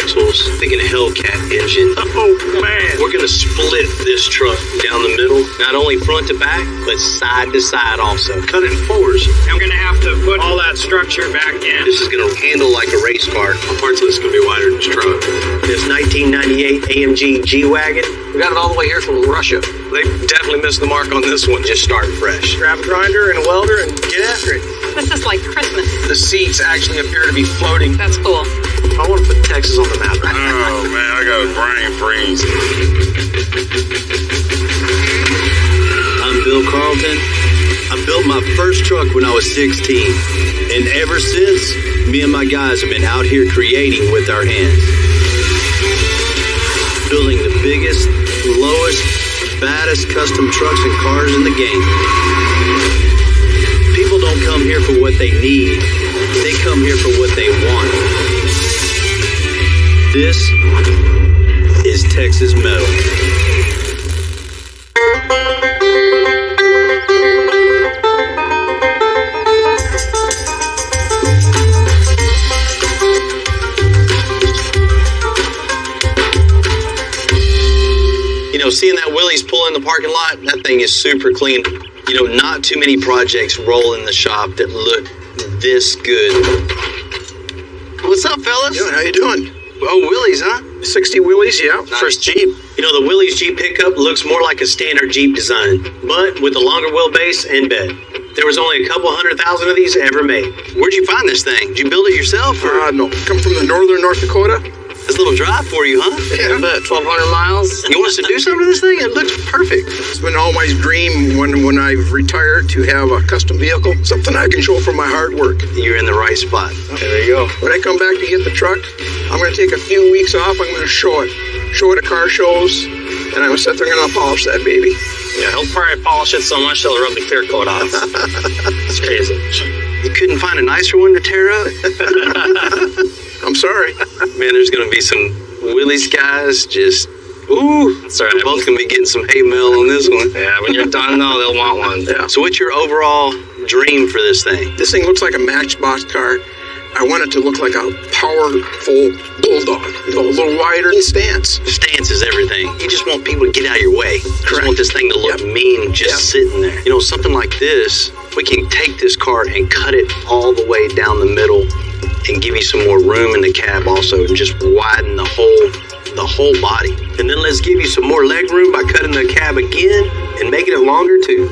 axles, thinking Hellcat engine. Oh, man. We're gonna split this truck down the middle, not only front to back, but side to side also. Cut it in fours. I'm gonna have to put all that structure back in. This is gonna handle like a race car. Parts of this is gonna be wider than this truck. This 1998 AMG G-Wagon, we got it all the way here from Russia. They definitely missed the mark on this one. Just start fresh. Grab a grinder and a welder and get after it. This is like Christmas. The seats actually appear to be floating. That's cool. I want to put Texas on the map. Oh, man, I got a brain freeze. I'm Bill Carlton. I built my first truck when I was 16. And ever since, me and my guys have been out here creating with our hands. Building the biggest, lowest, baddest custom trucks and cars in the game. People don't come here for what they need. They come here for what they want. This is Texas Metal. You know, seeing that Willys pull in the parking lot, that thing is super clean. You know, not too many projects roll in the shop that look this good. What's up, fellas? How you doing? Oh, Willys, huh? 60 Willys, yeah. Nice. First Jeep. You know, the Willys Jeep pickup looks more like a standard Jeep design, but with a longer wheelbase and bed. There was only a couple 100,000 of these ever made. Where'd you find this thing? Did you build it yourself? Or? No. Come from the northern North Dakota. That's a little drive for you, huh? Yeah. About 1,200 miles. You want us to do something to this thing? It looks perfect. It's been always dream when I've retired to have a custom vehicle, something I can show for my hard work. You're in the right spot. There you go. When I come back to get the truck, I'm going to take a few weeks off. I'm going to show it at car shows, and I'm going to sit there and I'm going to polish that baby. Yeah, he'll probably polish it so much he'll rub the clear coat off. It's crazy. You couldn't find a nicer one to tear up? I'm sorry. Man, there's going to be some Willys guys just, ooh. That's all right. We're both going to be getting some hay mail on this one. Yeah, when you're done, though, they'll want one. Yeah. So what's your overall dream for this thing? This thing looks like a Matchbox car. I want it to look like a powerful bulldog, a little wider in stance. The stance is everything. You just want people to get out of your way. You just want this thing to look mean just sitting there. You know, something like this, we can take this car and cut it all the way down the middle and give you some more room in the cab also, and just widen the whole body. And then let's give you some more leg room by cutting the cab again and making it longer too.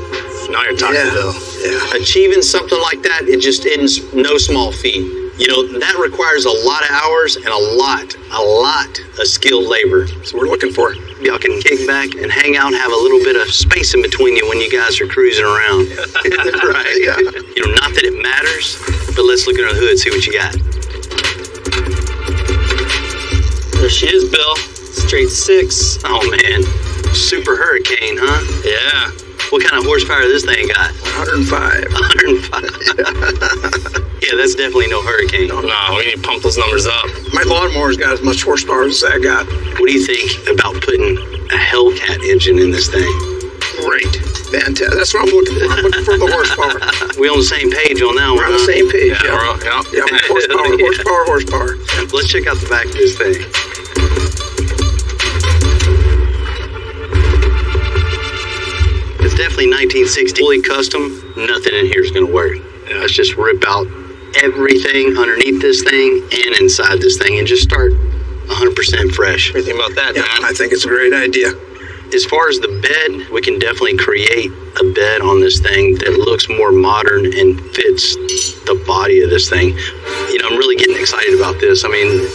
Now you're talking, Bill. Yeah. Achieving something like that, it just isn't no small feat. You know, that requires a lot of hours and a lot of skilled labor. So we're looking for. Y'all can kick back and hang out and have a little bit of space in between you when you guys are cruising around. Right? Yeah. You know, not that it matters, but let's look under the hood, see what you got. There she is, Bill. Straight 6. Oh, man. Super Hurricane, huh? Yeah. What kind of horsepower this thing got? 105. 105. Yeah, that's definitely no Hurricane. No, we need to pump those numbers up. My lawnmower's got as much horsepower as I got. What do you think about putting a Hellcat engine in this thing? Great. Fantastic. That's what I'm looking for. I'm looking for the horsepower. We on the same page on that one. We're on the same page. Yeah. Horsepower. Let's check out the back of this thing. It's definitely 1960, fully custom. Nothing in here is going to work. Let's just rip out everything underneath this thing and inside this thing and just start 100% fresh. What do you think about that, Yeah, man? I think it's a great idea. As far as the bed, we can definitely create a bed on this thing that looks more modern and fits the body of this thing. You know, I'm really getting excited about this. I mean,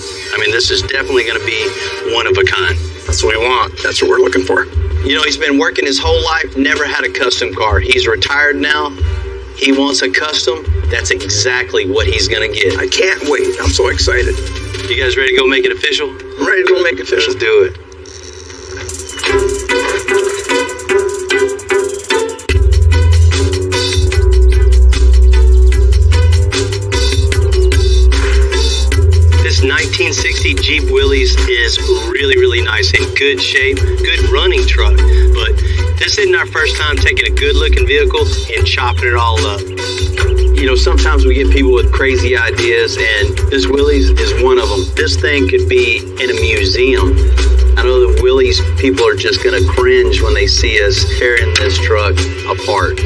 this is definitely going to be one of a kind. That's what we want. That's what we're looking for. You know, he's been working his whole life, never had a custom car. He's retired now. He wants a custom. That's exactly what he's going to get. I can't wait. I'm so excited. You guys ready to go make it official? I'm ready to go make it official. Let's do it. This 1960 Jeep Willys is really, really nice, in good shape, good running truck. But this isn't our first time taking a good-looking vehicle and chopping it all up. You know, sometimes we get people with crazy ideas, and this Willys is one of them. This thing could be in a museum. I know the Willys people are just going to cringe when they see us tearing this truck apart.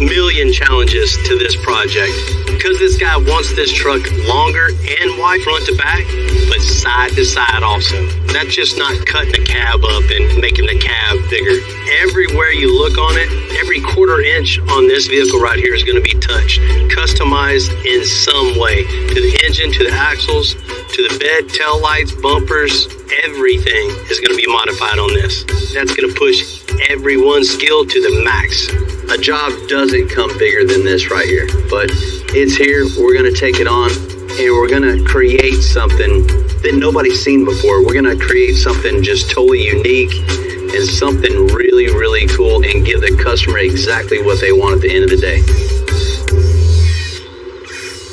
Million challenges to this project. Because this guy wants this truck longer and wide front to back, but side to side also. That's just not cutting the cab up and making the cab bigger. Everywhere you look on it, every quarter inch on this vehicle right here is going to be touched, customized in some way. To the engine, to the axles, to the bed, tail lights, bumpers, everything is going to be modified on this. That's going to push everyone's skill to the max. A job doesn't come bigger than this right here, but it's here. We're going to take it on, and we're going to create something that nobody's seen before. We're going to create something just totally unique and something really, really cool, and give the customer exactly what they want at the end of the day.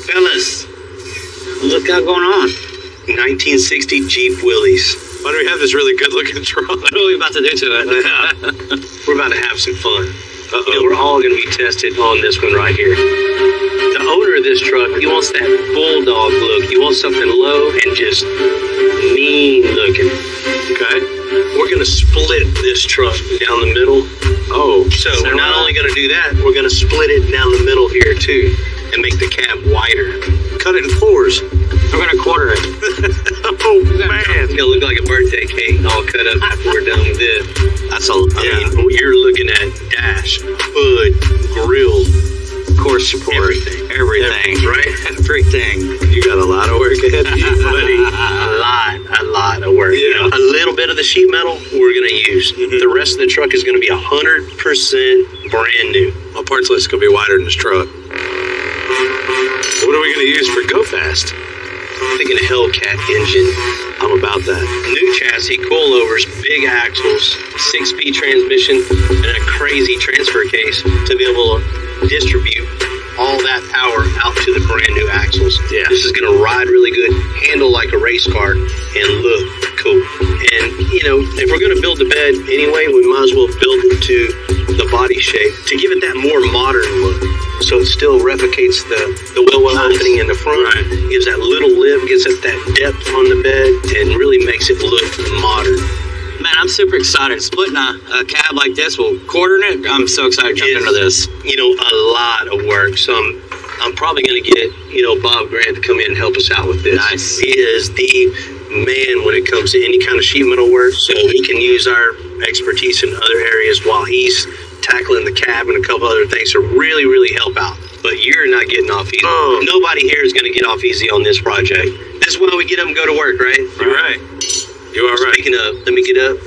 Fellas, look out going on. 1960 Jeep Willys. Why do we have this really good-looking truck? What are we about to do to it? We're about to have some fun. You know, we're all going to be tested on this one right here. The owner of this truck, he wants that bulldog look. He wants something low and just mean looking. Okay? We're going to split this truck down the middle. Oh, so we're not only going to do that, we're going to split it down the middle here too and make the cab wider. Cut it in fours. We're going to quarter it. Oh, man. It's going to look like a birthday cake all cut up after we're done with this. that's all. I mean, you're looking at dash, hood, grill, Core support. everything, right? Everything. You got a lot of work ahead of you, buddy. A lot of work. You know, a little bit of the sheet metal we're going to use. The rest of the truck is going to be 100% brand new. My parts list is going to be wider than this truck. What are we going to use for Go Fast? I'm thinking a Hellcat engine. I'm about that. New chassis, coilovers, big axles, 6-speed transmission, and a crazy transfer case to be able to distribute all that power out to the brand new axles. Yeah. This is going to ride really good, handle like a race car, and look cool. And, you know, if we're going to build the bed anyway, we might as well build it to the body shape to give it that more modern look. So it still replicates the wheel well opening in the front, gives that little lift, gives it that depth on the bed, and really makes it look modern. Man, I'm super excited. Splitting a cab like this, well, quartering it, I'm so excited to jump into this. You know, a lot of work. So I'm probably going to get, you know, Bob Grant to come in and help us out with this. Nice. He is the man when it comes to any kind of sheet metal work. So he can use our expertise in other areas while he's tackling the cab and a couple other things to really, really help out. But you're not getting off easy. Nobody here is going to get off easy on this project. This is why we get up and go to work, right? You're right. You are right. Speaking of, let me get up.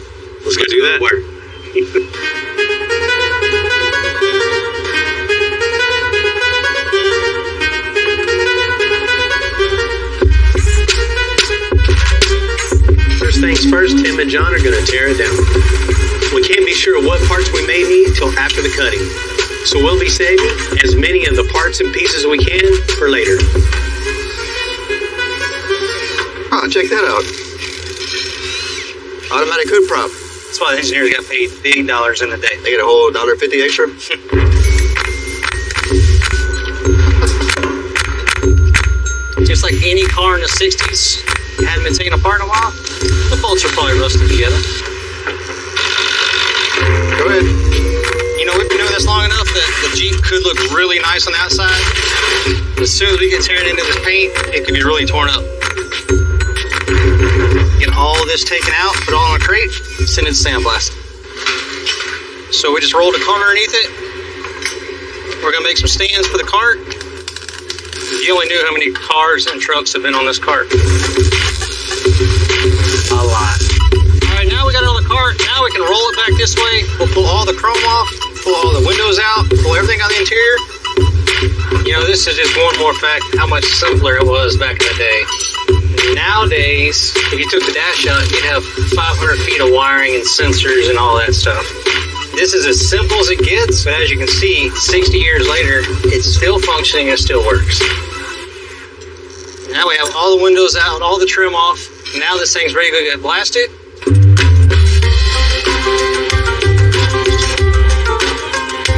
Let's go do that. To work. First things first, Tim and John are going to tear it down. We can't be sure what parts we may need till after the cutting. So we'll be saving as many of the parts and pieces we can for later. Oh, check that out. Automatic hood prop. That's why the engineers got paid big dollars in a day. They get a whole $1.50 extra. Just like any car in the 60s, hadn't been taken apart in a while, the bolts are probably rusted together. Go ahead. You know, we've been doing this long enough that the Jeep could look really nice on the outside. But as soon as we get tearing into this paint, it could be really torn up. Get all of this taken out, put it all in a crate, send it to sandblast. So we just rolled a cart underneath it. We're gonna make some stands for the cart. If you only knew how many cars and trucks have been on this cart. A lot. All right, now we got it on the cart. Now we can roll it back this way. We'll pull all the chrome off, pull all the windows out, pull everything out of the interior. You know, this is just one more fact how much simpler it was back in the day. Nowadays, if you took the dash out, you'd have 500 feet of wiring and sensors and all that stuff. This is as simple as it gets, but as you can see, 60 years later, it's still functioning and it still works. Now we have all the windows out, all the trim off. Now this thing's ready to get blasted.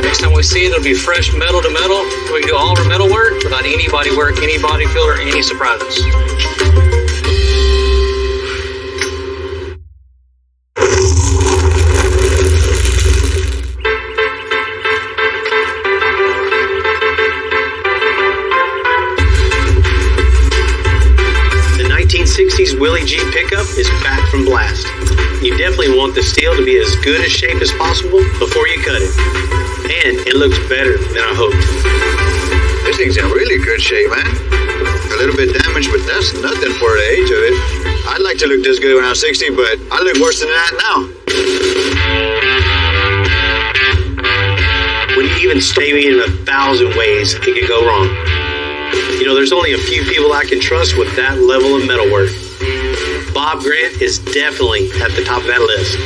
Next time we see it, it'll be fresh metal to metal. We can do all of our metal work without any body work, any body filler, any surprises. The 1960s Willie G pickup is back from blast. You definitely want the steel to be as good a shape as possible before you cut it. And it looks better than I hoped. This thing's in really good shape, man. A little bit damaged, but that's nothing for the age of it. I'd like to look this good when I'm 60, but I look worse than that now. When you even maybe in 1,000 ways it could go wrong. You know, there's only a few people I can trust with that level of metalwork. Bob Grant is definitely at the top of that list.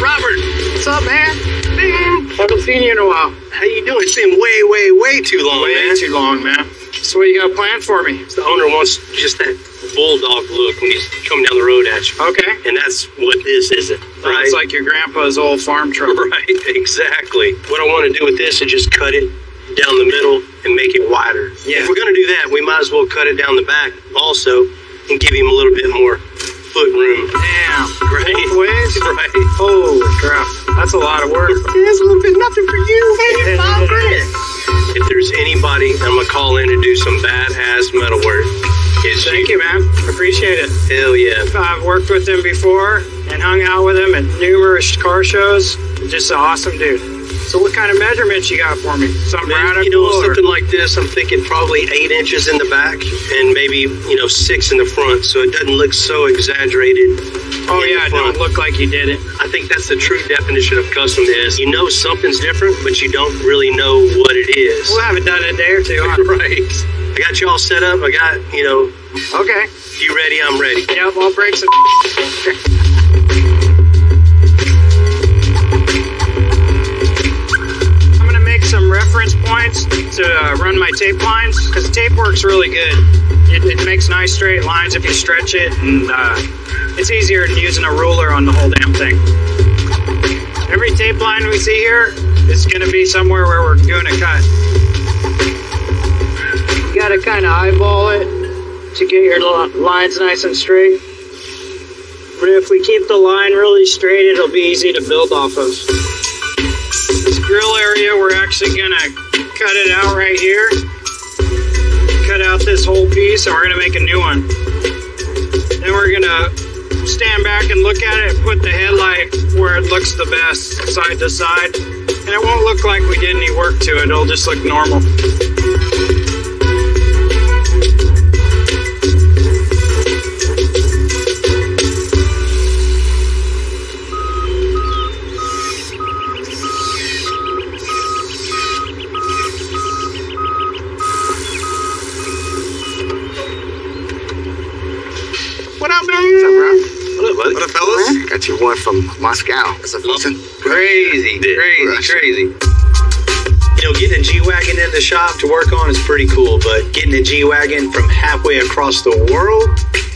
Robert, what's up, man? Man, haven't seen you in a while. How you doing? It's been way too long, man. Way too long, man. So what you got planned for me? The owner wants just that bulldog look when he's coming down the road at you. Okay. And that's what this isn't, right? It's like your grandpa's old farm truck. Right, exactly. What I want to do with this is just cut it down the middle and make it wider. Yeah. If we're going to do that, we might as well cut it down the back also and give him a little bit more foot room. Damn. Right? Both ways? Right. Holy crap. That's a lot of work. It's a little bit nothing for you. Hey, Bob Grant. If there's anybody I'm going to call in to do some badass metal work, it's Thank you, man. Appreciate it. Hell yeah. I've worked with him before and hung out with him at numerous car shows. Just an awesome dude. So what kind of measurements you got for me? Something Man, round and you know, cool, or- something like this, I'm thinking probably 8 inches in the back and maybe, 6 in the front, so it doesn't look so exaggerated. Oh in yeah, the it don't front. look like you did it. I think that's the true definition of custom is you know something's different, but you don't really know what it is. We'll have it done in a day or two, huh? Right. I got you all set up. I got, Okay. you ready, I'm ready. Yep, I'll break some. I'm gonna make some reference points to run my tape lines because the tape works really good. It makes nice straight lines if you stretch it, and it's easier than using a ruler on the whole damn thing. Every tape line we see here is gonna be somewhere where we're doing a cut. You gotta kind of eyeball it to get your lines nice and straight. But if we keep the line really straight, it'll be easy to build off of. This grill area, we're actually gonna cut it out right here. Cut out this whole piece, and we're gonna make a new one. Then we're gonna stand back and look at it and put the headlight where it looks the best, side to side. And it won't look like we did any work to it, it'll just look normal. What up, man? What's up, bro? What up, buddy? What up, fellas? Got you one from Moscow. That's a Crazy, Russia. crazy. Getting a G-Wagon in the shop to work on is pretty cool, but getting a G-Wagon from halfway across the world,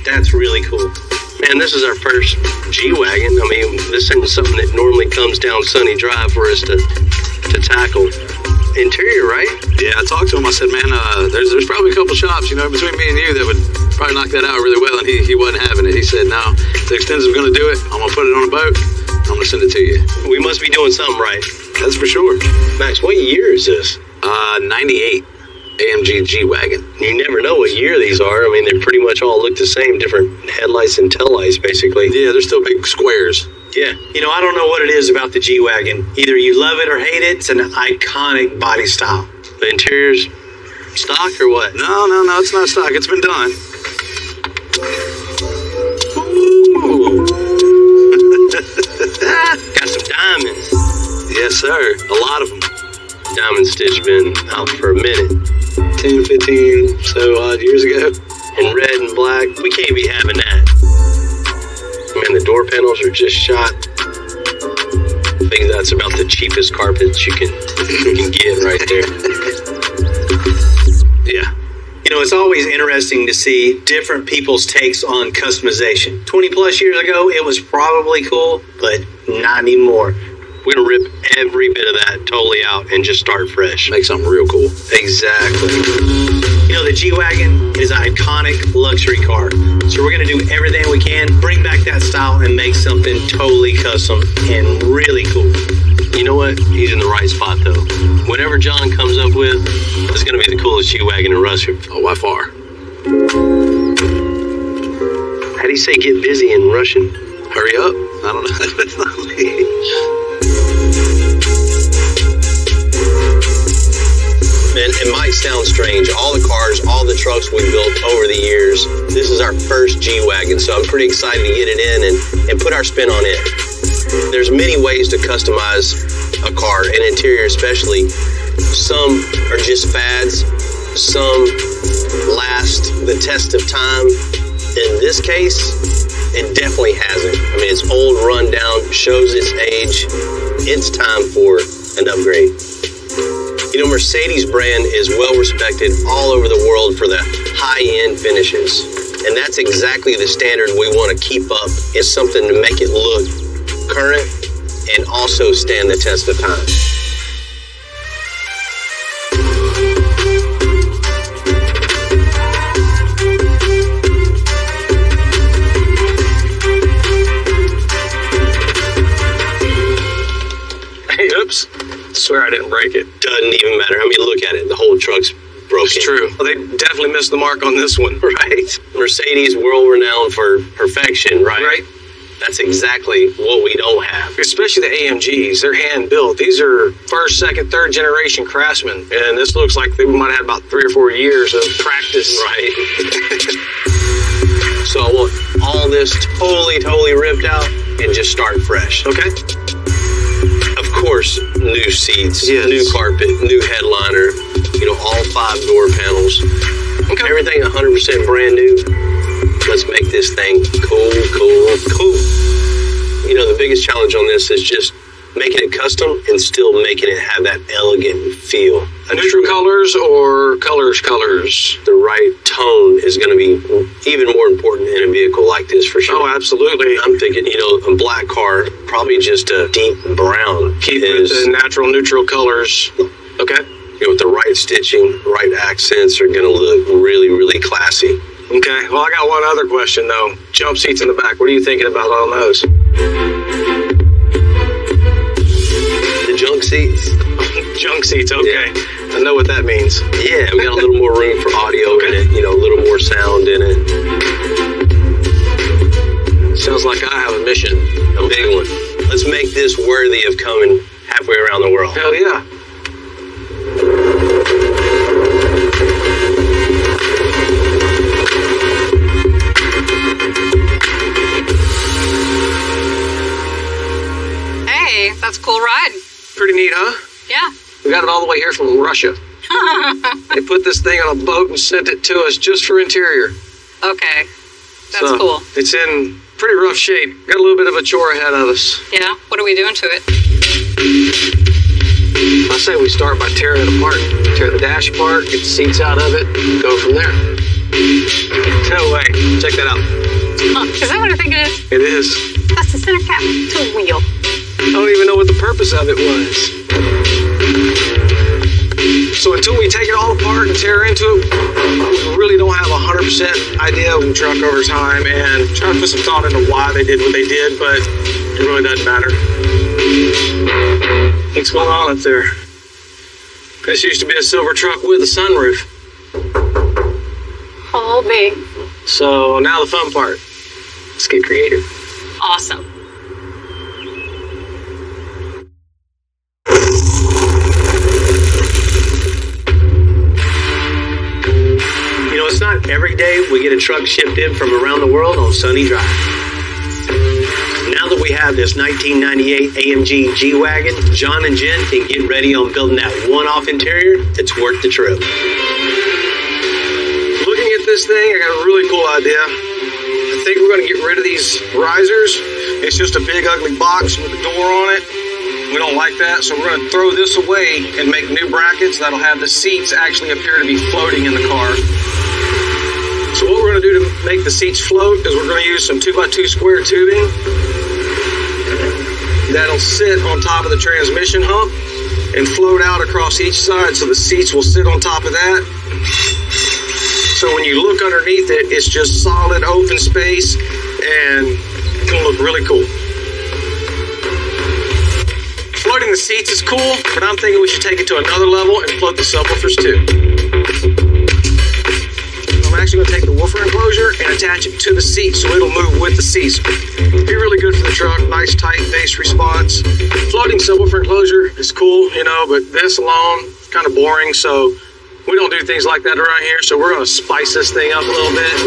that's really cool. Man, this is our first G-Wagon. I mean, this isn't something that normally comes down Sunny Drive for us to tackle. Interior, right? Yeah, I talked to him. I said, man, there's probably a couple shops, between me and you that would probably knock that out really well, and he wasn't having it. He said, no, if the Extensive's going to do it, I'm going to put it on a boat. I'm going to send it to you. We must be doing something right. That's for sure. Max, what year is this? 98 AMG G-Wagon. You never know what year these are. I mean, they pretty much all look the same, different headlights and taillights, basically. Yeah, they're still big squares. Yeah. I don't know what it is about the G-Wagon. Either you love it or hate it. It's an iconic body style. The interior's stock or what? No, it's not stock. It's been done. Ooh. Got some diamonds. Yes, sir. A lot of them. Diamond Stitch been out for a minute. 10, 15, so odd years ago. In red and black. We can't be having that. Man, the door panels are just shot. I think that's about the cheapest carpets you can get right there. Yeah. It's always interesting to see different people's takes on customization. 20 plus years ago, it was probably cool, but not anymore. We're gonna rip every bit of that totally out and just start fresh. Make something real cool. Exactly. You know, the G-Wagon is an iconic luxury car. So we're gonna do everything we can, bring back that style and make something totally custom and really cool. You know what? He's in the right spot though. Whatever John comes up with is gonna be the coolest G-Wagon in Russia. Oh, by far. How do you say get busy in Russian? Hurry up. I don't know. That's not me. Man, it might sound strange. All the cars, all the trucks we built over the years, this is our first G-Wagon, so I'm pretty excited to get it in and put our spin on it. There's many ways to customize a car, and interior especially. Some are just fads, some last the test of time. In this case, it definitely hasn't. I mean, it's old, run down, shows its age. It's time for an upgrade. You know, Mercedes brand is well respected all over the world for the high-end finishes. And that's exactly the standard we want to keep up. It's something to make it look current and also stand the test of time. Oops. I swear I didn't break it. Doesn't even matter. I mean, look at it. The whole truck's broken. It's true. Well, they definitely missed the mark on this one. Right. Mercedes, world renowned for perfection, right? Right. That's exactly what we don't have. Especially the AMGs. They're hand built. These are first, second, third generation craftsmen. And this looks like they might have had about 3 or 4 years of practice. Right. So I want all this totally ripped out and just start fresh. Okay. Of course, new seats, yes. New carpet, new headliner, you know, all 5 door panels. Okay. Everything 100% brand new. Let's make this thing cool. You know, the biggest challenge on this is just making it custom and still making it have that elegant feel. Neutral colors or colors? The right tone is going to be even more important in a vehicle like this for sure. Oh, absolutely. I'm thinking, you know, a black car, probably just a deep brown. Keep with the natural neutral colors. Okay. You know, with the right stitching, right accents are going to look really classy. Okay. Well, I got one other question, though. Jump seats in the back. What are you thinking about on those? The junk seats. Junk seats, okay. Yeah. I know what that means. Yeah, we got a little more room for audio in it, you know, a little more sound in it. Sounds like I have a mission. A big one. Let's make this worthy of coming halfway around the world. Hell yeah. Hey, that's a cool ride. Pretty neat, huh? Yeah. We got it all the way here from Russia. They put this thing on a boat and sent it to us just for interior. Okay. That's cool. It's in pretty rough shape. Got a little bit of a chore ahead of us. Yeah? What are we doing to it? I say we start by tearing it apart. Tear the dash apart, get the seats out of it, go from there. No way. Check that out. Is that what I think it is? It is. That's the center cap to a wheel. I don't even know what the purpose of it was. So until we take it all apart and tear into it, we really don't have 100% idea of the truck over time, and try to put some thought into why they did what they did, but it really doesn't matter. What's going on up there? This used to be a silver truck with a sunroof. Oh, big. So now the fun part. Let's get creative. Awesome. You know, it's not every day we get a truck shipped in from around the world on Sunny Drive. Now that we have this 1998 AMG G-Wagon, John and Jen can get ready on building that one-off interior that's worth the trip. Looking at this thing, I got a really cool idea. I think we're going to get rid of these risers. It's just a big ugly box with a door on it. We don't like that, so we're going to throw this away and make new brackets that'll have the seats actually appear to be floating in the car. So what we're going to do to make the seats float is we're going to use some 2x2 square tubing. that'll sit on top of the transmission hump and float out across each side, so the seats will sit on top of that. So when you look underneath it, it's just solid open space, and it's gonna look really cool. Floating the seats is cool, but I'm thinking we should take it to another level and float the subwoofers too. I'm actually gonna take the woofer enclosure and attach it to the seat so it'll move with the seats. Be really good for the truck, nice tight bass response. Floating subwoofer enclosure is cool, you know, but this alone, kind of boring, so we don't do things like that around here, so we're gonna spice this thing up a little bit.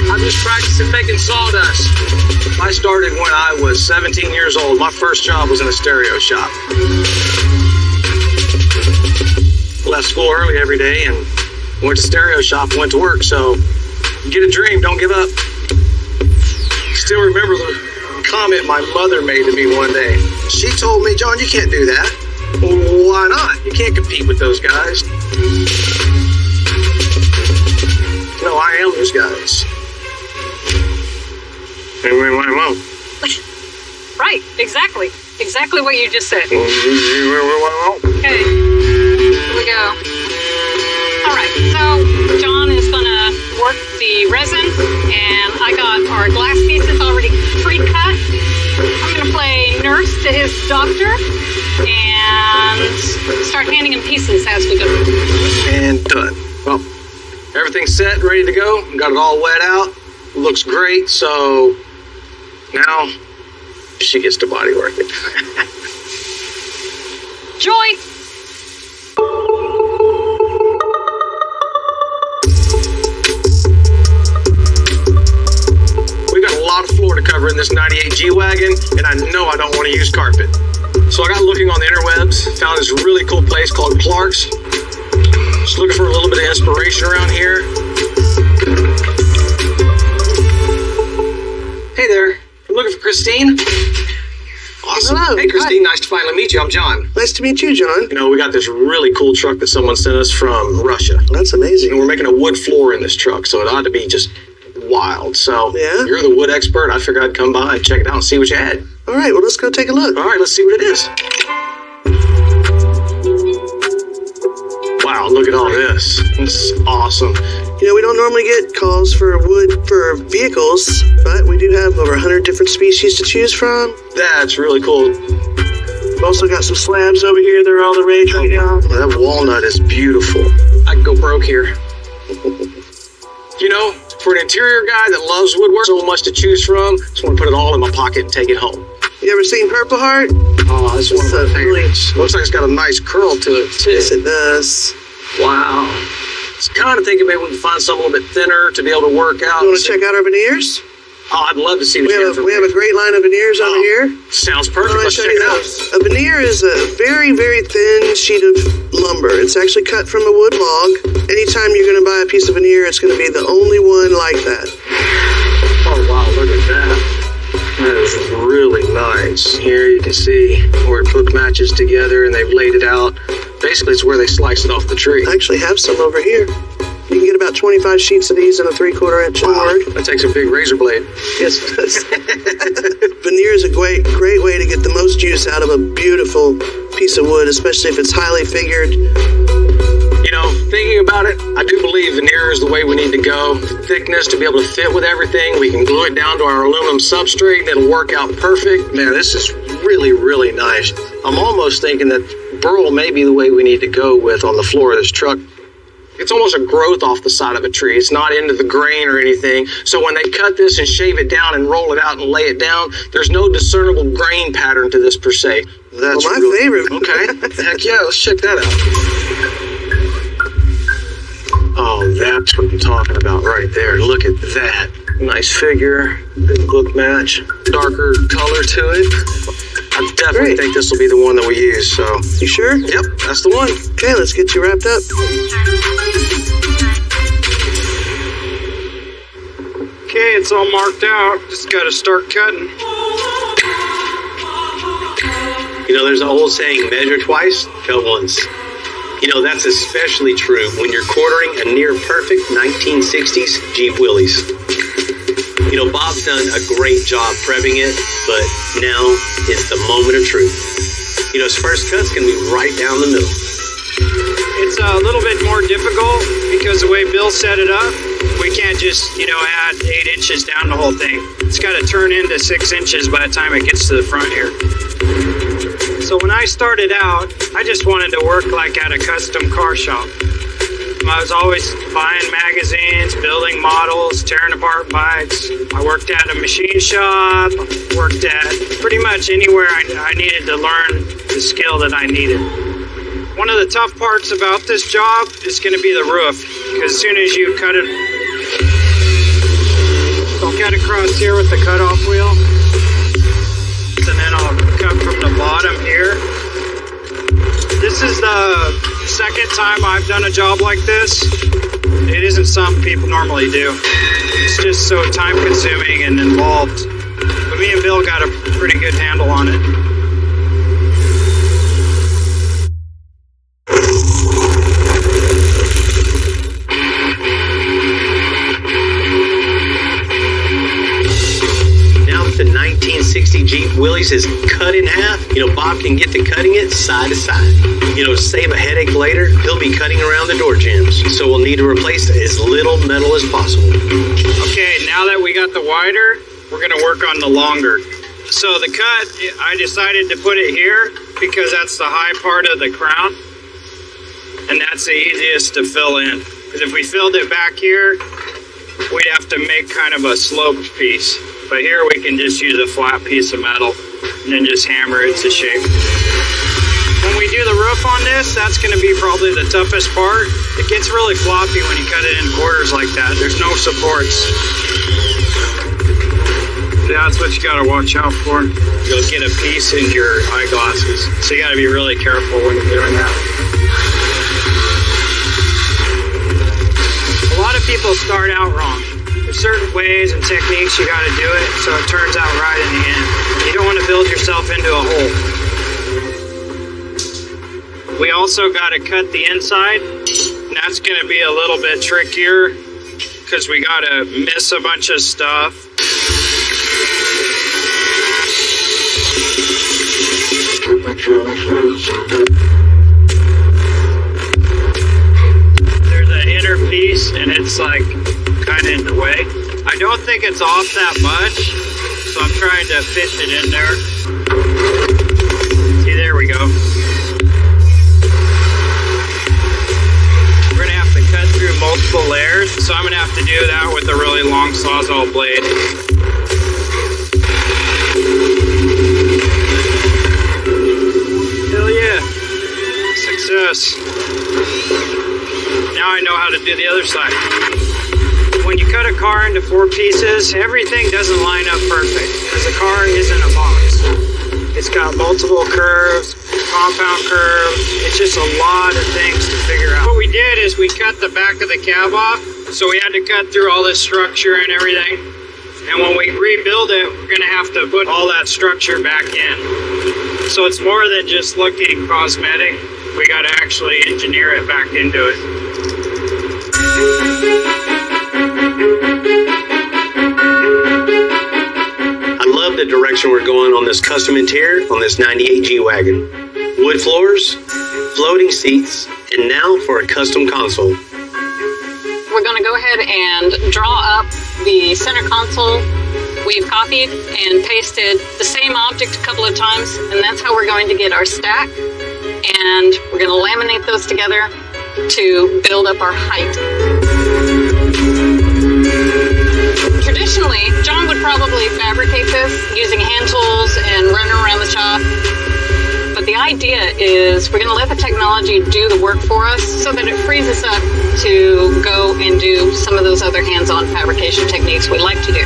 I'm just practicing making sawdust. I started when I was 17 years old. My first job was in a stereo shop. Left school early every day and went to stereo shop and went to work. So get a dream, don't give up. Still remember the comment my mother made to me one day. She told me, John, you can't do that. Well, why not? You can't compete with those guys. No, I am those guys. Right, exactly. Exactly what you just said. Okay, here we go. All right, so John is gonna work the resin, and I got our glass pieces already pre-cut. I'm gonna play nurse to his doctor and start handing him pieces as we go. And done. Well, everything's set, ready to go. Got it all wet out. Looks great, so now she gets to body work it. Joy! We got a lot of floor to cover in this 98 G-Wagon, and I know I don't want to use carpet. So I got looking on the interwebs, found this really cool place called Clark's. Just looking for a little bit of inspiration around here. Hey there, I'm looking for Christine. Awesome. Hello. Hey Christine, nice to finally meet you. I'm John. Nice to meet you, John. You know, we got this really cool truck that someone sent us from Russia. That's amazing. And we're making a wood floor in this truck, so it ought to be just wild. So Yeah? you're the wood expert. I figured I'd come by and check it out and see what you had. All right, well, let's go take a look. All right, let's see what it is. Wow, look at all this. This is awesome. You know, we don't normally get calls for wood for vehicles, but we do have over 100 different species to choose from. That's really cool. We've also got some slabs over here. They're all the rage right now. That walnut is beautiful. I could go broke here. You know, for an interior guy that loves woodwork, so much to choose from, just want to put it all in my pocket and take it home. You ever seen Purple Heart? Oh, that's one of my It's a favorites. Looks like it's got a nice curl to it, too. Yes, it does. Wow. I was kind of thinking maybe we can find something a little bit thinner to be able to work out. You want to check out our veneers? Oh, I'd love to see what We you have, have for we have a great line of veneers over here. Sounds perfect. Let me Let's show check you it out. those. A veneer is a very, very thin sheet of lumber. It's actually cut from a wood log. Anytime you're going to buy a piece of veneer, it's going to be the only one like that. Oh, wow, look at that. That is really nice. Here you can see where it book matches together and they've laid it out. Basically, it's where they slice it off the tree. I actually have some over here. You can get about 25 sheets of these in a 3/4 inch board. That takes a big razor blade. Yes, it does. Veneer is a great way to get the most use out of a beautiful piece of wood, especially if it's highly figured. You know, thinking about it, I do believe veneer is the way we need to go. The thickness to be able to fit with everything. We can glue it down to our aluminum substrate and it'll work out perfect. Man, this is really, really nice. I'm almost thinking that burl may be the way we need to go with on the floor of this truck. It's almost a growth off the side of a tree. It's not into the grain or anything. So when they cut this and shave it down and roll it out and lay it down, there's no discernible grain pattern to this per se. That's Well, my really, favorite. Okay. Heck yeah, let's check that out. Oh, that's what I'm talking about right there. Look at that. Nice figure, good book match, darker color to it. I definitely think this will be the one that we use, so. You sure? Yep, that's the one. Okay, let's get you wrapped up. Okay, it's all marked out. Just gotta start cutting. You know, there's an old saying, measure twice, cut once. You know, that's especially true when you're quartering a near-perfect 1960s Jeep Willys. You know, Bob's done a great job prepping it, but now it's the moment of truth. You know, his first cut's gonna be right down the middle. It's a little bit more difficult because the way Bill set it up, we can't just, add 8 inches down the whole thing. It's got to turn into 6 inches by the time it gets to the front here. So when I started out, I just wanted to work like at a custom car shop. I was always buying magazines, building models, tearing apart bikes. I worked at a machine shop, worked at pretty much anywhere I needed to learn the skill that I needed. One of the tough parts about this job is going to be the roof, because as soon as you cut it, I'll cut across here with the cutoff wheel, and then I'll cut from the bottom here. This is the second time I've done a job like this. It isn't something people normally do. It's just so time consuming and involved. But me and Bill got a pretty good handle on it. The 1960 Jeep Willys is cut in half. You know, Bob can get to cutting it side to side. You know, to save a headache later, he'll be cutting around the door jambs. So we'll need to replace as little metal as possible. Okay, now that we got the wider, we're going to work on the longer. So the cut, I decided to put it here because that's the high part of the crown. And that's the easiest to fill in. Because if we filled it back here, we'd have to make kind of a sloped piece. But here we can just use a flat piece of metal and then just hammer it to shape. When we do the roof on this, that's going to be probably the toughest part. It gets really floppy when you cut it in quarters like that. There's no supports. That's what you got to watch out for. You'll get a piece in your eyeglasses. So you got to be really careful when you're doing that. A lot of people start out wrong. Certain ways and techniques you got to do it so it turns out right in the end. You don't want to build yourself into a hole. We also got to cut the inside, and that's going to be a little bit trickier because we got to miss a bunch of stuff. There's an inner piece and it's like kind of in the way. I don't think it's off that much, so I'm trying to fit it in there. See, there we go. We're gonna have to cut through multiple layers, so I'm gonna have to do that with a really long Sawzall blade. Hell yeah, success. Now I know how to do the other side. When you cut a car into 4 pieces, everything doesn't line up perfect because the car isn't a box. It's got multiple curves, compound curves. It's just a lot of things to figure out. What we did is we cut the back of the cab off, so we had to cut through all this structure and everything. And when we rebuild it, we're going to have to put all that structure back in. So it's more than just looking cosmetic. We got to actually engineer it back into it. I love the direction we're going on this custom interior on this 98 G-Wagon. Wood floors, floating seats, and now for a custom console. We're going to go ahead and draw up the center console. We've copied and pasted the same object a couple of times, and that's how we're going to get our stack. And we're going to laminate those together to build up our height. Traditionally, John would probably fabricate this using hand tools and running around the shop. But the idea is we're going to let the technology do the work for us so that it frees us up to go and do some of those other hands-on fabrication techniques we like to do.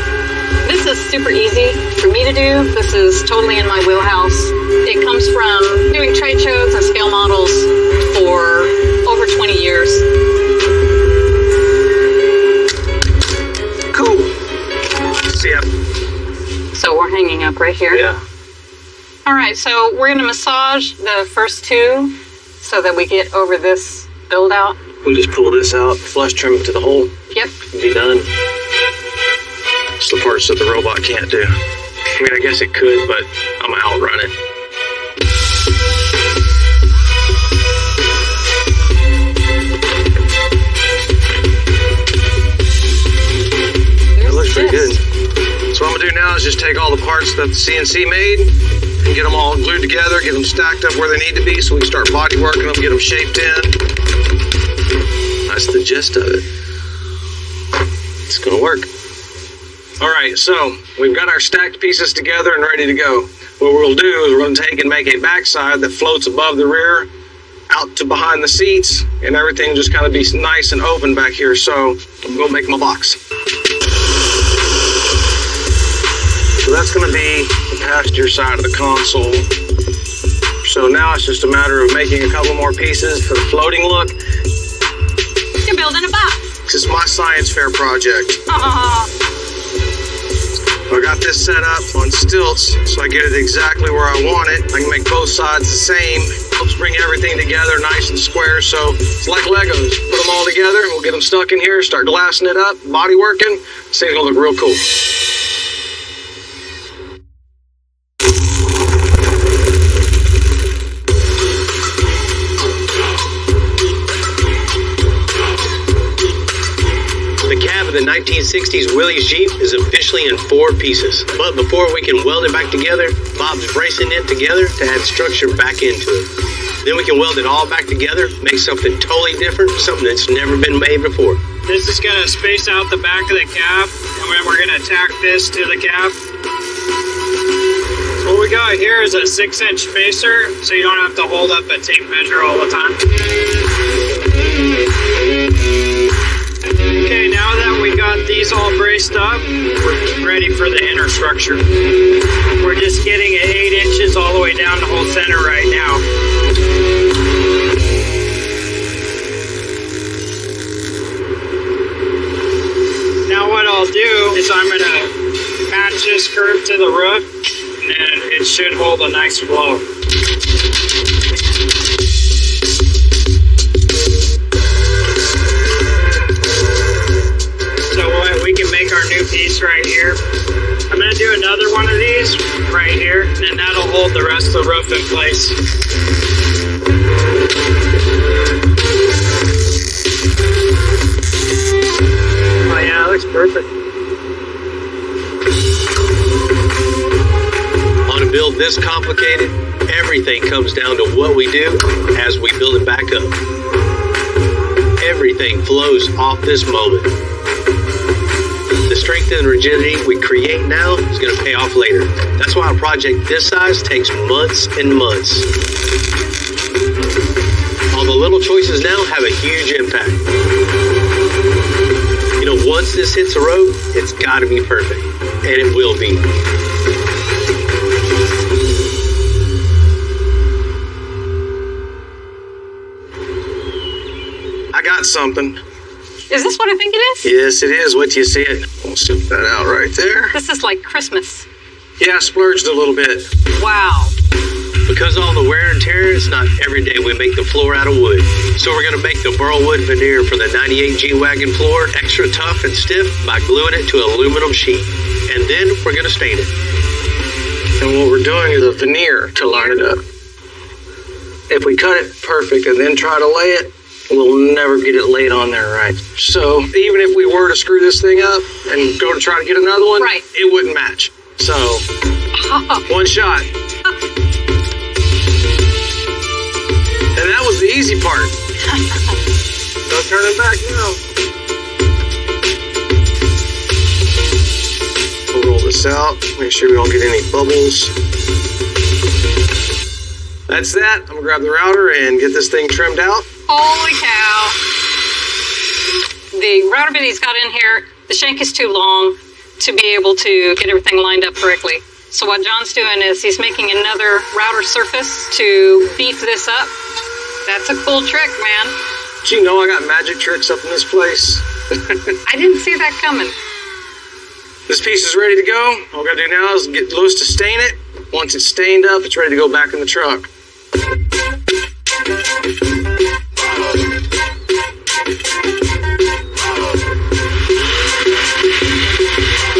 This is super easy for me to do. This is totally in my wheelhouse. It comes from doing trade shows and scale models for over 20 years. Cool. Yeah. So we're hanging up right here. Yeah. All right, so we're going to massage the first 2 so that we get over this build out. We just pull this out, flush trim it to the hole. Yep. And be done. That's the parts that the robot can't do. I mean, I guess it could, but I'm gonna outrun it. It looks pretty good. So what I'm gonna do now is just take all the parts that the CNC made and get them all glued together, get them stacked up where they need to be so we can start body working them, get them shaped in. That's the gist of it. It's gonna work. All right, so we've got our stacked pieces together and ready to go. What we'll do is we're gonna take and make a backside that floats above the rear, out to behind the seats, and everything just kind of be nice and open back here. So I'm gonna make my box. So that's gonna be the passenger side of the console. So now it's just a matter of making a couple more pieces for the floating look. You're building a box. This is my science fair project. I got this set up on stilts so I get it exactly where I want it. I can make both sides the same. Helps bring everything together nice and square. So it's like Legos. Put them all together. We'll get them stuck in here, start glassing it up, body working. This thing's gonna look real cool. The 1960s Willys Jeep is officially in 4 pieces. But before we can weld it back together, Bob's bracing it together to add structure back into it. Then we can weld it all back together, make something totally different, something that's never been made before. This is gonna space out the back of the cab, and then we're gonna tack this to the cab. So what we got here is a 6-inch spacer, so you don't have to hold up a tape measure all the time. Okay, now that we got these all braced up, we're ready for the inner structure. We're just getting it 8 inches all the way down the whole center right now. Now what I'll do is I'm gonna match this curve to the roof, and it should hold a nice flow. We can make our new piece right here. I'm going to do another one of these right here, and that'll hold the rest of the roof in place. Oh yeah, that looks perfect. On a build this complicated, everything comes down to what we do as we build it back up. Everything flows off this moment. The strength and rigidity we create now is going to pay off later. That's why a project this size takes months and months. All the little choices now have a huge impact. You know, once this hits the road, it's got to be perfect. And it will be. I got something. Is this what I think it is? Yes, it is. Wait till you see it. We'll scoop that out right there. This is like Christmas. Yeah, I splurged a little bit. Wow. Because of all the wear and tear, it's not every day we make the floor out of wood. So we're going to make the burl wood veneer for the 98 G-Wagon floor extra tough and stiff by gluing it to an aluminum sheet. And then we're going to stain it. And what we're doing is a veneer to line it up. If we cut it perfect and then try to lay it, we'll never get it laid on there right. So even if we were to screw this thing up and go to try to get another one, right, it wouldn't match. So, one shot. And that was the easy part. No turning back now. We'll roll this out, make sure we don't get any bubbles. That's that. I'm gonna grab the router and get this thing trimmed out. Holy cow. The router bit he's got in here, the shank is too long to be able to get everything lined up correctly. So what John's doing is he's making another router surface to beef this up. That's a cool trick, man. Did you know I got magic tricks up in this place? I didn't see that coming. This piece is ready to go. All we gotta do now is get Lewis to stain it. Once it's stained up, it's ready to go back in the truck.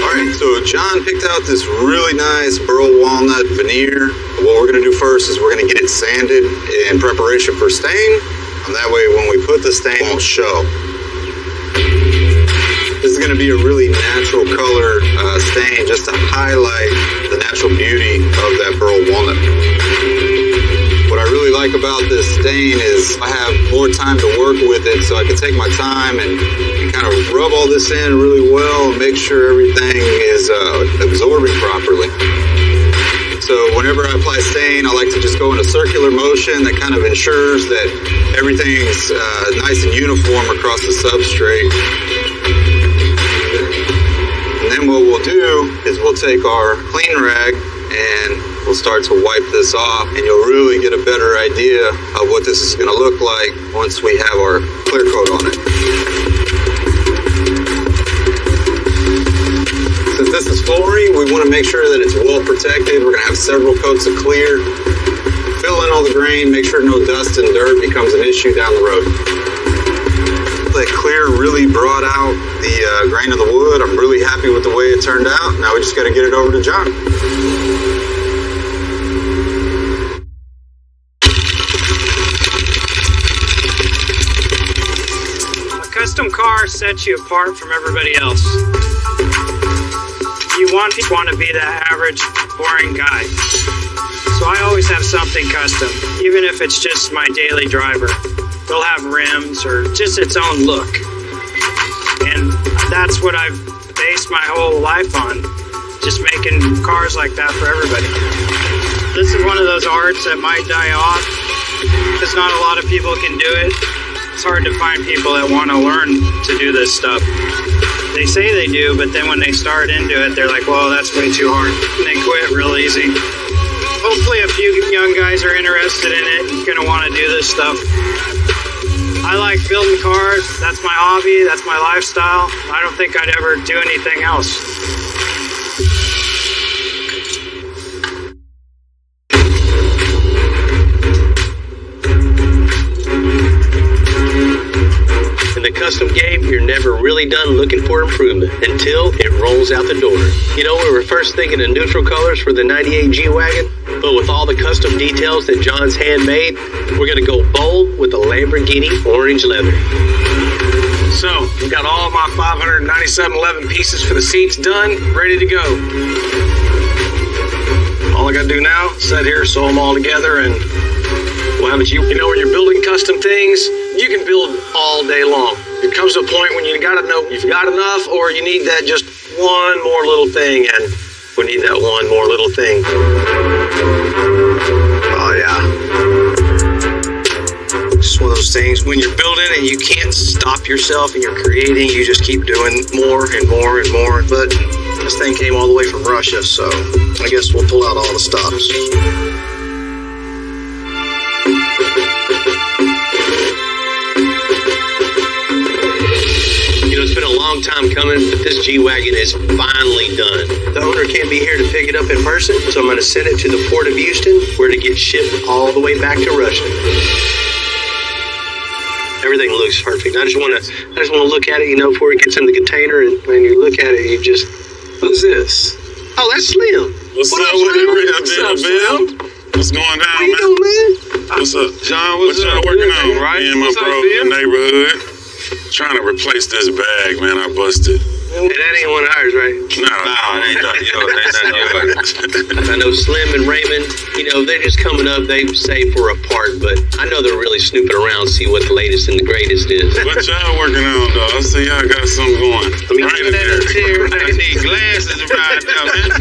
All right, so John picked out this really nice burl walnut veneer. What we're gonna do first is we're gonna get it sanded in preparation for stain. And that way when we put the stain, it won't show. This is gonna be a really natural color stain just to highlight the natural beauty of that burl walnut. What I really like about this stain is I have more time to work with it, so I can take my time and kind of rub all this in really well and make sure everything is absorbing properly. So whenever I apply stain, I like to just go in a circular motion that kind of ensures that everything's nice and uniform across the substrate. And then what we'll do is we'll take our clean rag and we'll start to wipe this off, and you'll really get a better idea of what this is going to look like once we have our clear coat on it. Since this is flooring, we want to make sure that it's well protected. We're going to have several coats of clear. Fill in all the grain, make sure no dust and dirt becomes an issue down the road. That clear really brought out the grain of the wood. I'm really happy with the way it turned out. Now we just got to get it over to John. Custom car sets you apart from everybody else. You want to be that average, boring guy. So I always have something custom, even if it's just my daily driver. They'll have rims or just its own look. And that's what I've based my whole life on, just making cars like that for everybody. This is one of those arts that might die off because not a lot of people can do it. It's hard to find people that want to learn to do this stuff. They say they do, but then when they start into it, they're like, well, that's way too hard. And they quit real easy. Hopefully a few young guys are interested in it and going to want to do this stuff. I like building cars. That's my hobby. That's my lifestyle. I don't think I'd ever do anything else. In the custom game, you're never really done looking for improvement until it rolls out the door. You know, we were first thinking of neutral colors for the 98 G-Wagon, but with all the custom details that John's handmade, we're going to go bold with the Lamborghini orange leather. So, we got all my 597.11 pieces for the seats done, ready to go. All I got to do now is sit here, sew them all together, and well, but you know, when you're building custom things, you can build all day long. It comes to a point when you gotta know you've got enough, or you need that just one more little thing, and we need that one more little thing. Oh yeah. Just one of those things when you're building and you can't stop yourself and you're creating, you just keep doing more and more and more. But this thing came all the way from Russia, so I guess we'll pull out all the stops. It's been a long time coming, but this G-Wagon is finally done. The owner can't be here to pick it up in person, so I'm going to send it to the Port of Houston, where it gets shipped all the way back to Russia. Everything looks perfect. I just want to look at it, you know, before it gets in the container, and when you look at it, you just, who's this? Oh, that's Slim. What's up with it, Bill? What's going down, How you doing, man? What's up, John? What y'all working on, right? Me and my bro in the neighborhood. Trying to replace this bag, man. I busted. Hey, that ain't one of ours, right? No, it ain't nothing yours. I know Slim and Raymond, you know, they're just coming up. They say for a part, but I know they're really snooping around to see what the latest and the greatest is. What y'all working on, though? I see y'all got something going. Let me get that up here. I need glasses right now, man.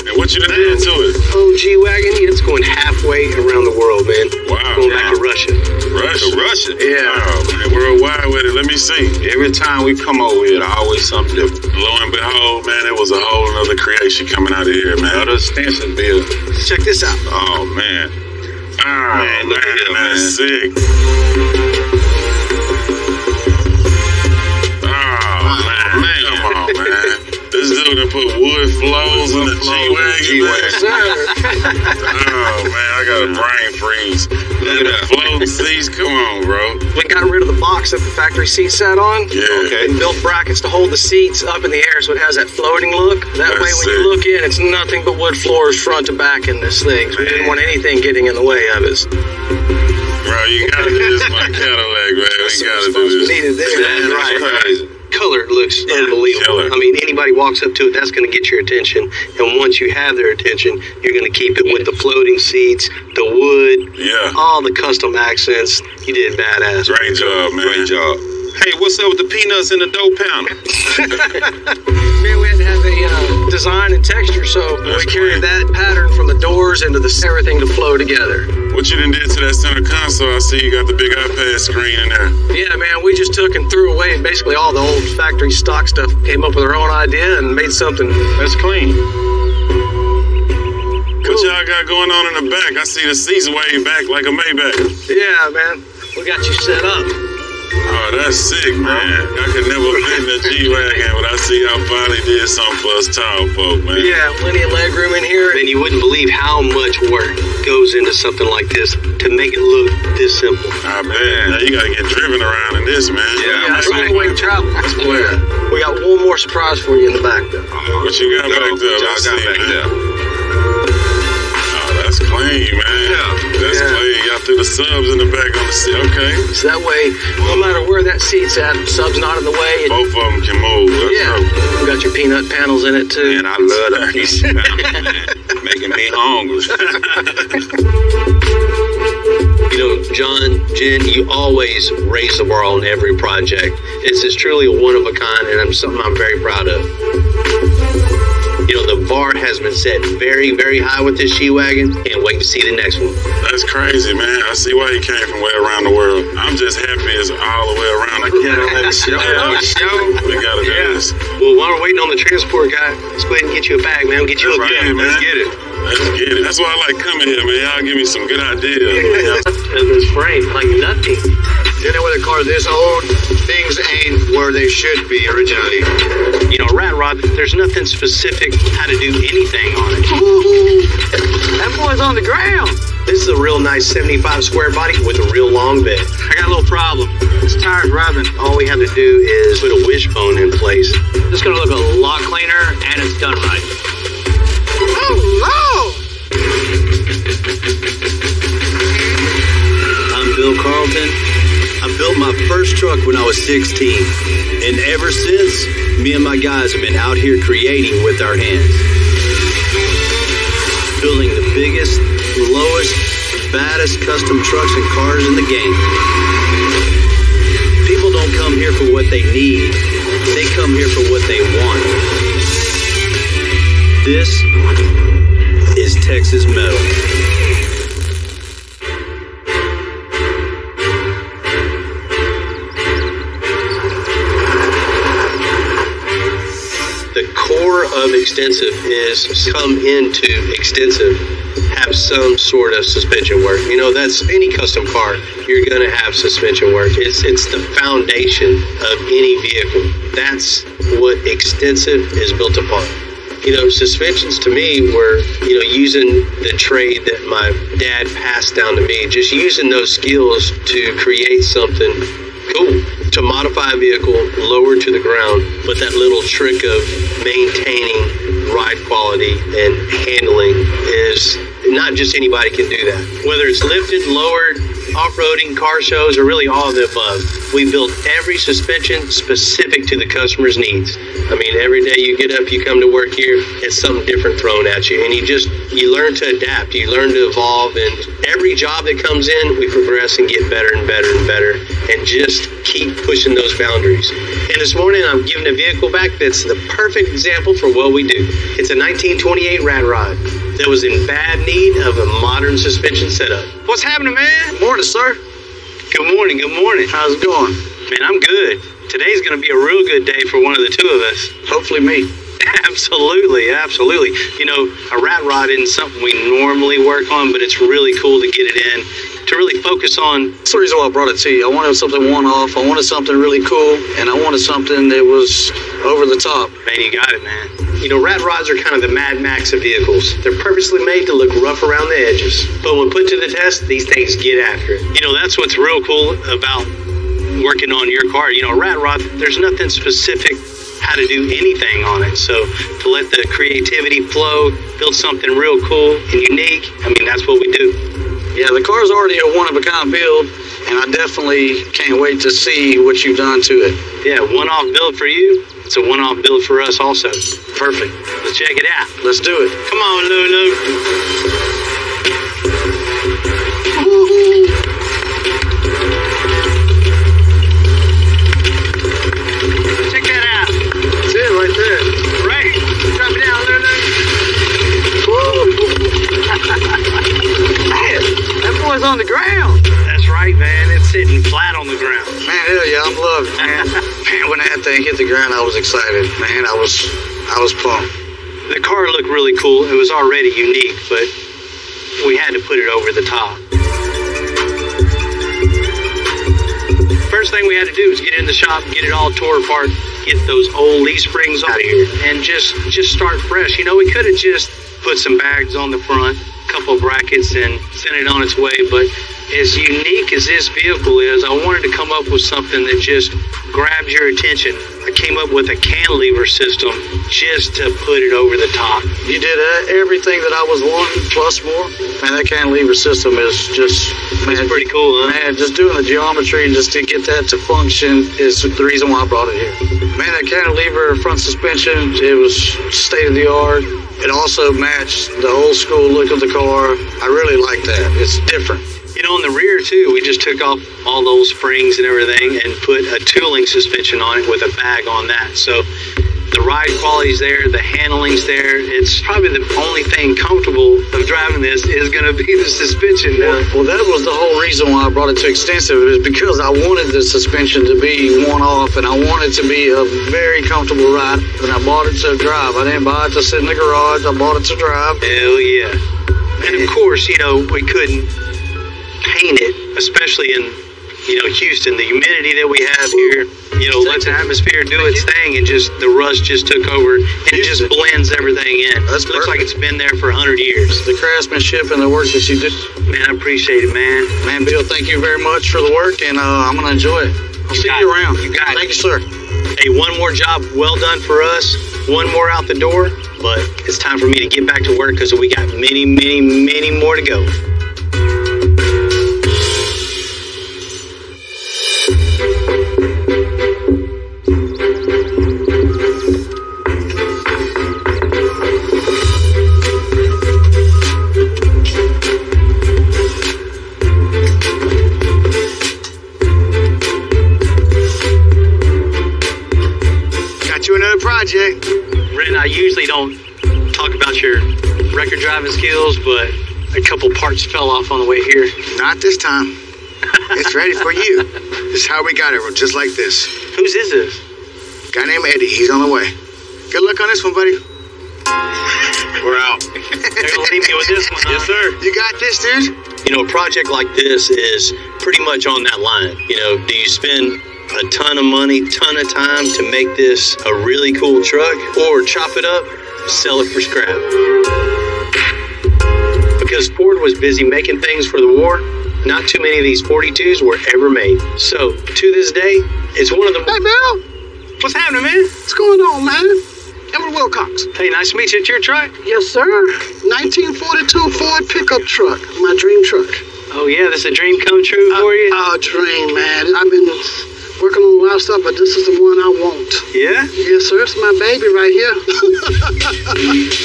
And what you done did to it? Oh, G-Wagon, it's going halfway around the world, man. Wow. Going back to Russia. Russia? Yeah. Oh, man, worldwide with it. Let me see. Every time we come over here, always something different. Lo and behold, man, it was a whole other creation coming out of here, man. Another Stinson bill. Check this out. Oh, man. Oh, man, look at it, man. That's sick. Oh, man. Come on, man. This this dude that put wood flows in the G-Wagon, man? Oh, man, I got a brain freeze. The floating seats, come on, bro. We got rid of the box that the factory seat sat on. Yeah. Okay. And built brackets to hold the seats up in the air so it has that floating look. That way when you look in, it's nothing but wood floors front to back in this thing. So we didn't want anything getting in the way of us. Bro, you gotta do this my Cadillac, man. We gotta do this. Needed this. That's right. Crazy. Color looks unbelievable. killer. I mean, anybody walks up to it, that's going to get your attention. And once you have their attention, you're going to keep it with the floating seats, the wood, Yeah. all the custom accents. You did badass. Great job, man. Great job. Hey, what's up with the peanuts in the dough pounder? Man, we had to have a design and texture, so That's we carried cool. that pattern from the doors into everything to flow together. What you done did to that center console? I see you got the big iPad screen in there. Yeah, man, we just took and threw away basically all the old factory stock stuff, came up with our own idea and made something that's clean. What y'all got going on in the back? I see the seats way back like a Maybach. Yeah, man, we got you set up. Oh, that's sick, man. I could never fit in the G-Wagon, but I see y'all finally did something for us tall folk, man. Yeah, plenty of leg room in here. And you wouldn't believe how much work goes into something like this to make it look this simple. I bet. Now you gotta get driven around in this, man. Yeah, that's the only way to travel. Yeah. We got one more surprise for you in the back, though. What you got back there? Y'all Let's got see, back man. there. Oh, that's clean, man. That's clean. Y'all threw the subs in the back on the seat. Okay. So that way, no matter where that seat's at, sub's not in the way. Both of them can move. That's dope. We got your peanut panels in it, too. And I love that piece of man. Making me hungry. You know, John, Jen, you always raise the bar on every project. It's truly a one of a kind, and something I'm very proud of. You know, the bar has been set very, very high with this G-Wagon. Can't wait to see the next one. That's crazy, man. I see why he came from way around the world. I'm just happy it's all the way around the Cadillac show. We gotta do this. Well, while we're waiting on the transport guy, let's go ahead and get you a bag, man. We'll get you a Right, gift. man. Let's get it. Let's get it. That's why I like coming here, man. Y'all give me some good ideas. This frame, like nothing. You know, with a car this old, things ain't where they should be originally. You know, Rat Rod, there's nothing specific how to do anything on it. That boy's on the ground. This is a real nice 75 square body with a real long bed. I got a little problem. It's tired driving. All we have to do is put a wishbone in place. It's gonna look a lot cleaner, and it's done right. Oh, no! I'm Bill Carlton. I built my first truck when I was 16. And ever since, me and my guys have been out here creating with our hands. Building the biggest, lowest, baddest custom trucks and cars in the game. People don't come here for what they need. They come here for what they want. This is Texas Metal. The core of Extensive is come into Extensive, have some sort of suspension work. You know, that's any custom car, you're going to have suspension work. It's the foundation of any vehicle. That's what Extensive is built upon. You know, suspensions to me were, you know, using the trade that my dad passed down to me, just using those skills to create something cool, to modify a vehicle, lower to the ground, but that little trick of maintaining ride quality and handling is not just anybody can do that. Whether it's lifted, lowered, off-roading, car shows, or really all of the above, we build every suspension specific to the customer's needs. I mean, every day you get up, you come to work here, it's something different thrown at you. And you learn to adapt, you learn to evolve, and every job that comes in, we progress and get better and better and better, and just keep pushing those boundaries. And this morning, I'm giving a vehicle back that's the perfect example for what we do. It's a 1928 Rat Rod that was in bad need of a modern suspension setup. What's happening, man? Morning, sir. Good morning, good morning. How's it going? Man, I'm good. Today's going to be a real good day for one of the two of us. Hopefully me. Absolutely, absolutely. You know, a rat rod isn't something we normally work on, but it's really cool to get it in, to really focus on. That's the reason why I brought it to you. I wanted something one-off. I wanted something really cool, and I wanted something that was over the top. Man, you got it, man. You know, rat rods are kind of the Mad Max of vehicles. They're purposely made to look rough around the edges. But when put to the test, these things get after it. You know, that's what's real cool about working on your car. You know, a rat rod, there's nothing specific how to do anything on it. So to let the creativity flow, build something real cool and unique, I mean, that's what we do. Yeah, the car's already a one-of-a-kind build, and I definitely can't wait to see what you've done to it. Yeah, one-off build for you. It's a one-off build for us also. Perfect. Let's check it out. Let's do it. Come on, Lulu. Check that out. That's it right there. Right. Drop it down, Lulu. Man, that boy's on the ground. That's right, man. It's sitting flat on the ground. Man, hell yeah, I'm loving it, man. Man, when that thing hit the ground, I was excited. Man, I was pumped. The car looked really cool. It was already unique, but we had to put it over the top. First thing we had to do was get in the shop, get it all tore apart, get those old leaf springs out of here, and just start fresh. You know, we could have just put some bags on the front, a couple of brackets, and sent it on its way, but as unique as this vehicle is, I wanted to come up with something that just grabs your attention. I came up with a cantilever system just to put it over the top. You did everything that I was wanting, plus more. Man, that cantilever system is just, man, it's pretty cool, huh? Man, just doing the geometry just to get that to function is the reason why I brought it here. Man, that cantilever front suspension, it was state of the art. It also matched the old school look of the car. I really like that. It's different. You know, in the rear, too, we just took off all those springs and everything and put a tooling suspension on it with a bag on that. So the ride quality's there, the handling's there. It's probably the only thing comfortable of driving this is going to be the suspension now. Well, that was the whole reason why I brought it to Extensive, is because I wanted the suspension to be one-off, and I wanted it to be a very comfortable ride. And I bought it to drive. I didn't buy it to sit in the garage. I bought it to drive. Hell yeah. And of course, you know, we couldn't paint it, especially in, you know, Houston, the humidity that we have here, you know, let the atmosphere do its thing, and just the rust just took over, and it just blends everything in. It looks like it's been there for 100 years. The craftsmanship and the work that you did. Man, I appreciate it, man. Man, Bill, thank you very much for the work, and I'm going to enjoy it. I'll see you around. You got it. Thank you, sir. Hey, one more job well done for us, one more out the door, but it's time for me to get back to work because we got many, many, many more to go. Project. Ren, I usually don't talk about your record driving skills, but a couple parts fell off on the way here. Not this time. It's ready for you. This is how we got it, just like this. Whose is this? Guy named Eddie. He's on the way. Good luck on this one, buddy. We're out. They're gonna leave me with this one, huh? Yes, sir. You got this, dude? You know, a project like this is pretty much on that line. You know, do you spend a ton of money, ton of time to make this a really cool truck, or chop it up, sell it for scrap? Because Ford was busy making things for the war, not too many of these 42s were ever made. So, to this day, it's one of the... Hey, Bill! What's happening, man? What's going on, man? Edward Wilcox. Hey, nice to meet you. It's your truck? Yes, sir. 1942 Ford pickup truck. My dream truck. Oh, yeah, this is a dream come true for you? Dream, man. I've been working on a lot of stuff, but this is the one I want. Yeah? Yes, sir. It's my baby right here.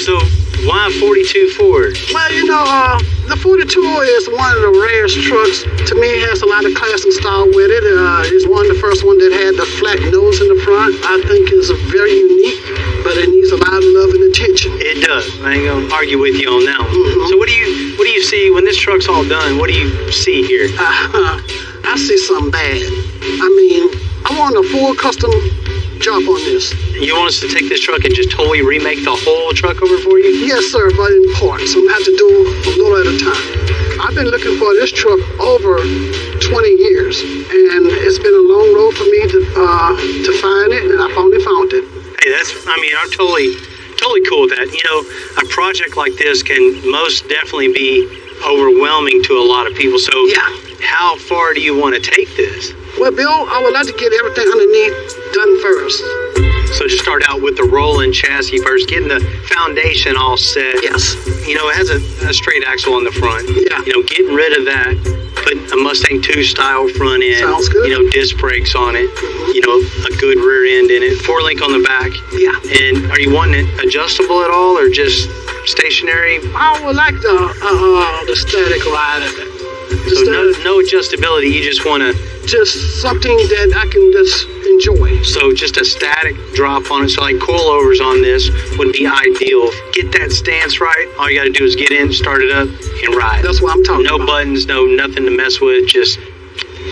So, why 42 Ford? Well, you know, the 42 is one of the rarest trucks. To me, it has a lot of class and style with it. It's the first one that had the flat nose in the front. I think it's very unique, but it needs a lot of love and attention. It does. I ain't gonna argue with you on that one. Mm-hmm. So what do you see when this truck's all done? What do you see here? I see something bad. I mean, I want a full custom job on this. You want us to take this truck and just totally remake the whole truck over for you? Yes, sir, but in parts. I'm going to have to do a little at a time. I've been looking for this truck over 20 years, and it's been a long road for me to find it, and I finally found it. Hey, I totally totally cool with that. You know, a project like this can most definitely be overwhelming to a lot of people. So how far do you want to take this? Well, Bill, I would like to get everything underneath done first. So just start out with the rolling chassis first, getting the foundation all set. Yes. You know, it has a straight axle on the front. Yeah. You know, getting rid of that, put a Mustang 2 style front end. Sounds good. You know, disc brakes on it. You know, a good rear end in it. 4-link on the back. Yeah. And are you wanting it adjustable at all or just stationary? I would like the static ride of it. So no adjustability, you just want to... Just something that I can just enjoy. So just a static drop on it. So like coilovers on this would be ideal. Get that stance right. All you got to do is get in, start it up, and ride. That's what I'm talking about. No buttons, nothing to mess with, just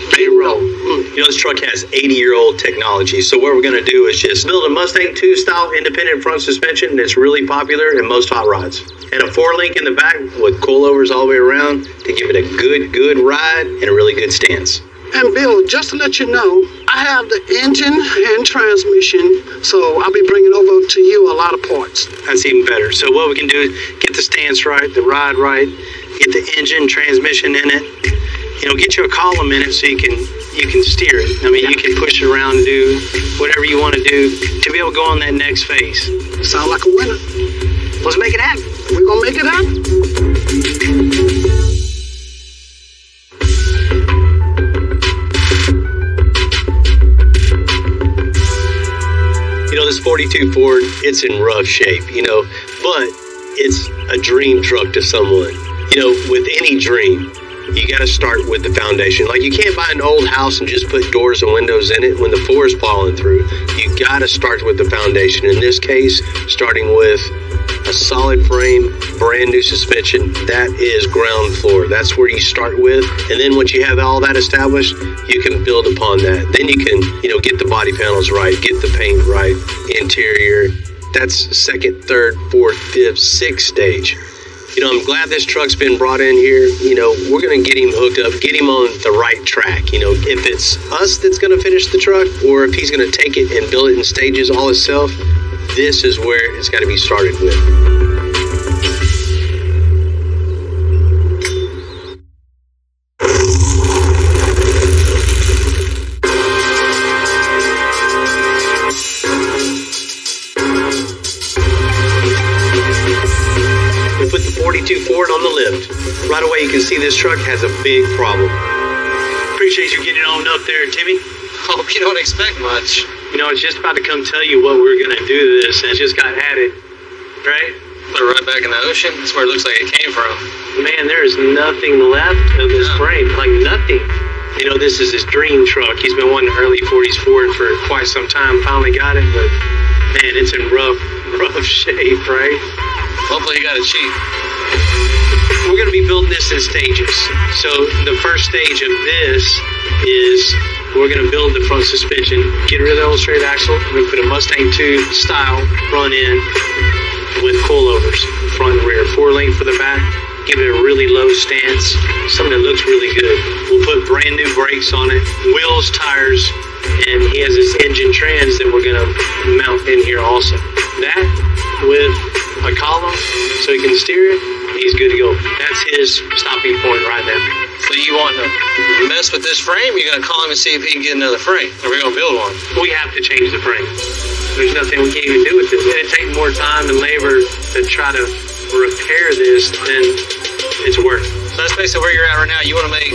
ready to roll. You know, this truck has 80-year-old technology. So what we're going to do is just build a Mustang 2 style independent front suspension that's really popular in most hot rods. And a 4-link in the back with coilovers all the way around to give it a good ride and a really good stance. And Bill, just to let you know, I have the engine and transmission, so I'll be bringing over to you a lot of parts. That's even better. So what we can do is get the stance right, the ride right, get the engine, transmission in it. You know, get you a column in it so you can steer it. I mean, you can push it around and do whatever you want to do to be able to go on that next phase. Sound like a winner. Let's make it happen. We're gonna make it happen. You know, this 42 Ford, it's in rough shape, you know, but it's a dream truck to someone. You know, with any dream, you got to start with the foundation. Like, you can't buy an old house and just put doors and windows in it when the floor is falling through. You got to start with the foundation. In this case, starting with a solid frame, brand new suspension. That is ground floor. That's where you start with. And then once you have all that established, you can build upon that. Then you can, you know, get the body panels right, get the paint right, interior. That's second, third, fourth, fifth, sixth stage. You know, I'm glad this truck's been brought in here. You know, we're going to get him hooked up, get him on the right track. You know, if it's us that's going to finish the truck or if he's going to take it and build it in stages all himself, this is where it's got to be started with. We put the 42 Ford on the lift. Right away you can see this truck has a big problem. Appreciate you getting on up there, Timmy. Hope you don't expect much. You know, it's just about to come tell you what we're going to do to this, and it just got added, right? Put it right back in the ocean. That's where it looks like it came from. Man, there is nothing left of this frame, like nothing. You know, this is his dream truck. He's been wanting an early 40s Ford for quite some time. Finally got it, but man, it's in rough shape, right? Hopefully you got it cheap. We're going to be building this in stages. So the first stage of this is we're going to build the front suspension, get rid of the old straight axle. We're going to put a Mustang 2 style front end with coilovers, front and rear, 4-link for the back. Give it a really low stance, something that looks really good. We'll put brand new brakes on it, wheels, tires, and he has this engine trans that we're going to mount in here also. That with a column so he can steer it, he's good to go. That's his stopping point right now. So you want to mess with this frame? You're going to call him and see if he can get another frame? Or we're going to build one? We have to change the frame. There's nothing we can even do with this. It'd take more time and labor to try to repair this than it's worth. So that's basically where you're at right now. You want to make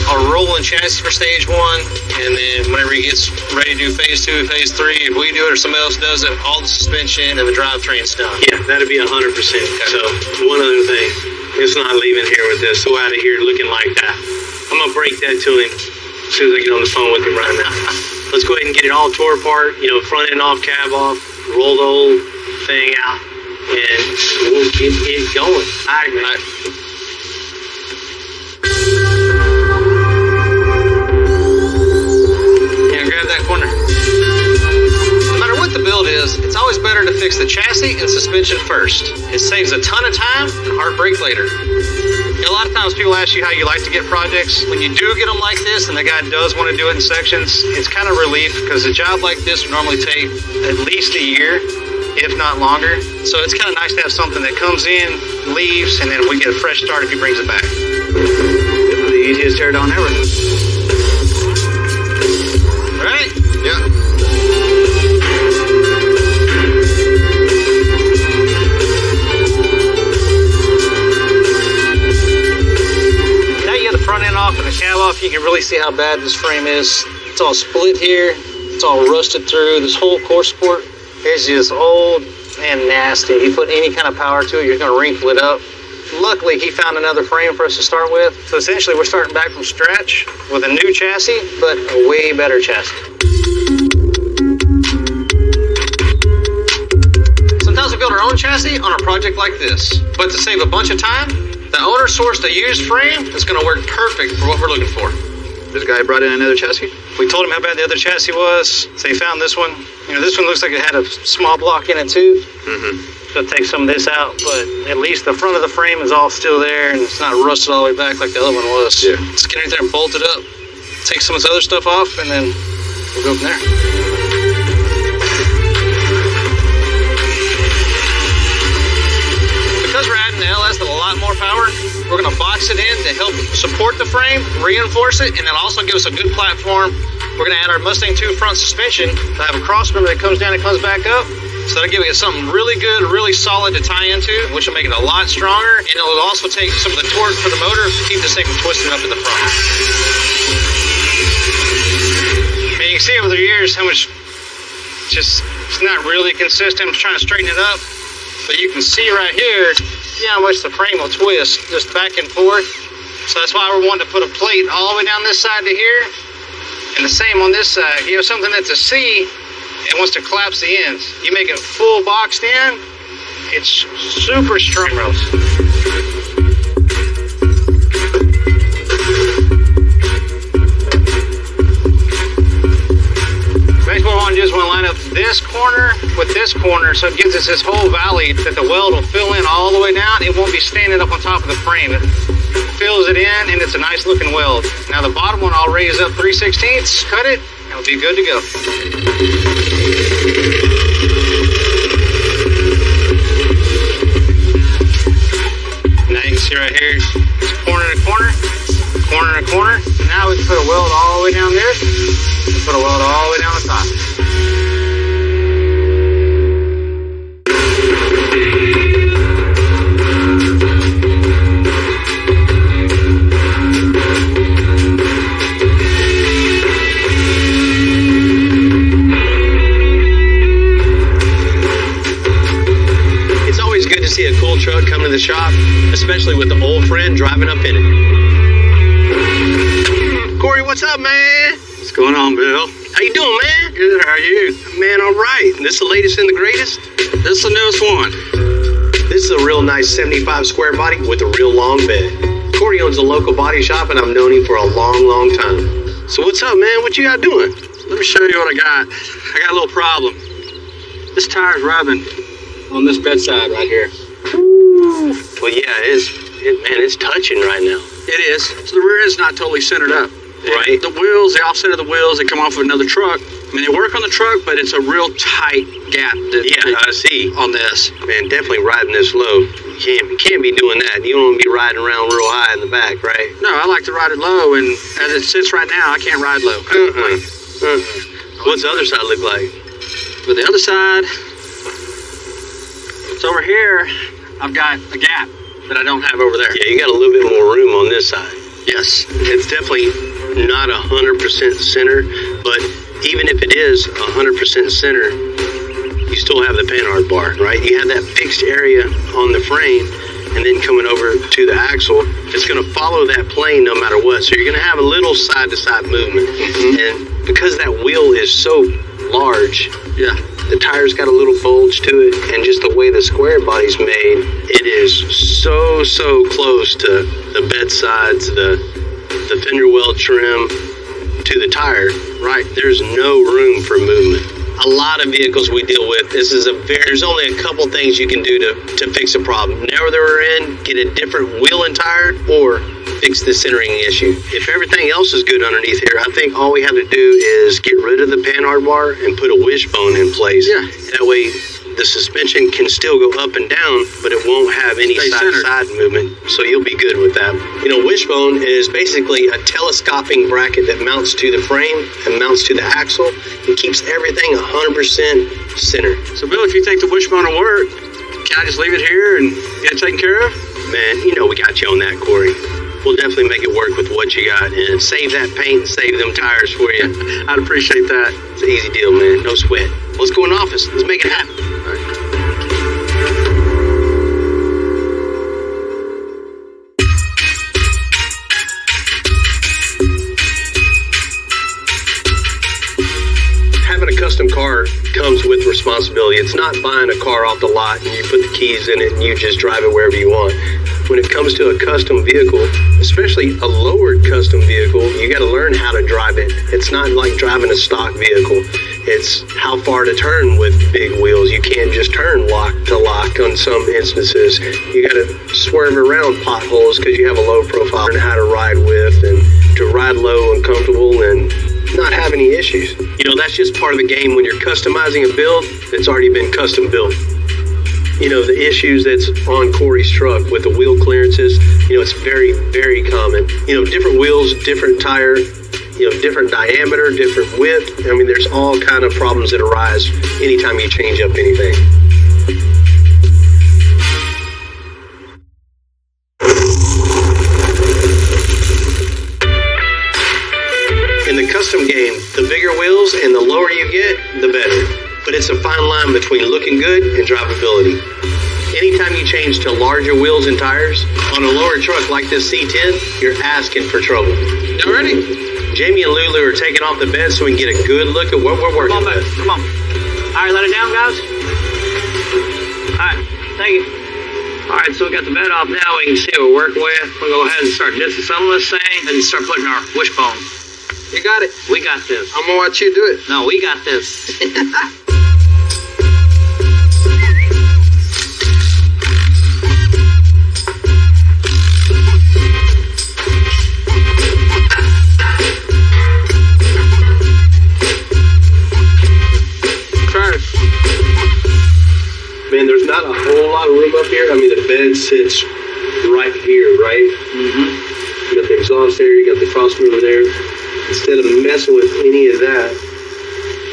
a rolling chassis for stage 1, and then whenever he gets ready to do phase 2 and phase 3, if we do it or somebody else does it, all the suspension and the drivetrain's done. Yeah, that'd be 100%. Okay. So one other thing, it's not leaving here with this. Go out of here looking like that. I'm gonna break that to him as soon as I get on the phone with him right now. Let's go ahead and get it all tore apart. You know, front end off, cab off, roll the whole thing out, and we'll get it going. All right, man. All right. Grab that corner. No matter what the build is, it's always better to fix the chassis and suspension first. It saves a ton of time and heartbreak later. You know, a lot of times people ask you how you like to get projects. When you do get them like this and the guy does want to do it in sections, it's kind of relief because a job like this would normally take at least a year. if not longer. So it's kind of nice to have something that comes in, leaves, and then we get a fresh start if he brings it back. It was the easiest teardown ever. Right? Yeah. Now you get the front end off and the cab off, you can really see how bad this frame is. It's all split here. It's all rusted through. This whole core support is just old and nasty. If you put any kind of power to it, you're going to wrinkle it up. Luckily, he found another frame for us to start with. So essentially, we're starting back from scratch with a new chassis, but a way better chassis. Sometimes we build our own chassis on a project like this, but to save a bunch of time, the owner sourced a used frame that's going to work perfect for what we're looking for. This guy brought in another chassis? We told him how bad the other chassis was, so he found this one. You know, this one looks like it had a small block in it too. So take some of this out, but at least the front of the frame is all still there and it's not rusted all the way back like the other one was. Yeah. Just get in there and bolt it up. Take some of this other stuff off and then we'll go from there. Because we're adding the LS with a lot more power, we're going to box it in to help support the frame, reinforce it, and then also give us a good platform. We're going to add our Mustang 2 front suspension to have a crossmember that comes down and comes back up. So that'll give it something really good, really solid to tie into, which will make it a lot stronger. And it'll also take some of the torque for the motor to keep this thing from twisting up in the front. And you can see over the years how much it's not really consistent. I'm trying to straighten it up. But you can see right here, how much the frame will twist just back and forth. So that's why we're wanting to put a plate all the way down this side to here. And the same on this side. You have something that's a C, it wants to collapse the ends. You make it full boxed in, it's super strong. Basically what I want to do is want to line up this corner with this corner so it gives us this whole valley that the weld will fill in all the way down. It won't be standing up on top of the frame. It fills it in and it's a nice looking weld. Now the bottom one I'll raise up 3/16, cut it, and it'll be good to go. Now you can see right here, it's corner to corner, corner to corner. Now we can put a weld all the way down there, and put a weld all the way down the top. See a cool truck come to the shop, especially with the old friend driving up in it. Corey, what's up, man? What's going on, Bill? How you doing, man? Good, how are you? Man, all right. This the latest and the greatest? This is the newest one. This is a real nice 75 square body with a real long bed. Corey owns a local body shop, and I've known him for a long, long time. So what's up, man? What you got doing? Let me show you what I got. I got a little problem. This tire's rubbing on this bedside right here. Well, yeah, it's touching right now. It is. So the rear end's not totally centered up. Right. The wheels, the offset of the wheels, they come off of another truck. I mean, they work on the truck, but it's a real tight gap. I see. On this. Man, definitely riding this low. You can't be doing that. You don't want to be riding around real high in the back, right? No, I like to ride it low, and as it sits right now, I can't ride low. What's the other side look like? But the other side, it's over here. I've got a gap that I don't have over there. Yeah, you got a little bit more room on this side. Yes. It's definitely not 100% center, but even if it is 100% center, you still have the panhard bar, right? You have that fixed area on the frame, and then coming over to the axle, it's going to follow that plane no matter what. So you're going to have a little side-to-side movement. And because that wheel is so large, the tire's got a little bulge to it, and just the way the square body's made, it is so close to the bed sides, the fender well trim, to the tire, right? There's no room for movement. A lot of vehicles we deal with, there's only a couple things you can do to fix a problem. Narrow the rear end, get a different wheel and tire, or fix the centering issue. If everything else is good underneath here, I think all we have to do is get rid of the panhard bar and put a wishbone in place. Yeah. That way The suspension can still go up and down, but it won't have any side-to-side movement, so you'll be good with that. You know, wishbone is basically a telescoping bracket that mounts to the frame and mounts to the axle and keeps everything 100% centered. So, Bill, if you think the wishbone will work, can I just leave it here and get it taken care of? Man, you know we got you on that, Corey. We'll definitely make it work with what you got and save that paint and save them tires for you. I'd appreciate that. It's an easy deal, man. No sweat. Let's go in the office. Let's make it happen. All right. Having a custom car comes with responsibility. It's not buying a car off the lot and you put the keys in it and you just drive it wherever you want. When it comes to a custom vehicle, especially a lowered custom vehicle, you got to learn how to drive it. It's not like driving a stock vehicle. It's how far to turn with big wheels. You can't just turn lock to lock on some instances. You got to swerve around potholes because you have a low profile and how to ride with and to ride low and comfortable and not have any issues. You know, that's just part of the game when you're customizing a build that's already been custom built. You know, the issues that's on Corey's truck with the wheel clearances, you know, it's very, very common. You know, different wheels, different tire, you know, different diameter, different width. I mean, there's all kind of problems that arise anytime you change up anything. In the custom game, the bigger wheels and the lower you get, the better. But it's a fine line between looking good and drivability. Anytime you change to larger wheels and tires, on a lower truck like this C10, you're asking for trouble. You ready? Jamie and Lulu are taking off the bed so we can get a good look at what we're working with. Come on. All right, let it down, guys. All right, thank you. All right, so we got the bed off now. We can see what we're working with. We'll go ahead and start disassembling this thing and start putting our wishbone. You got it. We got this. I'm gonna watch you do it. No, we got this. Man, there's not a whole lot of room up here. I mean, the bed sits right here, right? Mm-hmm. You got the exhaust there, you got the cross mover there. Instead of messing with any of that,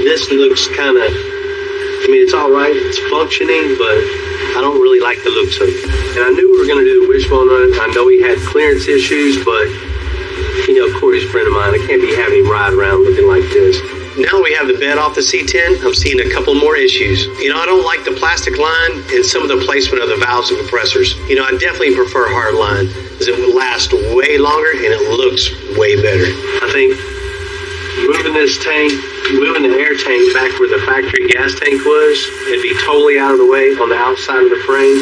this looks kind of, I mean, it's all right, it's functioning, but I don't really like the looks of it. And I knew we were going to do the wishbone on it. I know he had clearance issues, but, you know, Corey's a friend of mine. I can't be having him ride around looking like this. Now we have the bed off the C10, I'm seeing a couple more issues. You know, I don't like the plastic line and some of the placement of the valves and compressors. You know, I definitely prefer hard line because it will last way longer and it looks way better. I think moving this tank, moving the air tank back where the factory gas tank was, it'd be totally out of the way on the outside of the frame.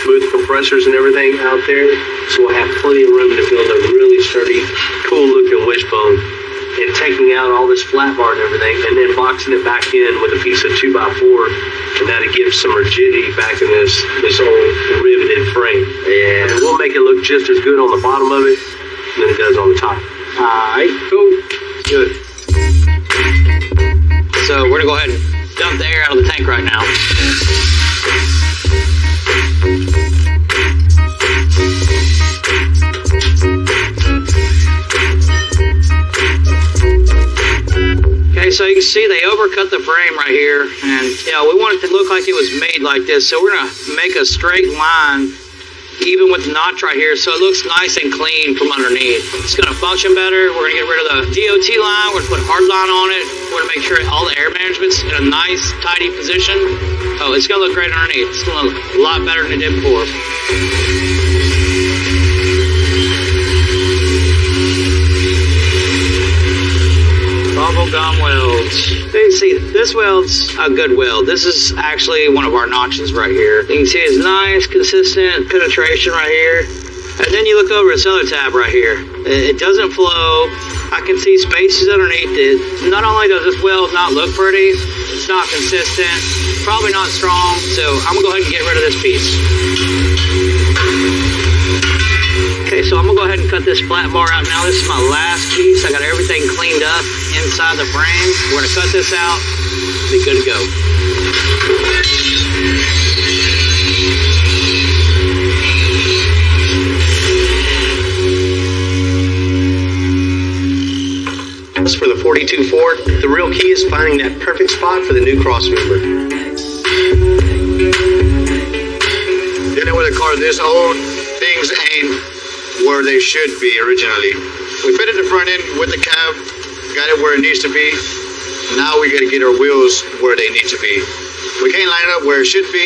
Move the compressors and everything out there, so we'll have plenty of room to build a really sturdy, cool looking wishbone. And taking out all this flat bar and everything, and then boxing it back in with a piece of 2x4, and that'll give some rigidity back in this old riveted frame. And we'll make it look just as good on the bottom of it than it does on the top. Alright, cool. Good. So we're gonna go ahead and dump the air out of the tank right now. Okay, so you can see they overcut the frame right here, and you know, we want it to look like it was made like this, so we're gonna make a straight line even with the notch right here so it looks nice and clean from underneath. It's gonna function better. We're gonna get rid of the DOT line, we're gonna put hard line on it, we're gonna make sure all the air management's in a nice, tidy position. Oh, it's gonna look great underneath. It's gonna look a lot better than it did before. Bubble gum welds. You see, this weld's a good weld. This is actually one of our notches right here. You can see it's nice, consistent penetration right here. And then you look over this other tab right here. It doesn't flow. I can see spaces underneath it. Not only does this weld not look pretty, it's not consistent, probably not strong, so I'm gonna go ahead and get rid of this piece. Okay, so I'm gonna go ahead and cut this flat bar out now. This is my last piece. I got everything cleaned up inside the frame. We're gonna cut this out, be good to go. For the 42 Ford, the real key is finding that perfect spot for the new cross member. Dealing with a car this old, things ain't where they should be originally. We fitted the front end with the cab, got it where it needs to be. Now we gotta get our wheels where they need to be. We can't line it up where it should be,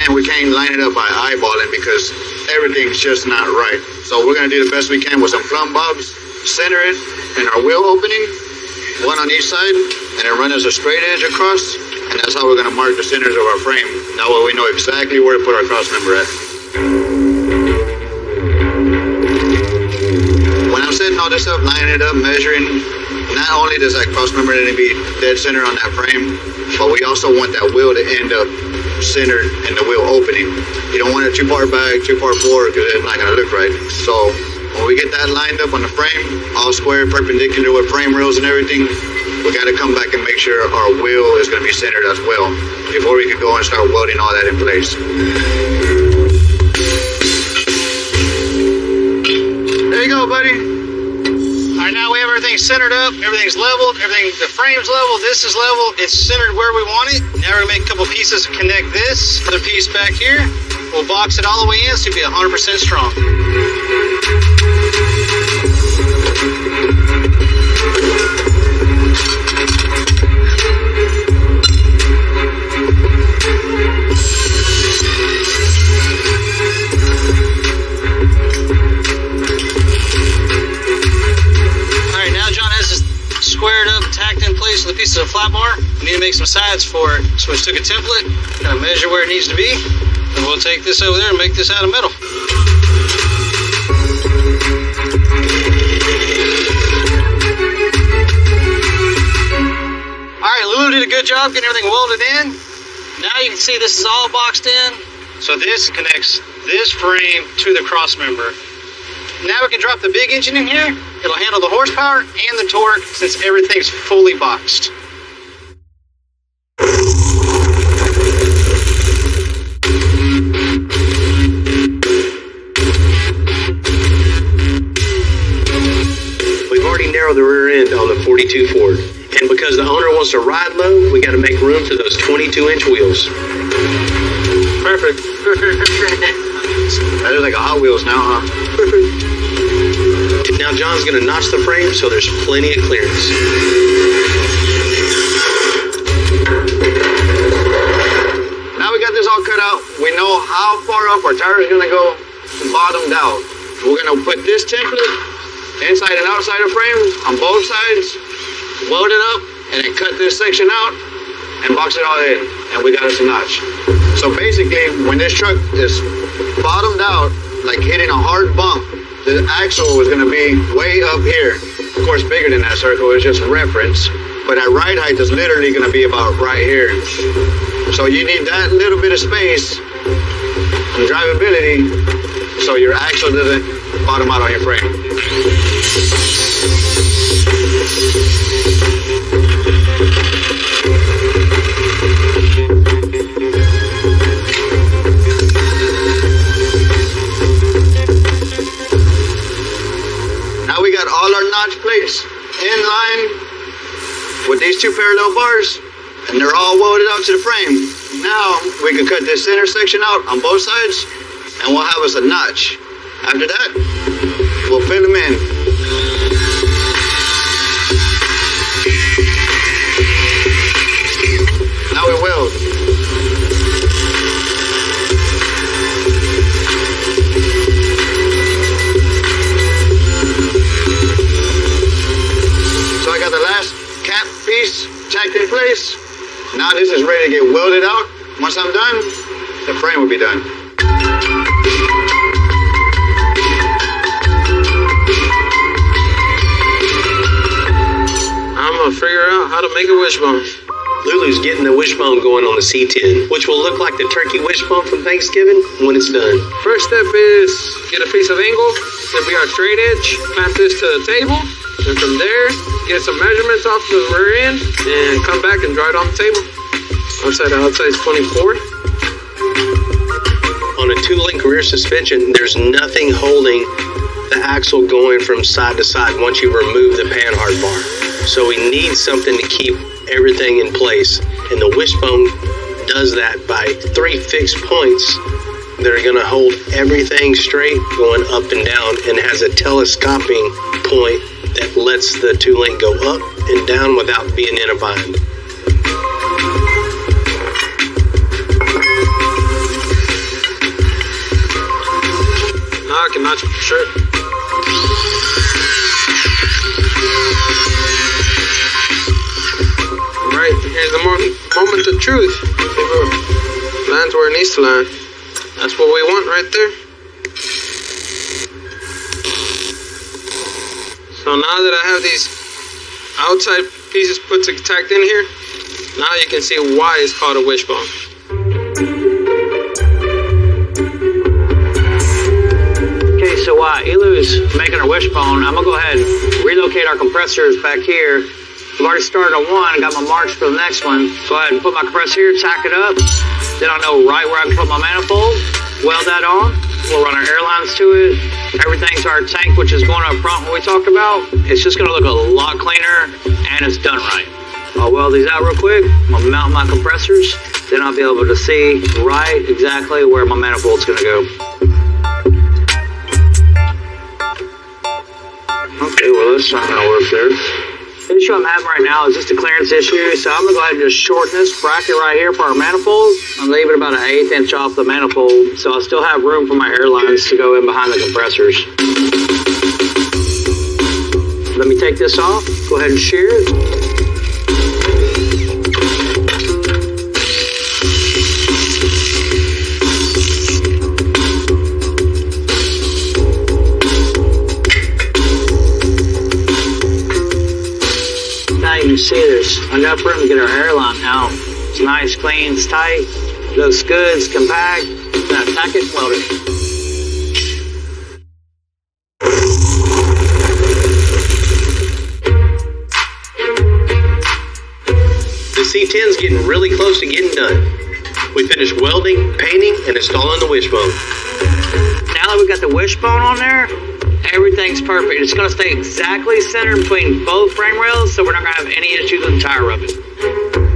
and we can't line it up by eyeballing because everything's just not right. So we're gonna do the best we can with some plumb bobs, center it, and our wheel opening, one on each side, and then run as a straight edge across, and that's how we're gonna mark the centers of our frame. That way we know exactly where to put our cross member at. When I'm setting all this up, lining it up, measuring, not only does that cross member need to be dead center on that frame, but we also want that wheel to end up centered in the wheel opening. You don't want it too far back, too far forward, because it's not gonna look right. So when we get that lined up on the frame, all square, perpendicular with frame rails and everything, we got to come back and make sure our wheel is going to be centered as well before we can go and start welding all that in place. There you go, buddy. All right, now we have everything centered up, everything's leveled, the frame's level, this is level, it's centered where we want it. Now we're gonna make a couple pieces to connect this other piece back here. We'll box it all the way in so it'll be 100% strong. Squared up, tacked in place with a piece of flat bar. We need to make some sides for it. So we took a template, kind of measure where it needs to be, and we'll take this over there and make this out of metal. All right, Lulu did a good job getting everything welded in. Now you can see this is all boxed in. So this connects this frame to the cross member. Now we can drop the big engine in here. It'll handle the horsepower and the torque since everything's fully boxed. We've already narrowed the rear end on the 42 Ford. And because the owner wants to ride low, we got to make room for those 22-inch wheels. Perfect. That is like a Hot Wheels now, huh? Now John's going to notch the frame so there's plenty of clearance. Now we got this all cut out. We know how far up our tire is going to go bottomed out. We're going to put this template inside and outside the frame on both sides, weld it up, and then cut this section out and box it all in. And we got us a notch. So basically, when this truck is bottomed out, like hitting a hard bump, the axle was going to be way up here. Of course, bigger than that circle, it's just reference. But that ride height is literally going to be about right here. So you need that little bit of space and drivability so your axle doesn't bottom out on your frame. Now we got all our notch plates in line with these two parallel bars, and they're all welded out to the frame. Now we can cut this center section out on both sides, and we'll have us a notch. After that, we'll fill them in. Now we weld. So I got the last cap piece tacked in place. Now this is ready to get welded out. Once I'm done, the frame will be done. I'm gonna figure out how to make a wishbone. Lulu's getting the wishbone going on the C10, which will look like the turkey wishbone from Thanksgiving when it's done. First step is get a piece of angle, then be our straight edge, clamp this to the table, and from there, get some measurements off the rear end, and come back and draw it on the table. Outside is 24. rear suspension, there's nothing holding the axle going from side to side once you remove the panhard bar. So we need something to keep everything in place. And the wishbone does that by 3 fixed points that are going to hold everything straight going up and down, and has a telescoping point that lets the two-link go up and down without being in a bind. Now I can notch my shirt. Right, here's the moment of truth. Lands where it needs to land. That's what we want right there. So now that I have these outside pieces tacked in here, now you can see why it's called a wishbone. Okay, so while Elu's making our wishbone, I'm gonna go ahead and relocate our compressors back here. I've already started on one and got my marks for the next one. Go ahead and put my compressor here, tack it up. Then I know right where I can put my manifold, weld that on. We'll run our air lines to it. Everything to our tank, which is going up front, what we talked about. It's just gonna look a lot cleaner, and it's done right. I'll weld these out real quick. I'll mount my compressors. Then I'll be able to see right exactly where my manifold's gonna go. Okay, well that's not gonna work there. The issue I'm having right now is just a clearance issue, so I'm gonna go ahead and just shorten this bracket right here for our manifold. I'm leaving about an 1/8 inch off the manifold, so I'll still have room for my air lines to go in behind the compressors. Let me take this off, go ahead and shear it. You can see there's enough room to get our airline out. It's nice, clean, it's tight, looks good, it's compact. Now tack it and weld it. The C10's getting really close to getting done. We finished welding, painting, and installing the wishbone. Now that we've got the wishbone on there, everything's perfect. It's going to stay exactly centered between both frame rails, so we're not going to have any issues with the tire rubbing.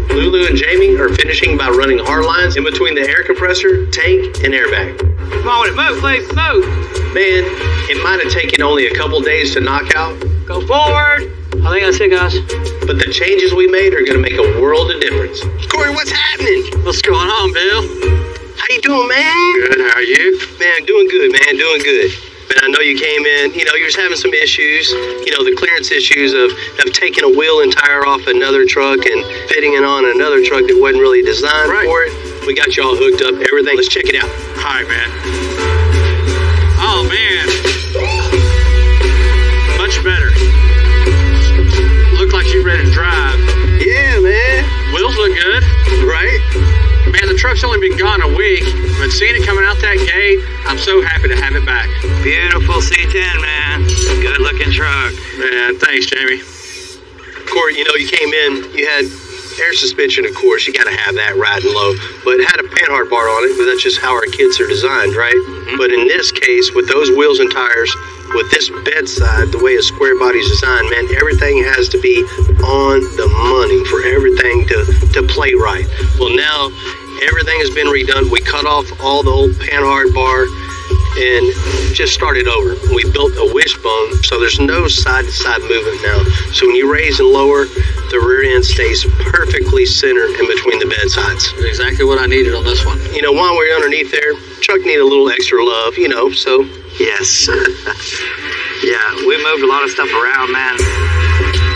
Lulu and Jamie are finishing by running hard lines in between the air compressor, tank, and airbag. Come on with it, move, please, move. Man, it might have taken only a couple days to knock out. Go forward. I think that's it, guys. But the changes we made are going to make a world of difference. Corey, what's happening? What's going on, Bill? How you doing, man? Good, how are you? Man, doing good, man, doing good. Man, I know you came in, you were just having some issues, the clearance issues of taking a wheel and tire off another truck and fitting it on another truck that wasn't really designed for it. We got you all hooked up, everything. Let's check it out. Hi, man. Oh, man. Much better. Look like you're ready to drive. Yeah, man. Wheels look good. Right? Man, the truck's only been gone a week, but seeing it coming out that gate, I'm so happy to have it back. Beautiful C10, man. Good looking truck. Man, thanks, Jamie. Corey, you came in, you had air suspension, of course, you got to have that riding low, but it had a panhard bar on it, but that's just how our kits are designed, right? Mm-hmm. But in this case, with those wheels and tires, with this bedside, the way a square body's designed, man, everything has to be on the money for everything to play right. Well, now everything has been redone. We cut off all the old panhard bar and just started over. We built a wishbone, so there's no side-to-side movement now. So when you raise and lower, the rear end stays perfectly centered in between the bedsides. Exactly what I needed on this one. While we're underneath there, truck need a little extra love, so. Yes. Yeah, we moved a lot of stuff around, man.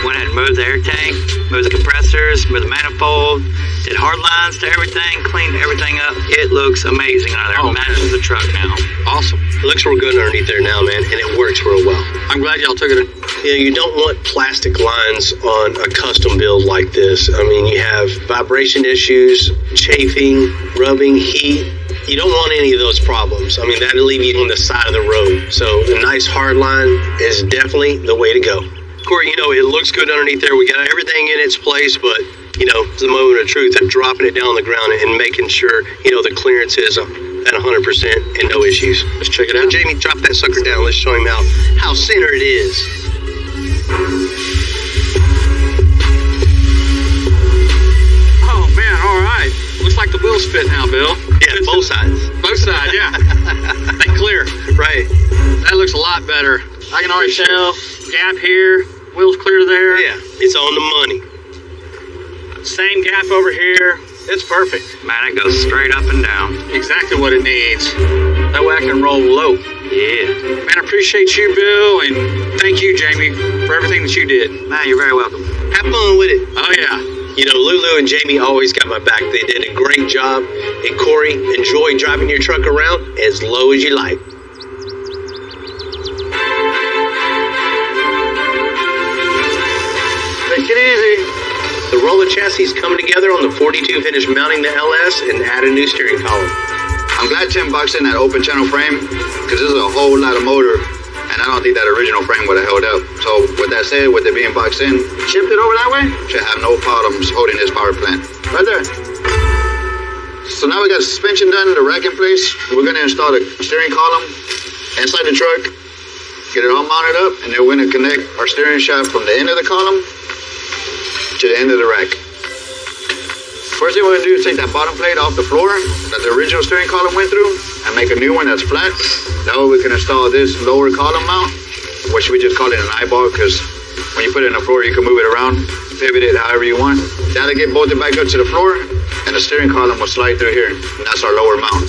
Went ahead and moved the air tank, moved the compressors, moved the manifold, did hard lines to everything, cleaned everything up. It looks amazing out there. It matches the truck now. Awesome. It looks real good underneath there now, man, and it works real well. I'm glad y'all took it in. You don't want plastic lines on a custom build like this. I mean, you have vibration issues, chafing, rubbing, heat. You don't want any of those problems. I mean, that'll leave you on the side of the road. So a nice hard line is definitely the way to go. Corey, it looks good underneath there. We got everything in its place, but, it's the moment of truth of dropping it down on the ground and making sure, the clearance is at 100% and no issues. Let's check it So out. Jamie, drop that sucker down. Let's show him how center it is. Oh man, all right. Looks like the wheels fit now, Bill. Yeah, both sides. Both sides, yeah. They clear. Right. That looks a lot better. I can already tell. Gap here, wheels clear there. Yeah, it's on the money. Same gap over here. It's perfect. Man, it goes straight up and down. Exactly what it needs. That way I can roll low. Yeah. Man, I appreciate you, Bill, and thank you, Jamie, for everything that you did. Man, you're very welcome. Have fun with it. Oh, yeah. You know, Lulu and Jamie always got my back. They did a great job. And Corey, enjoy driving your truck around as low as you like. Take it easy. The roller chassis is coming together on the 42, finished mounting the LS and add a new steering column. I'm glad Tim boxed in that open channel frame, because this is a whole lot of motor, and I don't think that original frame would have held up. So with that said, with it being boxed in, shift it over that way, should have no problems holding this power plant. Right there. So now we got suspension done, the rack in place. We're gonna install the steering column inside the truck, get it all mounted up, and then we're gonna connect our steering shaft from the end of the column to the end of the rack. First thing we're gonna do is take that bottom plate off the floor that the original steering column went through and make a new one that's flat. That way we can install this lower column mount, which we just call it an eyeball, because when you put it in the floor, you can move it around, pivot it however you want. That'll get bolted back up to the floor, and the steering column will slide through here, and that's our lower mount.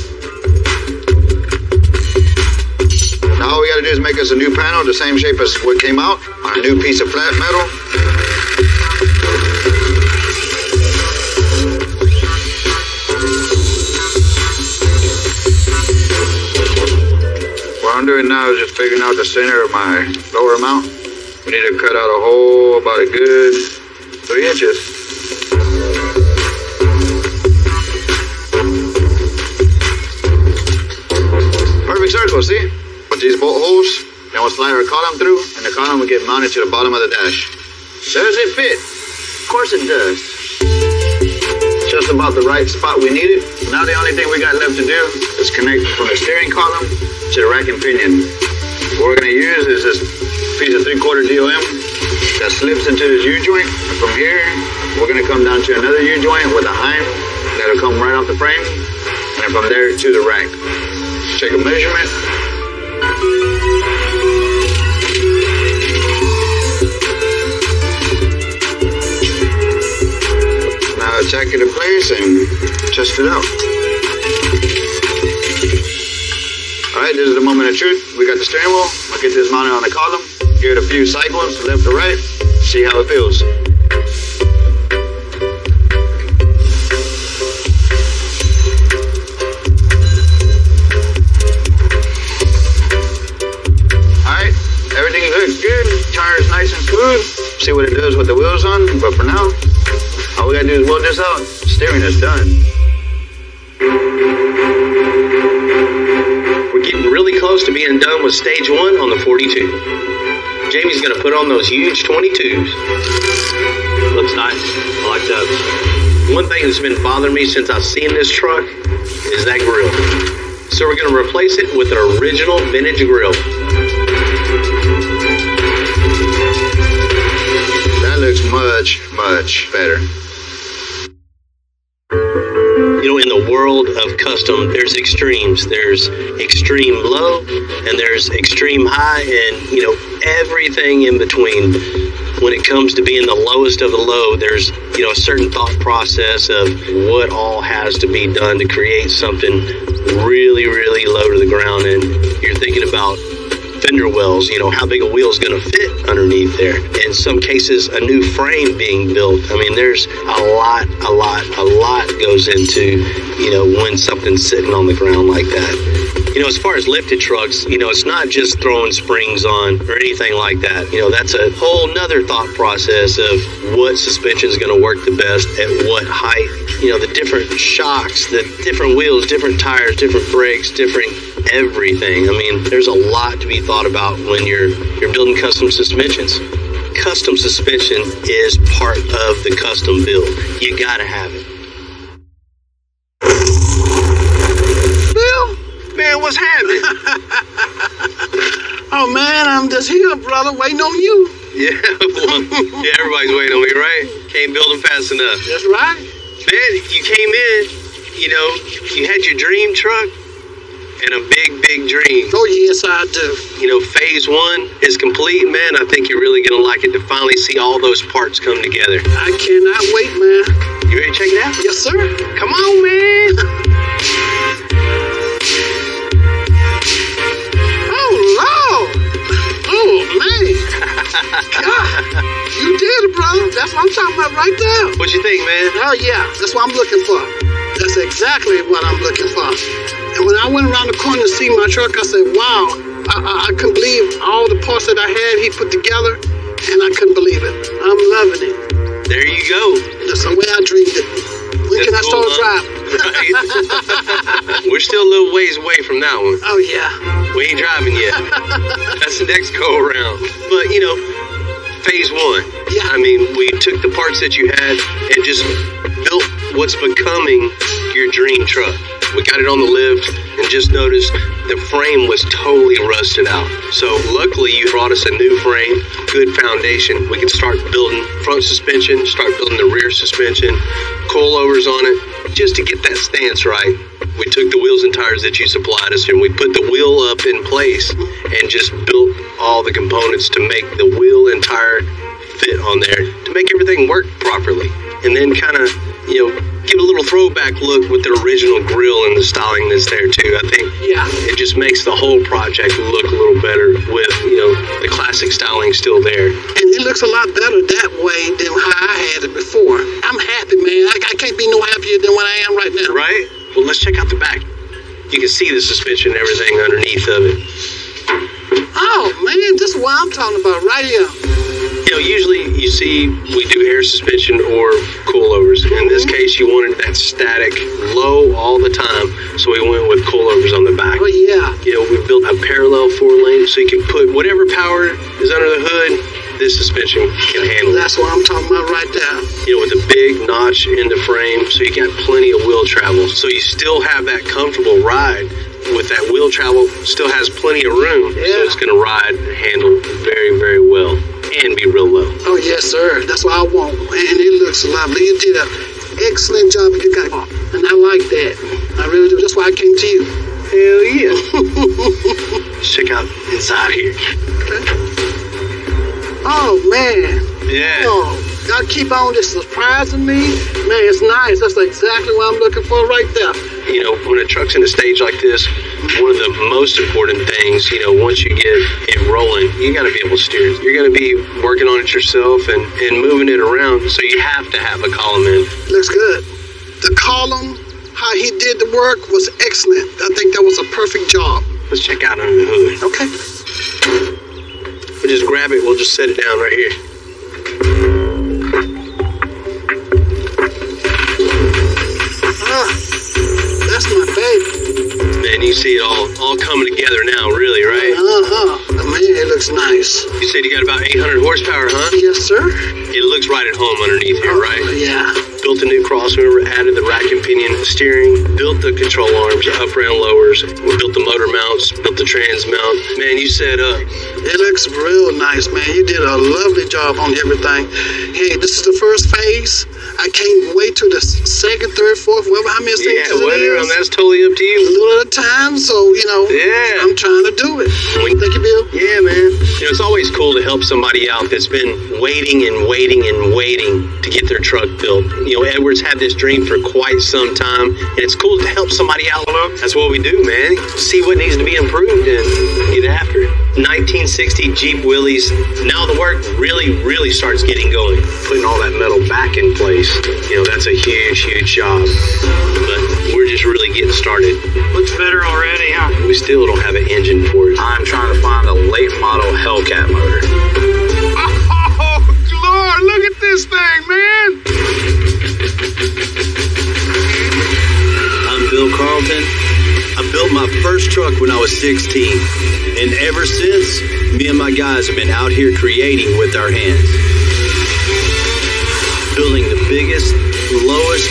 Now all we gotta do is make us a new panel, the same shape as what came out, on a new piece of flat metal. What I'm doing now is just figuring out the center of my lower mount. We need to cut out a hole about a good 3 inches. Perfect circle, see? With these bolt holes, then we'll slide our column through, and the column will get mounted to the bottom of the dash. Does it fit? Of course it does. Just about the right spot we need it. Now the only thing we got left to do is connect from the steering column to the rack and pinion. What we're gonna use is this piece of 3/4 DOM that slips into this U-joint. And from here, we're gonna come down to another U-joint with a heim that'll come right off the frame. And then from there to the rack. Take a measurement. Now check it in place and test it out. Alright, this is the moment of truth. We got the steering wheel. I'll get this mounted on the column. Give it a few cycles, left to right. See how it feels. Alright, everything looks good. Tire's nice and smooth. See what it does with the wheels on. But for now, all we gotta do is weld this out. Steering is done. We're getting really close to being done with stage 1 on the 42. Jamie's gonna put on those huge 22s. Looks nice. I like that. One thing that's been bothering me since I've seen this truck is that grill. So we're gonna replace it with an original vintage grill. That looks much, much better. You know, in the world of custom, there's extremes. There's extreme low and there's extreme high, and, you know, everything in between. When it comes to being the lowest of the low, there's, you know, a certain thought process of what all has to be done to create something really, really low to the ground. And you're thinking about fender wells, you know, how big a wheel is going to fit underneath there. In some cases, a new frame being built. I mean, there's a lot goes into, you know, when something's sitting on the ground like that. You know, as far as lifted trucks, you know, it's not just throwing springs on or anything like that. You know, that's a whole nother thought process of what suspension is going to work the best at what height. You know, the different shocks, the different wheels, different tires, different brakes, different everything. I mean, there's a lot to be thought about when you're building custom suspensions. Custom suspension is part of the custom build. You gotta have it. Bill, what's happening? Oh man, I'm just here, brother, waiting on you. Yeah, well, yeah, everybody's waiting on me, right? Can't build them fast enough. That's right. Man, you came in, you know, you had your dream truck and a big dream. Oh yes, I do. You know, phase 1 is complete, man. I think you're really gonna like it to finally see all those parts come together. I cannot wait, man. You ready to check it out? Yes, sir. Come on, man. Oh, Lord. Oh, man. God, you did it, brother. That's what I'm talking about right there. What you think, man? Oh, yeah. That's what I'm looking for. That's exactly what I'm looking for. And when I went around the corner to see my truck, I said, wow, I couldn't believe all the parts that I had he put together, and I couldn't believe it. I'm loving it. There you go. That's the way I dreamed it. When can I start driving? Right. We're still a little ways away from that one. Oh, yeah. We ain't driving yet. That's the next go around. But, you know, phase 1. Yeah. I mean, we took the parts that you had and just built what's becoming your dream truck. We got it on the lift and just noticed the frame was totally rusted out. So luckily you brought us a new frame, good foundation. We can start building front suspension, start building the rear suspension, coilovers on it, just to get that stance right. We took the wheels and tires that you supplied us and we put the wheel up in place and just built all the components to make the wheel and tire fit on there, to make everything work properly. And then kind of, you know, give a little throwback look with the original grill and the styling that's there too. I think it just makes the whole project look a little better with, you know, the classic styling still there. And it looks a lot better that way than how I had it before. I'm happy, man. I can't be no happier than what I am right now. Right? Well, let's check out the back. You can see the suspension and everything underneath of it. Oh, man, this is what I'm talking about right here. You know, usually you see we do air suspension or coilovers. In this case, you wanted that static, low all the time, so we went with coilovers on the back. Oh, yeah. You know, we built a parallel 4-lane so you can put whatever power is under the hood, this suspension can handle. That's what I'm talking about right there. You know, with a big notch in the frame, so you got plenty of wheel travel. So you still have that comfortable ride. With that wheel travel, still has plenty of room, so it's going to ride and handle very well and be real low. Oh, yes, sir. That's what I want. And it looks lovely. You did an excellent job. You got, and I like that. I really do. That's why I came to you. Hell yeah. Let's check out inside here. Okay. Oh, man. Yeah. Oh, y'all keep on just surprising me. Man, it's nice. That's exactly what I'm looking for right there. You know, when a truck's in a stage like this, one of the most important things, you know, once you get it rolling, you got to be able to steer it. You're going to be working on it yourself and moving it around, so you have to have a column in. Looks good. The column, how he did the work was excellent. I think that was a perfect job. Let's check out under the hood. Okay. We'll just grab it. We'll just set it down right here. That's my baby. Man, you see it all coming together now, really, right? Man, it looks nice. You said you got about 800 horsepower, huh? Yes, sir. It looks right at home underneath here, right? Yeah. Built a new crossover, added the rack and pinion steering, built the control arms, up, round, lowers, we built the motor mounts, built the trans mount. Man, you set up. It looks real nice, man. You did a lovely job on everything. Hey, this is the first phase. I can't wait till the second, third, fourth, whatever, how many stages it is. That's totally up to you. A little at a time, so, you know, I'm trying to do it. Thank you, Bill. Yeah, man. You know, it's always cool to help somebody out that's been waiting to get their truck built. You know, Edwards had this dream for quite some time, and it's cool to help somebody out. That's what we do, man. See what needs to be improved and get after it. 1960 Jeep Willys. Now the work really starts getting going. Putting all that metal back in place, you know, that's a huge job. But we're just really getting started. Looks better already, huh? We still don't have an engine for it. I'm trying to find a late model Hellcat motor. Oh, Lord, look at this thing, man. I'm Bill Carlton. I built my first truck when I was 16. And ever since, me and my guys have been out here creating with our hands. Building the biggest, lowest,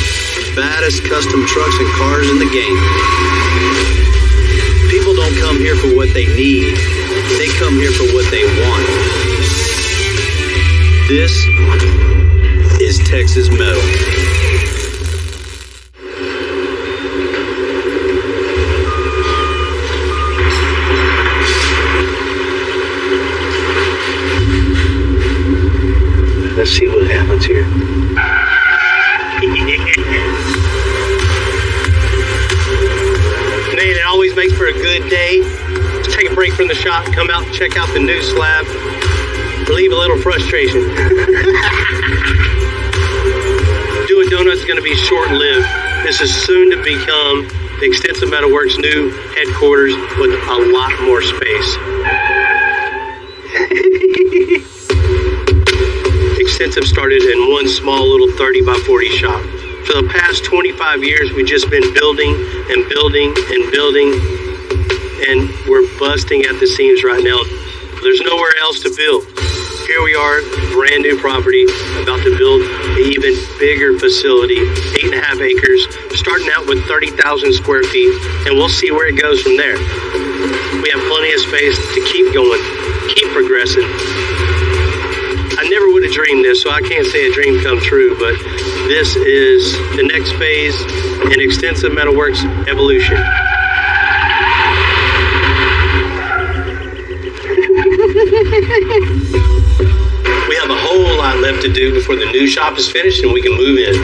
baddest custom trucks and cars in the game. People here for what they need. They come here for what they want. This is Texas Metal. Let's see what happens here. Man, it always makes for a good day. Just take a break from the shop, come out and check out the new slab. Relieve a little frustration. Doing donuts is going to be short-lived. This is soon to become the Extensive Metalworks' new headquarters with a lot more space. Extensive started in one small little 30 by 40 shop. For the past 25 years, we've just been building and building and building, and we're busting at the seams right now. There's nowhere else to build. Here we are, brand new property, about to build an even bigger facility, 8.5 acres, starting out with 30,000 square feet, and we'll see where it goes from there. We have plenty of space to keep going, keep progressing. I never would have dreamed this, so I can't say a dream come true, but this is the next phase in Extensive Metalworks evolution. We have a whole lot left to do before the new shop is finished and we can move in.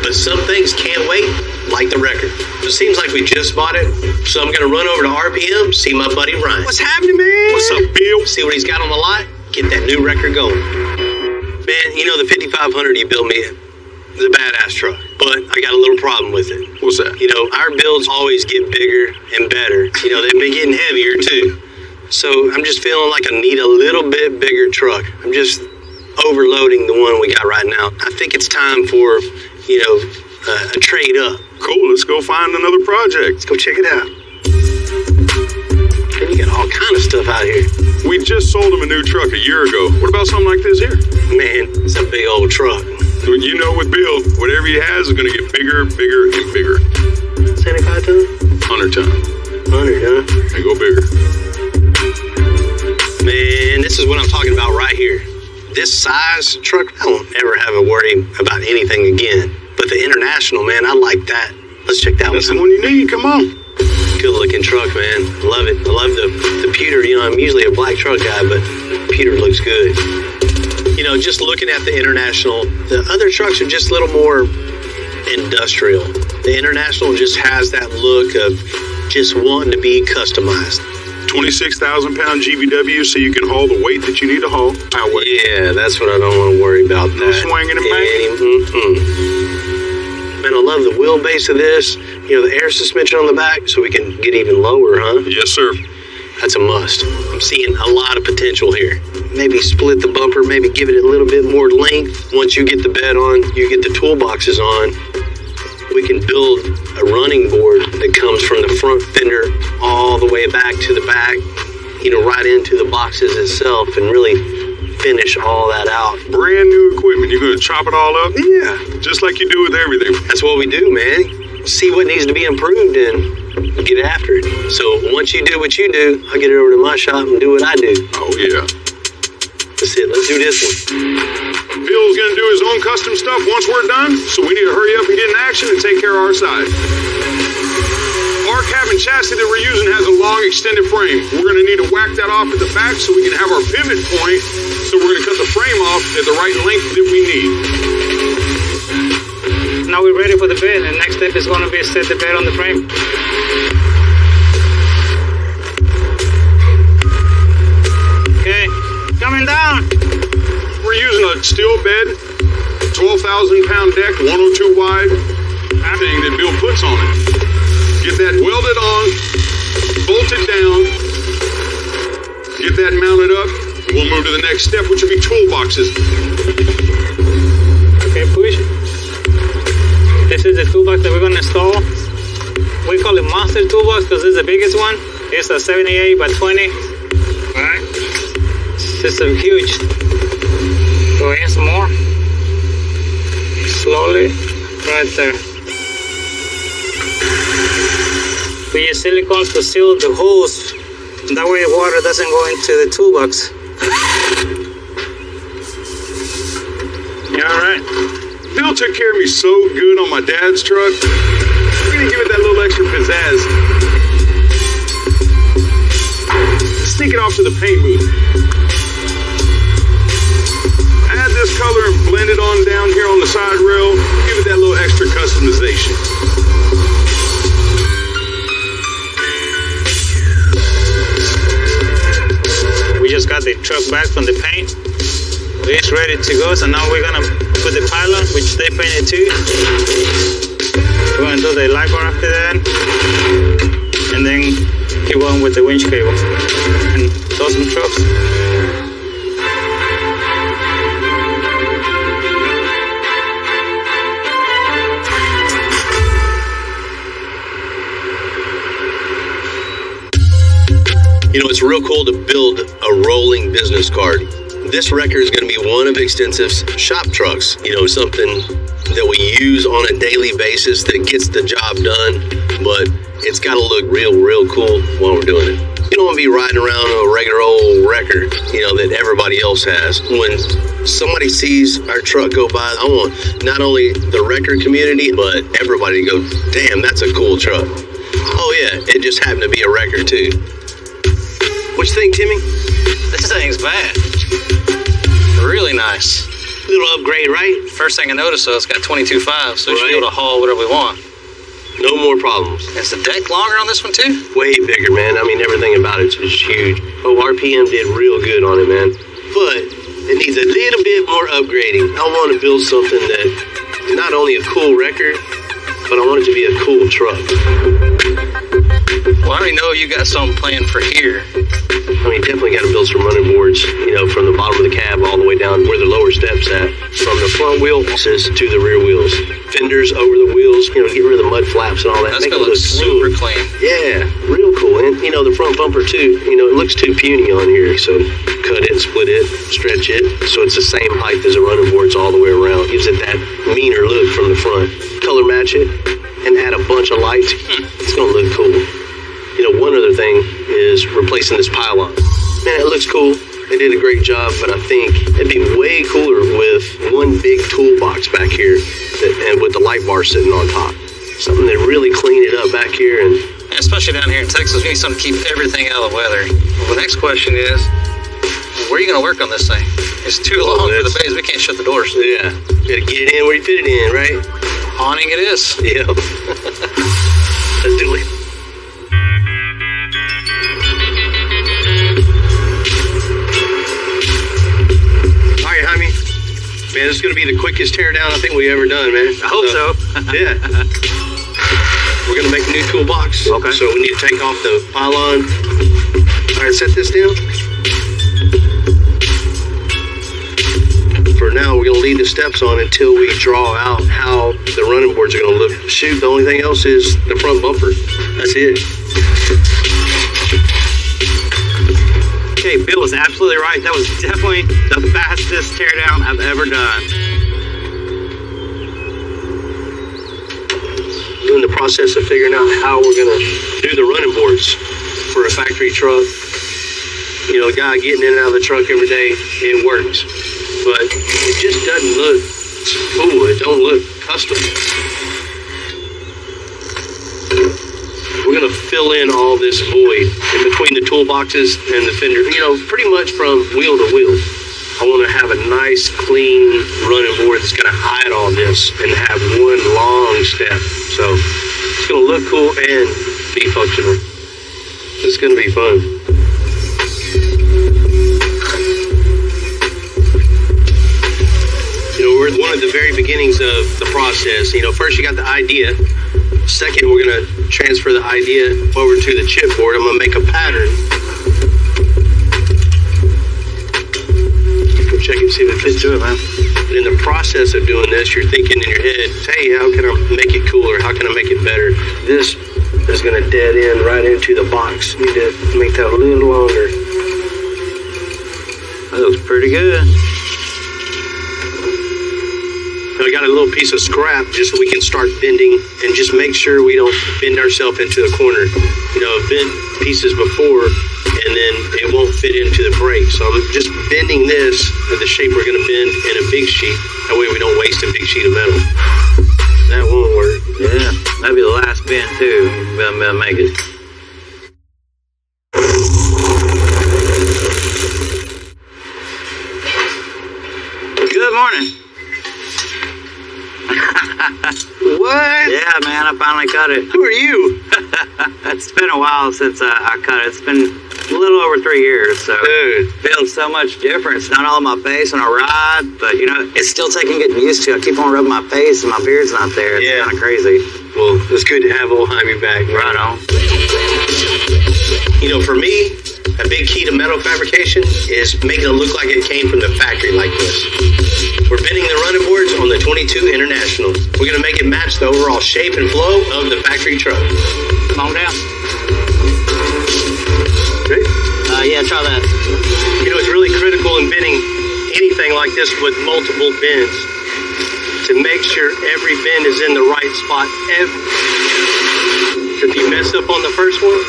But some things can't wait, like the record. It seems like we just bought it, so I'm gonna run over to RPM, see my buddy Ryan. What's happening, man? What's up, Bill? See what he's got on the lot, get that new record going. Man, you know the 5500 you built me is a badass truck, but I got a little problem with it. What's that? You know, our builds always get bigger and better. You know, they've been getting heavier too. So I'm just feeling like I need a little bit bigger truck. I'm just overloading the one we got right now. I think it's time for, you know, a trade up. Cool, let's go find another project. Let's go check it out. Man, you got all kind of stuff out here. We just sold him a new truck a year ago. What about something like this here? Man, it's a big old truck. You know, with Bill, whatever he has is going to get bigger, bigger, and bigger. 75 ton? 100 ton. 100, huh? And go bigger. Man, this is what I'm talking about right here. This size truck, I won't ever have a worry about anything again. But the International, man, I like that. Let's check that one out. That's the one you need, come on. Good looking truck, man. Love it. I love the pewter. You know, I'm usually a black truck guy, but pewter looks good. You know, just looking at the International, the other trucks are just a little more industrial. The International just has that look of just wanting to be customized. 26,000 pound GVW so you can haul the weight that you need to haul. Yeah, that's what I don't want to worry about. No swinging and banging. Man, I love the wheelbase of this. You know, the air suspension on the back so we can get even lower, huh? Yes, sir. That's a must. I'm seeing a lot of potential here. Maybe split the bumper, maybe give it a little bit more length. Once you get the bed on, you get the toolboxes on, we can build a running board that comes from the front fender all the way back to the back, you know, right into the boxes itself and really finish all that out. Brand new equipment. You're going to chop it all up? Yeah. Just like you do with everything. That's what we do, man. See what needs to be improved and get after it. So once you do what you do, I'll get it over to my shop and do what I do. Oh, yeah. That's it. Let's do this one. Bill's going to do his own custom stuff once we're done, so we need to hurry up and get in action and take care of our side. Our cabin chassis that we're using has a long extended frame. We're going to need to whack that off at the back so we can have our pivot point, so we're going to cut the frame off at the right length that we need. Now we're ready for the bed, and next step is going to be set the bed on the frame. Okay, coming down. We're using a steel bed, 12,000 pound deck, 102 wide, everything that Bill puts on it. Get that welded on, bolted down, get that mounted up, and we'll move to the next step, which will be toolboxes. Okay, push. This is the toolbox that we're going to install. We call it Monster Toolbox because it's the biggest one. It's a 78 by 20. Alright. This is huge. Go in some more. Slowly. Right there. We use silicone to seal the holes. That way water doesn't go into the toolbox. Yeah, all right. Bill took care of me so good on my dad's truck. We're gonna give it that little extra pizzazz. Sneak it off to the paint booth. Add this color and blend it on down here on the side rail. Give it that little extra customization. We just got the truck back from the paint. It's ready to go, so now we're gonna put the pylon, which they painted too. We're gonna do the light bar after that, and then keep on with the winch cable and tow some trucks. You know, it's real cool to build a rolling business card. This wrecker is going to be one of Extensive's shop trucks. You know, something that we use on a daily basis that gets the job done, but it's got to look real cool while we're doing it. You don't want to be riding around a regular old wrecker, you know, that everybody else has. When somebody sees our truck go by, I want not only the wrecker community, but everybody to go, damn, that's a cool truck. Oh yeah, it just happened to be a wrecker too. What you think, Timmy? This thing's bad. Really nice. Little upgrade, right? First thing I noticed, though, it's got 22.5, so we should be Right. able to haul whatever we want. No more problems. Is the deck longer on this one, too? Way bigger, man. I mean, everything about it's just huge. Oh, RPM did real good on it, man. But it needs a little bit more upgrading. I want to build something that is not only a cool record, but I want it to be a cool truck. Well, I already know you got something planned for here. I mean, definitely got to build some running boards, you know, from the bottom of the cab all the way down where the lower step's at. From the front wheel to the rear wheels. Fenders over the wheels, you know, get rid of the mud flaps and all that. That's Make going to it look super clean. Yeah, real cool. And, you know, the front bumper, too, you know, it looks too puny on here. So cut it, split it, stretch it. So it's the same height as the running boards all the way around. Gives it that meaner look from the front. Color match it and add a bunch of lights. It's going to look cool. You know, one other thing is replacing this pylon. Man, it looks cool. They did a great job, but I think it'd be way cooler with one big toolbox back here and with the light bar sitting on top. Something that really clean it up back here. And especially down here in Texas, we need something to keep everything out of the weather. Well, the next question is, where are you going to work on this thing? It's too long for the bays. We can't shut the doors. Yeah. You got to get it in where you fit it in, right? Awning it is. Yeah. Let's do it. Man, this is going to be the quickest teardown I think we've ever done, man. I hope so. Yeah. We're going to make a new toolbox. Okay. So we need to take off the pylon. All right, set this down. For now, we're going to leave the steps on until we draw out how the running boards are going to look. Shoot, the only thing else is the front bumper. That's it. Okay, Bill was absolutely right. That was definitely the fastest teardown I've ever done. We're in the process of figuring out how we're going to do the running boards for a factory truck. You know, a guy getting in and out of the truck every day, it works. But it just doesn't look cool. It don't look custom. We're going to fill in all this void in between the toolboxes and the fender, you know, pretty much from wheel to wheel. I want to have a nice, clean running board that's going to hide all this and have one long step. So it's going to look cool and be functional. It's going to be fun. You know, we're at one of the very beginnings of the process. You know, first you got the idea. Second, we're going to transfer the idea over to the chipboard. I'm going to make a pattern. We'll check and see if it fits to it, man. But in the process of doing this, you're thinking in your head, hey, how can I make it cooler? How can I make it better? This is going to dead end right into the box. You need to make that a little longer. That looks pretty good. I got a little little piece of scrap just so we can start bending and just make sure we don't bend ourselves into a corner. You know, I've bent pieces before and then it won't fit into the brake. So I'm just bending this at the shape we're going to bend in a big sheet. That way we don't waste a big sheet of metal. That won't work. Yeah, that'd be the last bend too. We'll make it. Good morning. What? Yeah, man, I finally cut it. Who are you? It's been a while since I cut it. It's been a little over 3 years, so Dude. feels so much different. It's not all on my face when I ride, but you know, it's still taking getting used to. I keep on rubbing my face and my beard's not there. It's kind of crazy. Well, it's good to have old Jaime back. Right on. You know, for me, a big key to metal fabrication is making it look like it came from the factory like this. We're bending the running boards on the 22 International. We're going to make it match the overall shape and flow of the factory truck. Calm down. Ready? Yeah, try that. You know, it's really critical in bending anything like this with multiple bends to make sure every bend is in the right spot. If you mess up on the first one,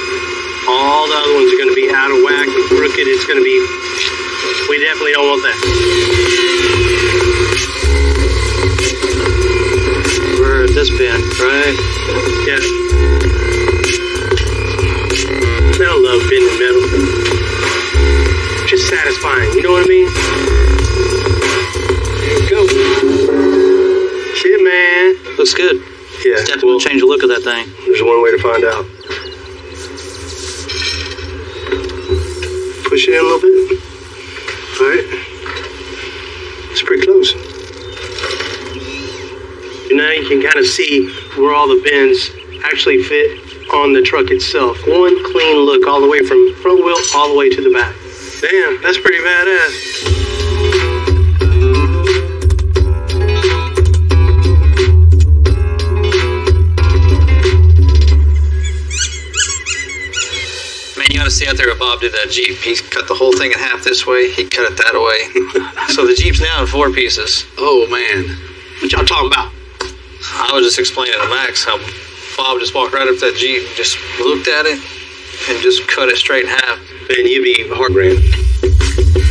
all the other ones are going to be out of whack and crooked. It's going to be, we definitely don't want that. We're at this bend, right? Yeah. I love bending metal. Just satisfying, you know what I mean? There you go. Shit, man. Looks good. Yeah. Definitely change the look of that thing. There's one way to find out. Push it in a little bit. All right. It's pretty close. And now you can kind of see where all the bends actually fit on the truck itself. One clean look all the way from front wheel all the way to the back. Damn, that's pretty badass. You gotta see out there what Bob did that Jeep. He cut the whole thing in half this way. He cut it that way. So the Jeep's now in 4 pieces. Oh, man. What y'all talking about? I was just explaining to Max how Bob just walked right up to that Jeep, just looked at it, and just cut it straight in half. Man, you'd be heartbroken.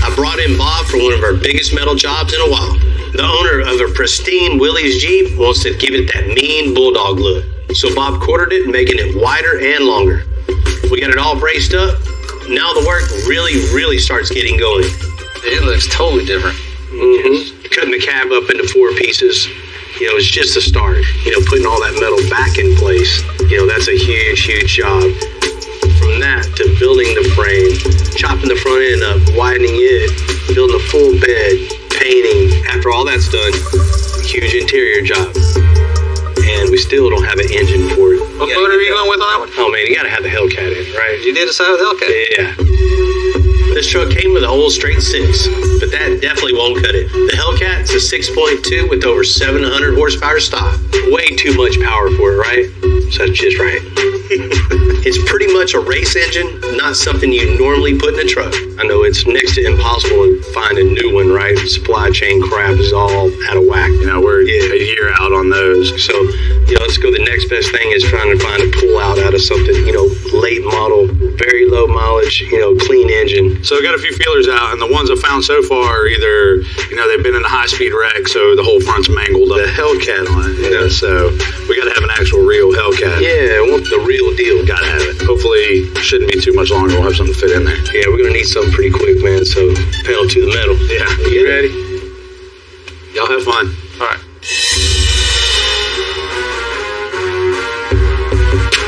I brought in Bob for one of our biggest metal jobs in a while. The owner of a pristine Willys Jeep wants to give it that mean bulldog look. So Bob quartered it, making it wider and longer. We got it all braced up. Now the work really starts getting going. It looks totally different. Mm-hmm. Cutting the cab up into 4 pieces, you know, it's just a start. You know, putting all that metal back in place, you know, that's a huge job. From that to building the frame, chopping the front end up, widening it, building a full bed, painting. After all that's done, huge interior job. And we still don't have an engine for it. What motor are you going with on that one? Oh man, you gotta have the Hellcat in, right? You did decide with the Hellcat? Yeah. This truck came with an old straight 6, but that definitely won't cut it. The Hellcat's a 6.2 with over 700 horsepower stock. Way too much power for it, right? So that's just right. It's pretty much a race engine, not something you normally put in a truck. I know it's next to impossible to find a new one, right? Supply chain crap is all out of whack. You know, we're a year out on those. So, you know, let's go. The next best thing is trying to find a pull out of something, you know, late model, very low mileage, you know, clean engine. So we got a few feelers out, and the ones I've found so far are either, you know, they've been in a high-speed wreck, so the whole front's mangled up. The Hellcat on it, you know, so we got to have an actual real Hellcat. Yeah, I want the real deal. Got to have it. Hopefully, shouldn't be too much longer. We'll have something to fit in there. Yeah, we're going to need something pretty quick, man, so pedal to the metal. Yeah. You ready? Y'all have fun. All right.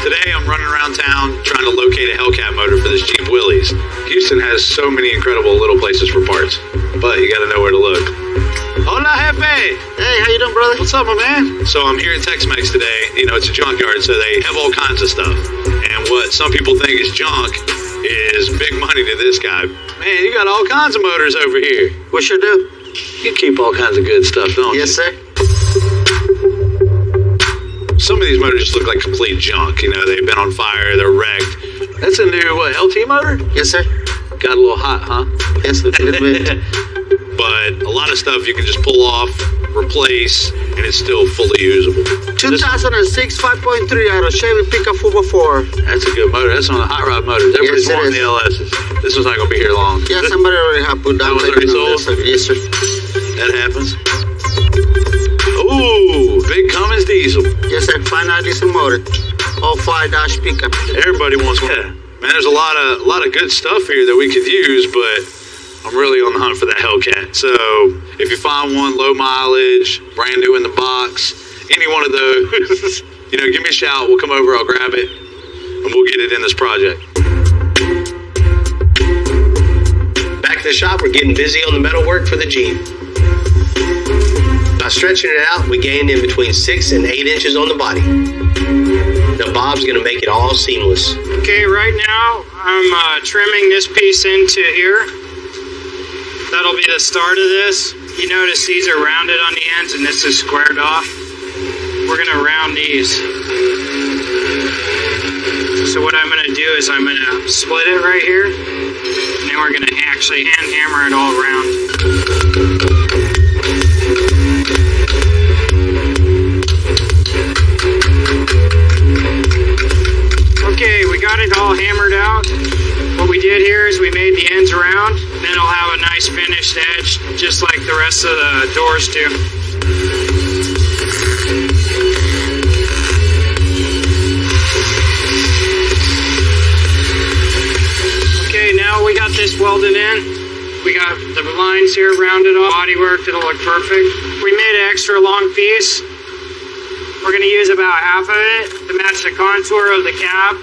Today I'm running around town trying to locate a Hellcat motor for this Jeep Willys. Houston has so many incredible little places for parts, but you gotta know where to look. Hola, Jefe! Hey, how you doing, brother? What's up, my man? So I'm here at Tex-Mex today. You know, it's a junkyard, so they have all kinds of stuff. And what some people think is junk is big money to this guy. Man, you got all kinds of motors over here. We sure do. You keep all kinds of good stuff, don't you? Yes, sir. Some of these motors just look like complete junk. You know, they've been on fire, they're wrecked. That's a new, LT motor? Yes, sir. Got a little hot, huh? Yes, a little bit. But a lot of stuff you can just pull off, replace, and it's still fully usable. 2006 5.3 out of Chevy pickup 4x4. That's a good motor. That's on the hot rod motors. Everybody's wanting the LS's. This one's not going to be here long. Yeah, somebody already have put down. That was already sold? Yes, sir. That happens. Ooh, big Cummins diesel. Yes, sir. 5.9 diesel motor. All 5-dash pickup. Everybody wants one. Yeah. Man, there's a lot of good stuff here that we could use, but I'm really on the hunt for that Hellcat. So if you find one low mileage, brand new in the box, any one of those, you know, give me a shout. We'll come over, I'll grab it, and we'll get it in this project. Back to the shop, we're getting busy on the metalwork for the Jeep. By stretching it out, we gained in between 6 and 8 inches on the body. Now Bob's gonna make it all seamless. Okay, right now I'm trimming this piece into here. That'll be the start of this. You notice these are rounded on the ends and this is squared off. We're gonna round these. So what I'm gonna do is I'm gonna split it right here, and then we're gonna actually hand hammer it all around. Okay, we got it all hammered out. What we did here is we made the ends round, and then it'll have a nice finished edge, just like the rest of the doors do. Okay, now we got this welded in. We got the lines here rounded off, bodywork, it'll look perfect. We made an extra long piece. We're gonna use about half of it to match the contour of the cab.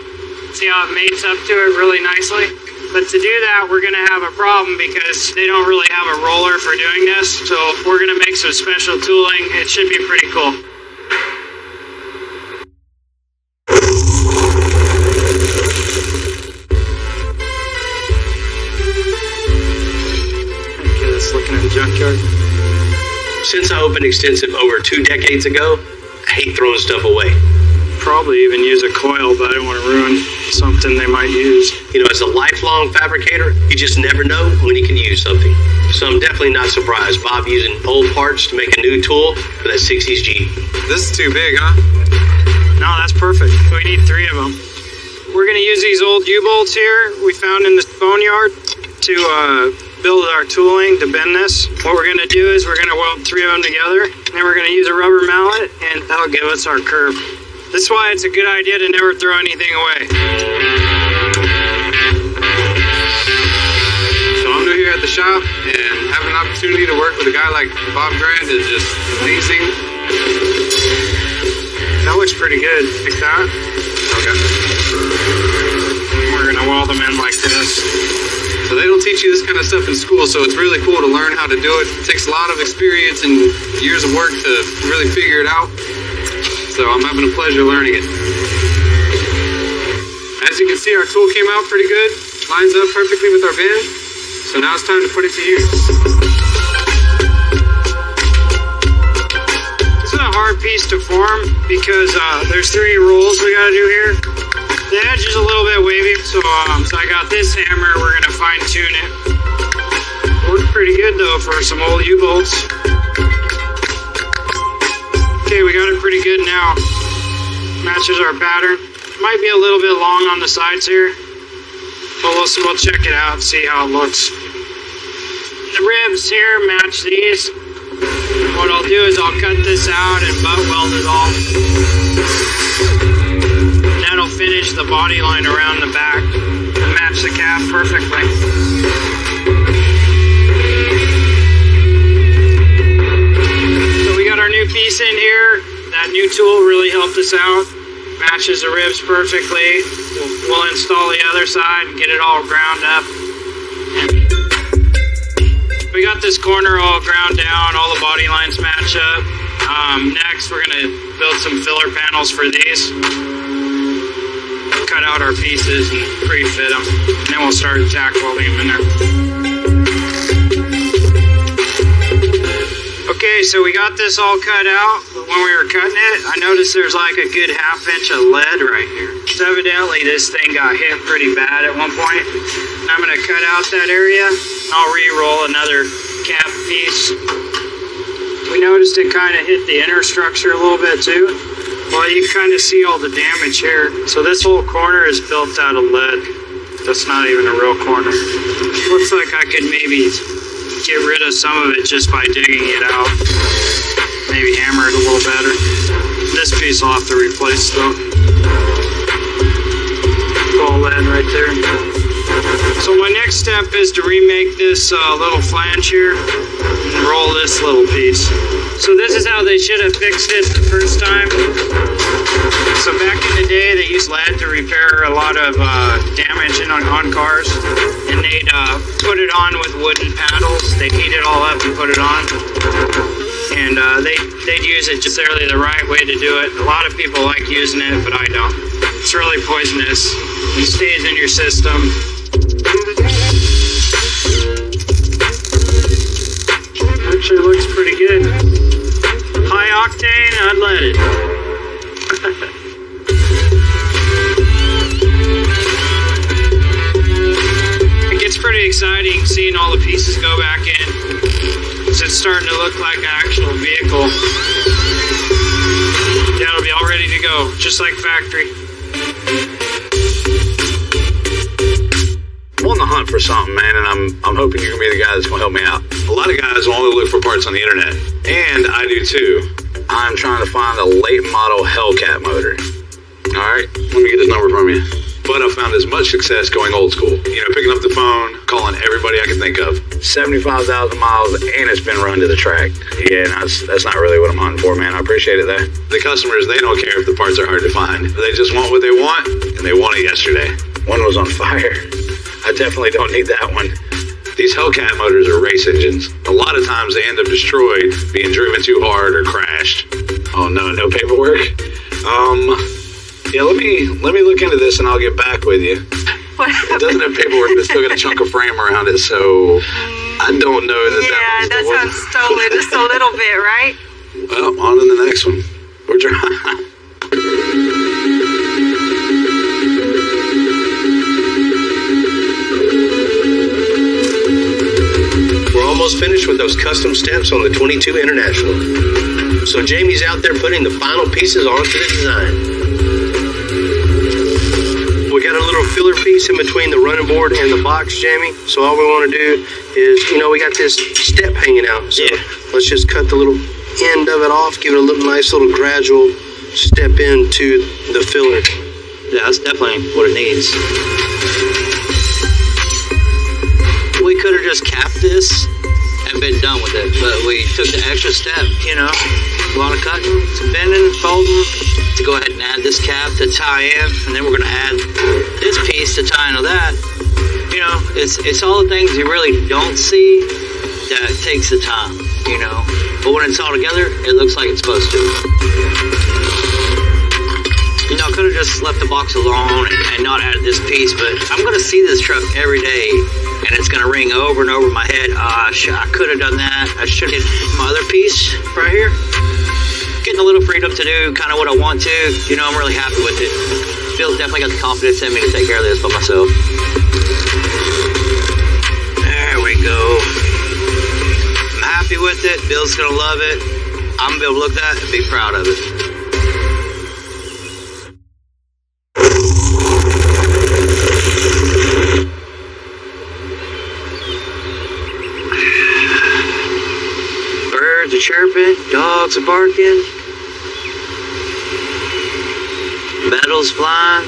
See how it mates up to it really nicely? But to do that, we're gonna have a problem because they don't really have a roller for doing this. So we're gonna make some special tooling. It should be pretty cool. Okay, let's look in the junkyard. Since I opened Extensive over 2 decades ago, I hate throwing stuff away. Probably even use a coil, but I don't want to ruin something they might use. You know, as a lifelong fabricator, you just never know when you can use something. So I'm definitely not surprised Bob using old parts to make a new tool for that 60s Jeep. This is too big, huh? No, that's perfect. We need 3 of them. We're going to use these old U-bolts here we found in the boneyard to build our tooling to bend this. What we're going to do is we're going to weld 3 of them together, and then we're going to use a rubber mallet, and that'll give us our curve. That's why it's a good idea to never throw anything away. So I'm new here at the shop, and having an opportunity to work with a guy like Bob Grant is just amazing. That looks pretty good. Like that. Okay. We're gonna weld them in like this. So they don't teach you this kind of stuff in school, so it's really cool to learn how to do it. It takes a lot of experience and years of work to really figure it out. So I'm having a pleasure learning it. As you can see, our tool came out pretty good. Lines up perfectly with our bend. So now it's time to put it to use. This is a hard piece to form because there's 3 rolls we gotta do here. The edge is a little bit wavy, so I got this hammer. We're gonna fine tune it. Worked pretty good though for some old U-bolts. Okay, we got it pretty good now. Matches our pattern. Might be a little bit long on the sides here, but we'll check it out and see how it looks. The ribs here match these. What I'll do is I'll cut this out and butt weld it all. That'll finish the body line around the back and match the cab perfectly. Our new piece in here. That new tool really helped us out. Matches the ribs perfectly. We'll install the other side and get it all ground up. We got this corner all ground down. All the body lines match up. Next, we're going to build some filler panels for these. Cut out our pieces and pre-fit them. And then we'll start tack welding them in there. Okay, so we got this all cut out, but when we were cutting it, I noticed there's like a good ½ inch of lead right here. So evidently this thing got hit pretty bad at one point. I'm gonna cut out that area. I'll re-roll another cap piece. We noticed it kind of hit the inner structure a little bit too. Well, you kind of see all the damage here. So this whole corner is built out of lead. That's not even a real corner. Looks like I could maybe get rid of some of it just by digging it out. Maybe hammer it a little better. This piece I'll have to replace though. All lead right there. So my next step is to remake this little flange here and roll this little piece. So this is how they should have fixed it the first time. So back in the day, they used lead to repair a lot of damage on cars, and they'd put it on with wooden paddles. They'd heat it all up and put it on, and they'd use it just necessarily the right way to do it. A lot of people like using it, but I don't. It's really poisonous. It stays in your system. Actually looks pretty good. High octane, unleaded. It gets pretty exciting seeing all the pieces go back in. So it's starting to look like an actual vehicle. Yeah, it'll be all ready to go, just like factory. I'm on the hunt for something, man, and I'm hoping you're gonna be the guy that's gonna help me out. A lot of guys will only look for parts on the internet, and I do too. I'm trying to find a late model Hellcat motor. All right, let me get this number from you. But I found as much success going old school. You know, picking up the phone, calling everybody I can think of. 75,000 miles, and it's been run to the track. Yeah, that's not really what I'm hunting for, man. I appreciate it, though. The customers, they don't care if the parts are hard to find. They just want what they want, and they want it yesterday. One was on fire. I definitely don't need that one. These Hellcat motors are race engines. A lot of times they end up destroyed, being driven too hard or crashed. Oh no, no paperwork? Yeah, let me look into this and I'll get back with you. It doesn't have paperwork, but it's still got a chunk of frame around it, so I don't know that that sounds stolen just a little bit, right? Well, on to the next one. We're trying. Almost finished with those custom steps on the 22 International. So Jamie's out there putting the final pieces onto the design. We got a little filler piece in between the running board and the box, Jamie. So all we want to do is, we got this step hanging out. So let's just cut the little end of it off, give it a little nice little gradual step into the filler. Yeah, that's definitely what it needs. We could have just capped this and been done with it, but we took the extra step, a lot of cutting, some bending, folding, to go ahead and add this cap to tie in, and then we're going to add this piece to tie into that. It's all the things you really don't see that takes the time, but when it's all together, it looks like it's supposed to. I could have just left the box alone and not added this piece, but I'm going to see this truck every day, and it's going to ring over and over my head. I could have done that. I should have hit my other piece right here. Getting a little freedom to do kind of what I want to. I'm really happy with it. Bill's definitely got the confidence in me to take care of this by myself. There we go. I'm happy with it. Bill's going to love it. I'm going to be able to look at it and be proud of it. Birds are chirping, dogs are barking, metal's flying.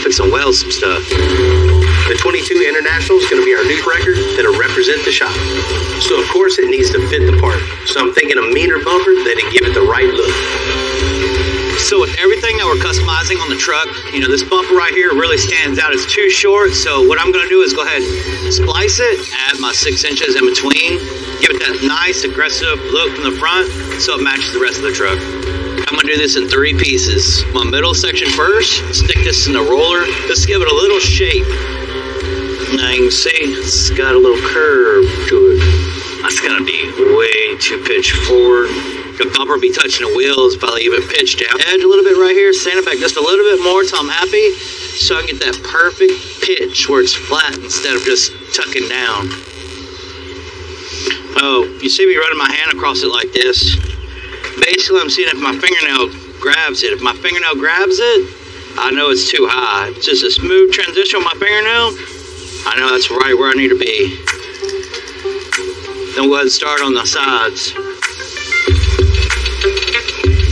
Fixing to weld some stuff. The 22 International is going to be our new record that'll represent the shop. So of course it needs to fit the part. So I'm thinking a meaner bumper that'll give it the right look. So with everything that we're customizing on the truck, this bumper right here really stands out. It's too short, so what I'm going to do is go ahead and splice it, add my 6 inches in between, give it that nice aggressive look from the front so it matches the rest of the truck. I'm going to do this in 3 pieces. My middle section first, stick this in the roller, just give it a little shape. Now you can see it's got a little curve to it. That's going to be way too pitched forward. The bumper be touching the wheels, probably even pitched down. Edge a little bit right here, stand it back just a little bit more till I'm happy, so I can get that perfect pitch where it's flat instead of just tucking down. Oh, you see me running my hand across it like this. Basically, I'm seeing if my fingernail grabs it. If my fingernail grabs it, I know it's too high. If it's just a smooth transition on my fingernail, I know that's right where I need to be. Then we'll go ahead and start on the sides.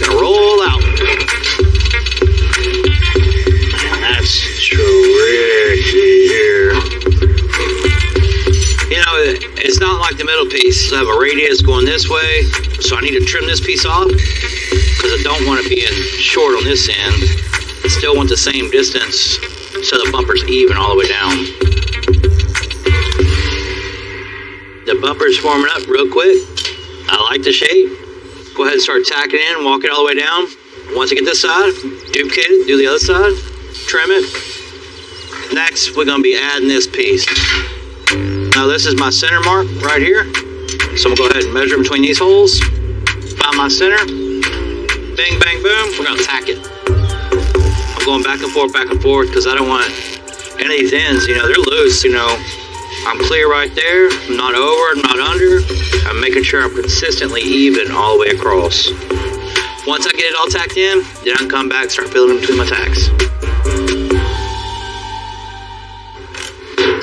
Gonna roll out. Man, that's tricky here. You know, it's not like the middle piece. I have a radius going this way, so I need to trim this piece off because I don't want it being short on this end. I still want the same distance so the bumper's even all the way down. The bumper's forming up real quick. I like the shape. Go ahead and start tacking in, walk it all the way down. Once I get this side, duplicate it, do the other side, trim it. Next, we're gonna be adding this piece. Now this is my center mark right here. So I'm gonna go ahead and measure between these holes. Find my center. Bang, bang, boom. We're gonna tack it. I'm going back and forth because I don't want any of these ends, you know, they're loose, you know. I'm clear right there. I'm not over, I'm not under. I'm making sure I'm consistently even all the way across. Once I get it all tacked in, then I can come back and start filling in between my tacks.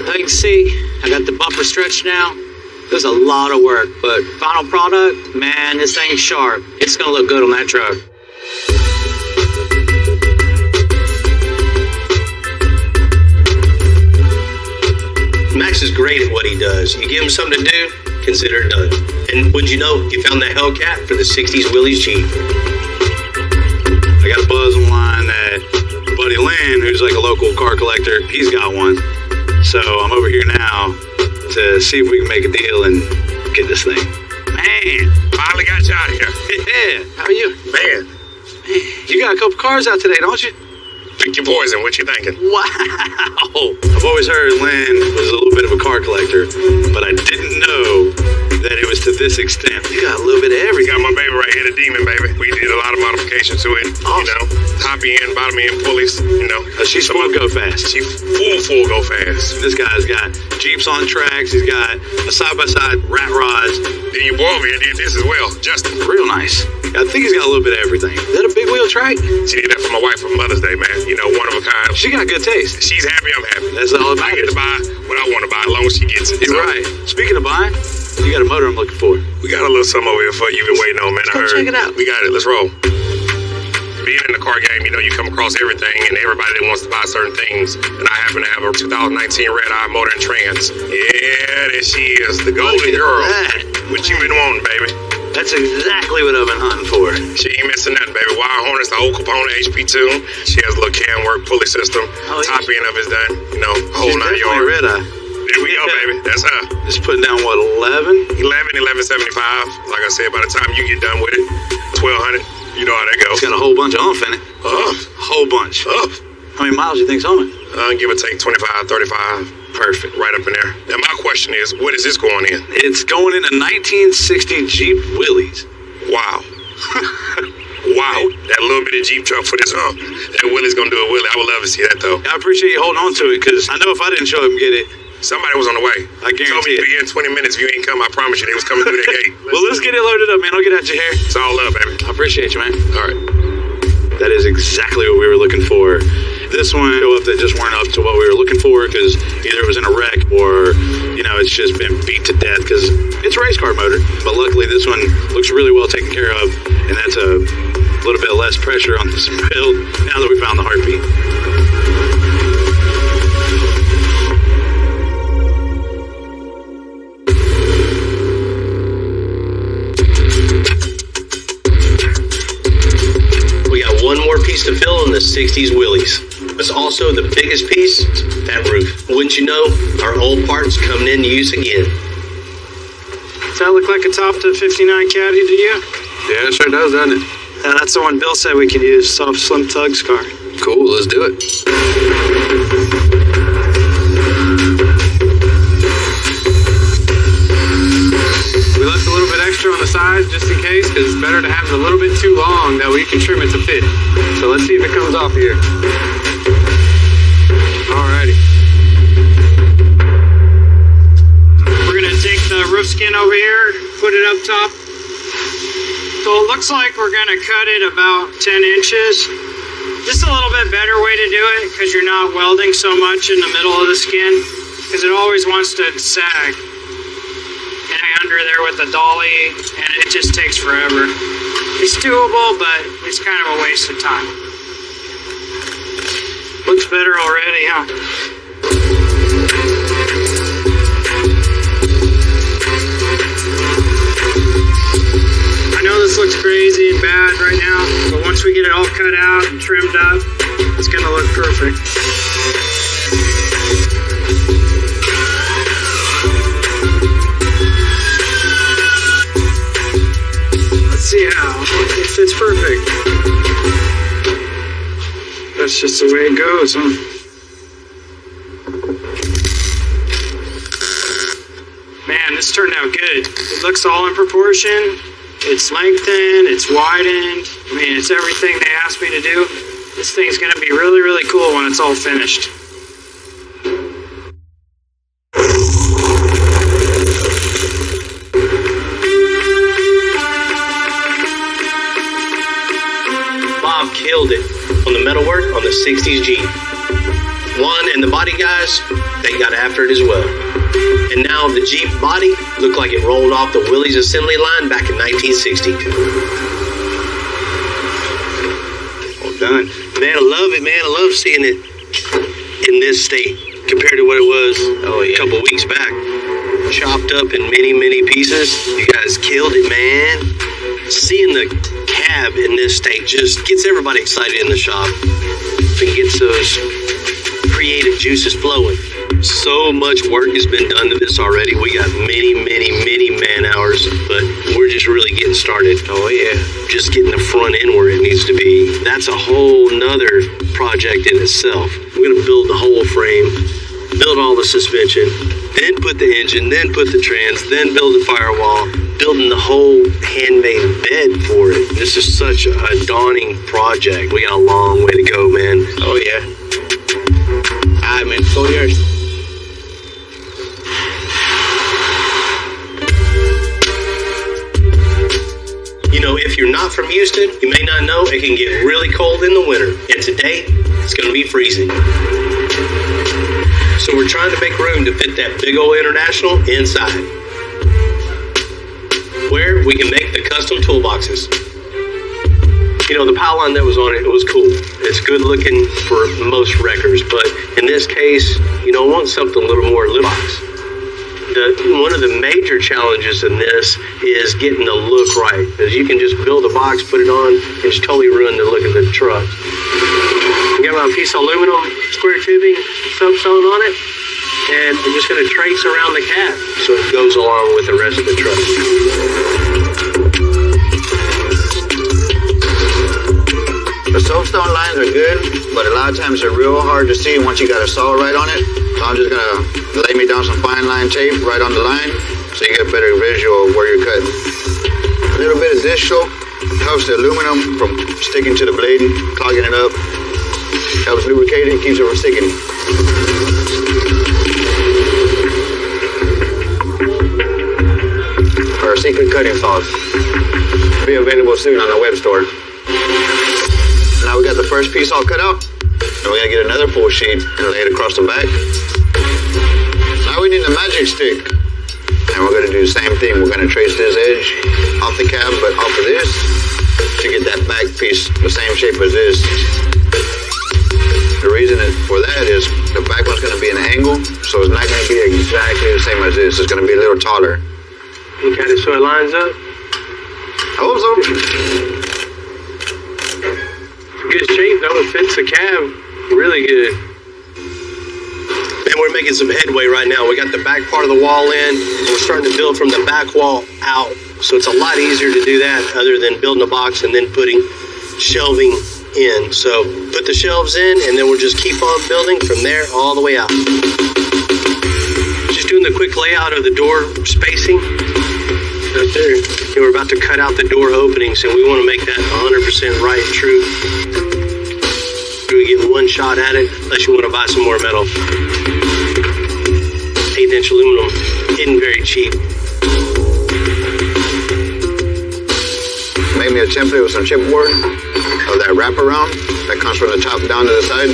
As you can see, I got the bumper stretched now. It was a lot of work, but final product, man, this thing's sharp. It's gonna look good on that truck. Max is great at what he does. You give him something to do, consider it done. And wouldn't you know, you found that Hellcat for the 60s Willys Jeep. I got a buzz online that Buddy Lynn, who's like a local car collector, he's got one. So I'm over here now to see if we can make a deal and get this thing. Man, finally got you out of here. Yeah, how are you? Man. You got a couple cars out today, don't you? Pick your poison, what you thinking? Wow! I've always heard Lynn was a little bit of a car collector, but I didn't know that it was to this extent. You got a little bit of everything. Got my baby right here, the Demon, baby. We did a lot of modifications to it. Awesome. You know, top end, bottom end pulleys, you know. She's full go fast. She full go fast. This guy's got Jeeps on tracks. He's got a side-by-side rat rods. Then your boy over here did this as well, Justin. Real nice. I think he's got a little bit of everything. Is that a big wheel trike? She did that for my wife for Mother's Day, man. You know, one of a kind. She got good taste. She's happy, I'm happy. That's all about I get to buy what I want to buy as long as she gets it. You're right. Speaking of buying, you got a motor I'm looking for. We got a little something over here for you. You've been waiting on, man. I heard. Check it out. We got it. Let's roll. Being in the car game, you know, you come across everything and everybody that wants to buy certain things. And I happen to have a 2019 Red Eye Motor and Trans. Yeah, there she is, the golden girl. What you been wanting, baby? That's exactly what I've been hunting for. She ain't missing nothing, baby. Wild Hornets, the old Capone HP2. She has a little cam work pulley system. Top end of it's done. You know, whole 9 yards. Red Eye. There we go, baby. That's her. Just putting down, what, 11? 1175. Like I said, by the time you get done with it, 1200. You know how that goes. It's got a whole bunch of oomph in it. Whole bunch. How many miles do you think's on it? Give or take 25, 35. Perfect. Right up in there. Now my question is, what is this going in? It's going in a 1960 Jeep Willys. Wow. Wow. That little bit of Jeep truck for this hump. That Willys gonna do a Willie. I would love to see that though. I appreciate you holding on to it, because I know if I didn't show up and get it, somebody was on the way. I guarantee told me to be here in 20 minutes. If you ain't come, I promise you they was coming through that gate. Well, let's get it loaded up, man. I'll get at your hair. It's all love, baby. I appreciate you, man. All right. That is exactly what we were looking for. This one showed up that just weren't up to what we were looking for, because either it was in a wreck or, you know, it's just been beat to death because it's a race car motor. But luckily this one looks really well taken care of, and that's a little bit less pressure on this build now that we found the heartbeat. We got one more piece to fill in the 60s Willys. It's also the biggest piece, that roof. Wouldn't you know, our old parts coming into use again. Does that look like a top to 59 Caddy to you? Yeah, it sure does, doesn't it? That's the one Bill said we could use, soft Slim Tug's car. Cool, let's do it. We left a little bit extra on the sides just in case, because it's better to have it a little bit too long that we can trim it to fit. So let's see if it comes off here. Alrighty. We're gonna take the roof skin over here. looks like we're gonna cut it about 10 inches. This is a little bit better way to do it because you're not welding so much in the middle of the skin because it always wants to sag. And under there with the dolly, and it just takes forever. It's doable, but it's kind of a waste of time. Looks better already, huh? I know this looks crazy and bad right now, but once we get it all cut out and trimmed up, it's gonna look perfect. Let's see how. It fits perfect. That's just the way it goes, huh? Man, this turned out good. It looks all in proportion. It's lengthened, it's widened. I mean, it's everything they asked me to do. This thing's gonna be really, really cool when it's all finished. Bob killed it on the metalwork on the 60s Jeep. One and the body guys, they got after it as well. And now the Jeep body looked like it rolled off the Willys assembly line back in 1960. Well done. Man, I love it, man. I love seeing it in this state compared to what it was a couple weeks back. Chopped up in many, many pieces. You guys killed it, man. Seeing the cab in this state just gets everybody excited in the shop and gets those creative juices flowing. So much work has been done to this already. We got many, many, many man hours, but we're just really getting started. Oh yeah. Just getting the front end where it needs to be. That's a whole nother project in itself. We're gonna build the whole frame, build all the suspension, then put the engine, then put the trans, then build the firewall, building the whole handmade bed for it. This is such a daunting project. We got a long way to go, man. Oh yeah. All right, man, it's all yours. You know, if you're not from Houston, you may not know it can get really cold in the winter. And today, it's going to be freezing. So we're trying to make room to fit that big old International inside, where we can make the custom toolboxes. You know, the Powline that was on it, it was cool. It's good looking for most wreckers, but in this case, you know, I want something a little more box. One of the major challenges in this is getting the look right, because you can just build a box, put it on, and just totally ruin the look of the truck. I got my piece of aluminum square tubing soapstone on it, and I'm just going to trace around the cab so it goes along with the rest of the truck. The soapstone lines are good, but a lot of times they're real hard to see once you got a saw right on it. So I'm just gonna lay me down some fine line tape right on the line so you get a better visual of where you're cutting. A little bit of dish soap helps the aluminum from sticking to the blade, clogging it up. Helps lubricate it, keeps it from sticking. Our secret cutting saws. Be available soon on the web store. Now we got the first piece all cut out, and we're gonna get another full sheet and lay it across the back. Now we need the magic stick, and we're gonna do the same thing. We're gonna trace this edge off the cab, but off of this, to get that back piece the same shape as this. The reason for that is the back one's gonna be an angle, so it's not gonna be exactly the same as this. It's gonna be a little taller. You got it so it lines up? I hope so. Good shape though, it fits the cab really good. And we're making some headway right now. We got the back part of the wall in. We're starting to build from the back wall out. So it's a lot easier to do that other than building a box and then putting shelving in. So put the shelves in and then we'll just keep on building from there all the way out. Just doing the quick layout of the door spacing right there. And we're about to cut out the door openings and we want to make that 100% right and true. We get one shot at it unless you want to buy some more metal. 8-inch aluminum isn't very cheap. made me a template with some chipboard of that wraparound that comes from the top down to the side.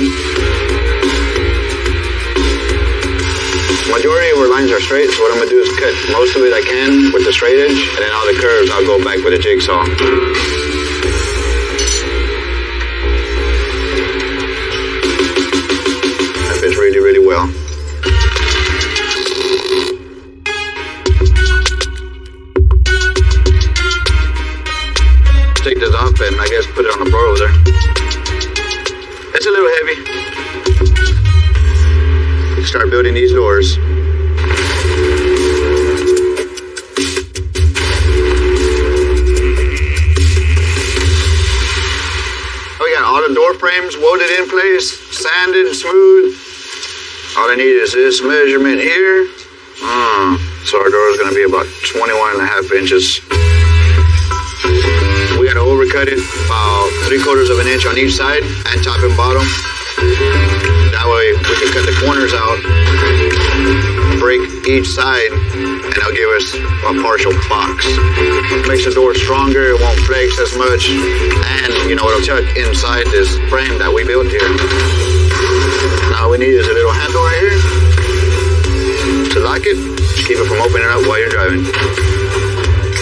Majority of our lines are straight, so what I'm gonna do is cut most of it I can with the straight edge, and then all the curves I'll go back with a jigsaw. That fits really, really well. Take this off and I guess put it on the board over there. It's a little heavy. Start building these doors. We got all the door frames welded in place, sanded and smooth. All I need is this measurement here. So our door is going to be about 21.5 inches. We got to overcut it about 3/4 of an inch on each side and top and bottom. That way we can cut the corners out, break each side, and it'll give us a partial box. Makes the door stronger, it won't flex as much, and you know it'll tuck inside this frame that we built here. Now all we need is a little handle right here to lock it, keep it from opening up while you're driving.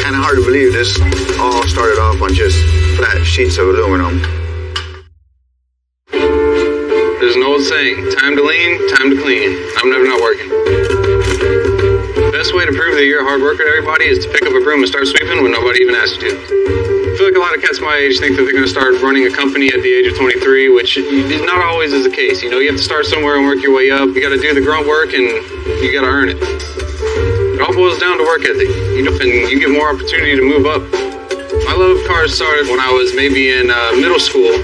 Kind of hard to believe this all started off on just flat sheets of aluminum. There's an old saying, time to lean, time to clean. I'm never not working. The best way to prove that you're a hard worker to everybody is to pick up a broom and start sweeping when nobody even asked you to. I feel like a lot of cats my age think that they're going to start running a company at the age of 23, which is not always is the case. You know, you have to start somewhere and work your way up. You got to do the grunt work and you got to earn it. It all boils down to work ethic. You know, and you get more opportunity to move up. My love of cars started when I was maybe in middle school.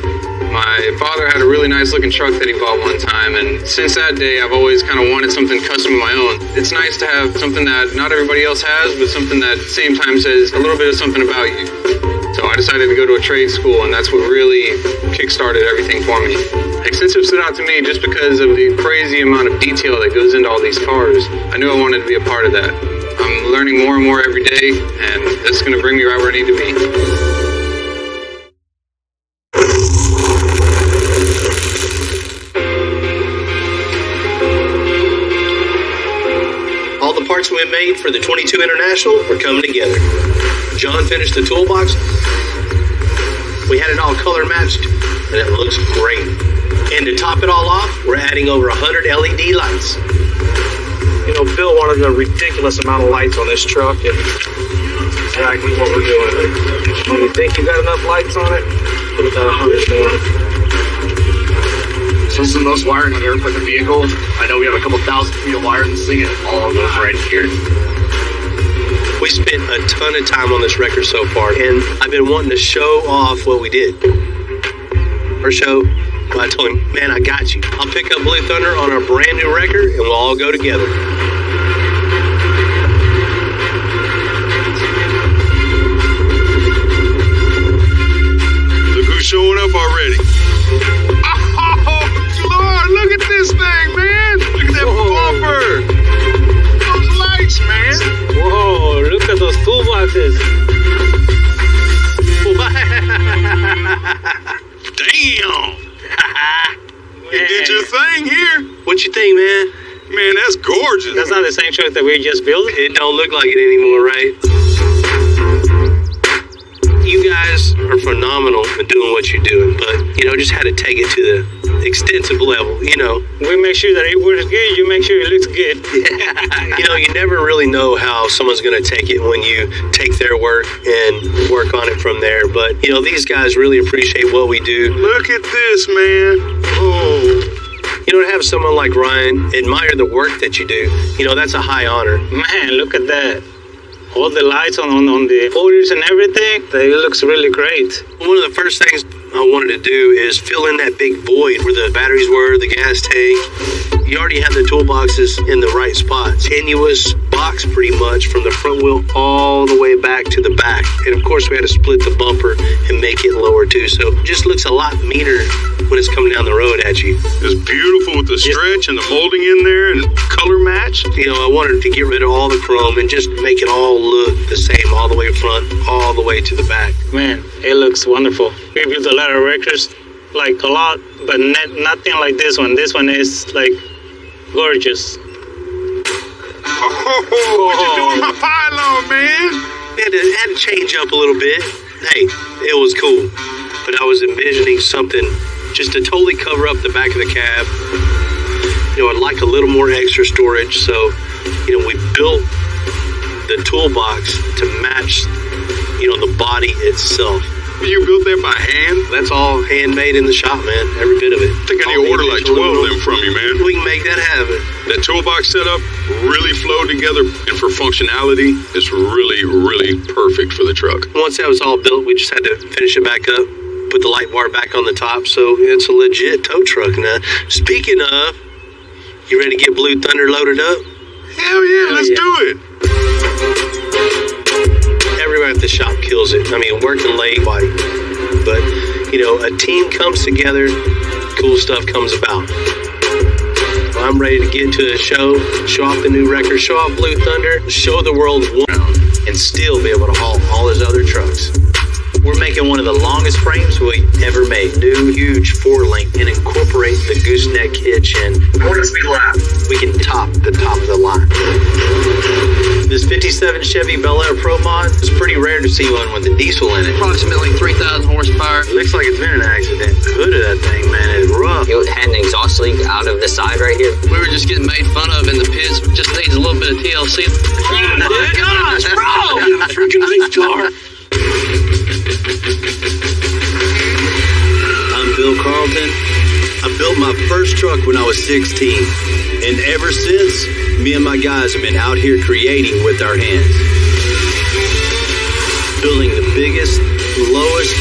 My father had a really nice looking truck that he bought one time, and since that day I've always kind of wanted something custom of my own. It's nice to have something that not everybody else has, but something that at the same time says a little bit of something about you. So I decided to go to a trade school, and that's what really kick-started everything for me. Extensive stood out to me just because of the crazy amount of detail that goes into all these cars. I knew I wanted to be a part of that. I'm learning more and more every day, and that's going to bring me right where I need to be. Parts we made for the 22 International are coming together. John finished the toolbox. We had it all color matched, and it looks great. And to top it all off, we're adding over 100 LED lights. You know, Bill wanted a ridiculous amount of lights on this truck, and exactly what we're doing. When you think you got enough lights on it, put about 100 more. So this is the most wiring I've ever put in the vehicle. I know we have a couple thousand feet of wire in this thing, and all of those right here. We spent a ton of time on this record so far, and I've been wanting to show off what we did. First show, I told him, man, I got you. I'll pick up Blue Thunder on our brand new record, and we'll all go together. Look who's showing up already. Lord, look at this thing, man! Look at that bumper! Those lights, man! Whoa, look at those toolboxes! Damn! You did your thing here. What you think, man? Man, that's gorgeous. That's not the same truck that we just built? It don't look like it anymore, right? You guys are phenomenal in doing what you're doing, but, you know, just had to take it to the extensive level, you know. We make sure that it works good, you make sure it looks good. Yeah. You know, you never really know how someone's going to take it when you take their work and work on it from there. But, you know, these guys really appreciate what we do. Look at this, man. Oh. You know, to have someone like Ryan admire the work that you do, you know, that's a high honor. Man, look at that. All the lights on the foliage and everything, it looks really great. One of the first things I wanted to do is fill in that big void where the batteries were, the gas tank. You already have the toolboxes in the right spot. Tenuous box pretty much from the front wheel all the way back to the back. And of course we had to split the bumper and make it lower too. So it just looks a lot meaner when it's coming down the road at you. It's beautiful with the stretch and the molding in there and color match? You know, I wanted to get rid of all the chrome and just make it all look the same, all the way front, all the way to the back. Man, it looks wonderful. We built a lot of records, like a lot, but nothing like this one. This one is like gorgeous. Oh, what you doing my pylon, man? Had to change up a little bit. Hey, it was cool. But I was envisioning something just to totally cover up the back of the cab. You know, I'd like a little more extra storage. So, you know, we built the toolbox to match, you know, the body itself. You built that by hand? That's all handmade in the shop, man. Every bit of it. I think I need to order like 12 of them from you, man. We can make that happen. That toolbox setup really flowed together, and for functionality, it's really, really perfect for the truck. Once that was all built, we just had to finish it back up, put the light bar back on the top, so it's a legit tow truck now. Speaking of, you ready to get Blue Thunder loaded up? Hell yeah, let's do it. Everybody at the shop kills it. I mean, working late, but, you know, a team comes together, cool stuff comes about. Well, I'm ready to get to a show off the new record, show off Blue Thunder, show the world one, and still be able to haul all his other trucks. We're making one of the longest frames we ever made. New, huge 4-link and incorporate the gooseneck hitch in. We can top the top of the line. This 57 Chevy Bel Air Pro Mod is pretty rare to see one with a diesel in it. Approximately 3,000 horsepower. It looks like it's been an accident. The hood of that thing, man, is rough. It had an exhaust leak out of the side right here. We were just getting made fun of in the pits. Just needs a little bit of TLC. Oh my gosh, bro! Freaking nice car. I'm Bill Carlton. I built my first truck when I was 16. And ever since, me and my guys have been out here creating with our hands. Building the biggest, lowest,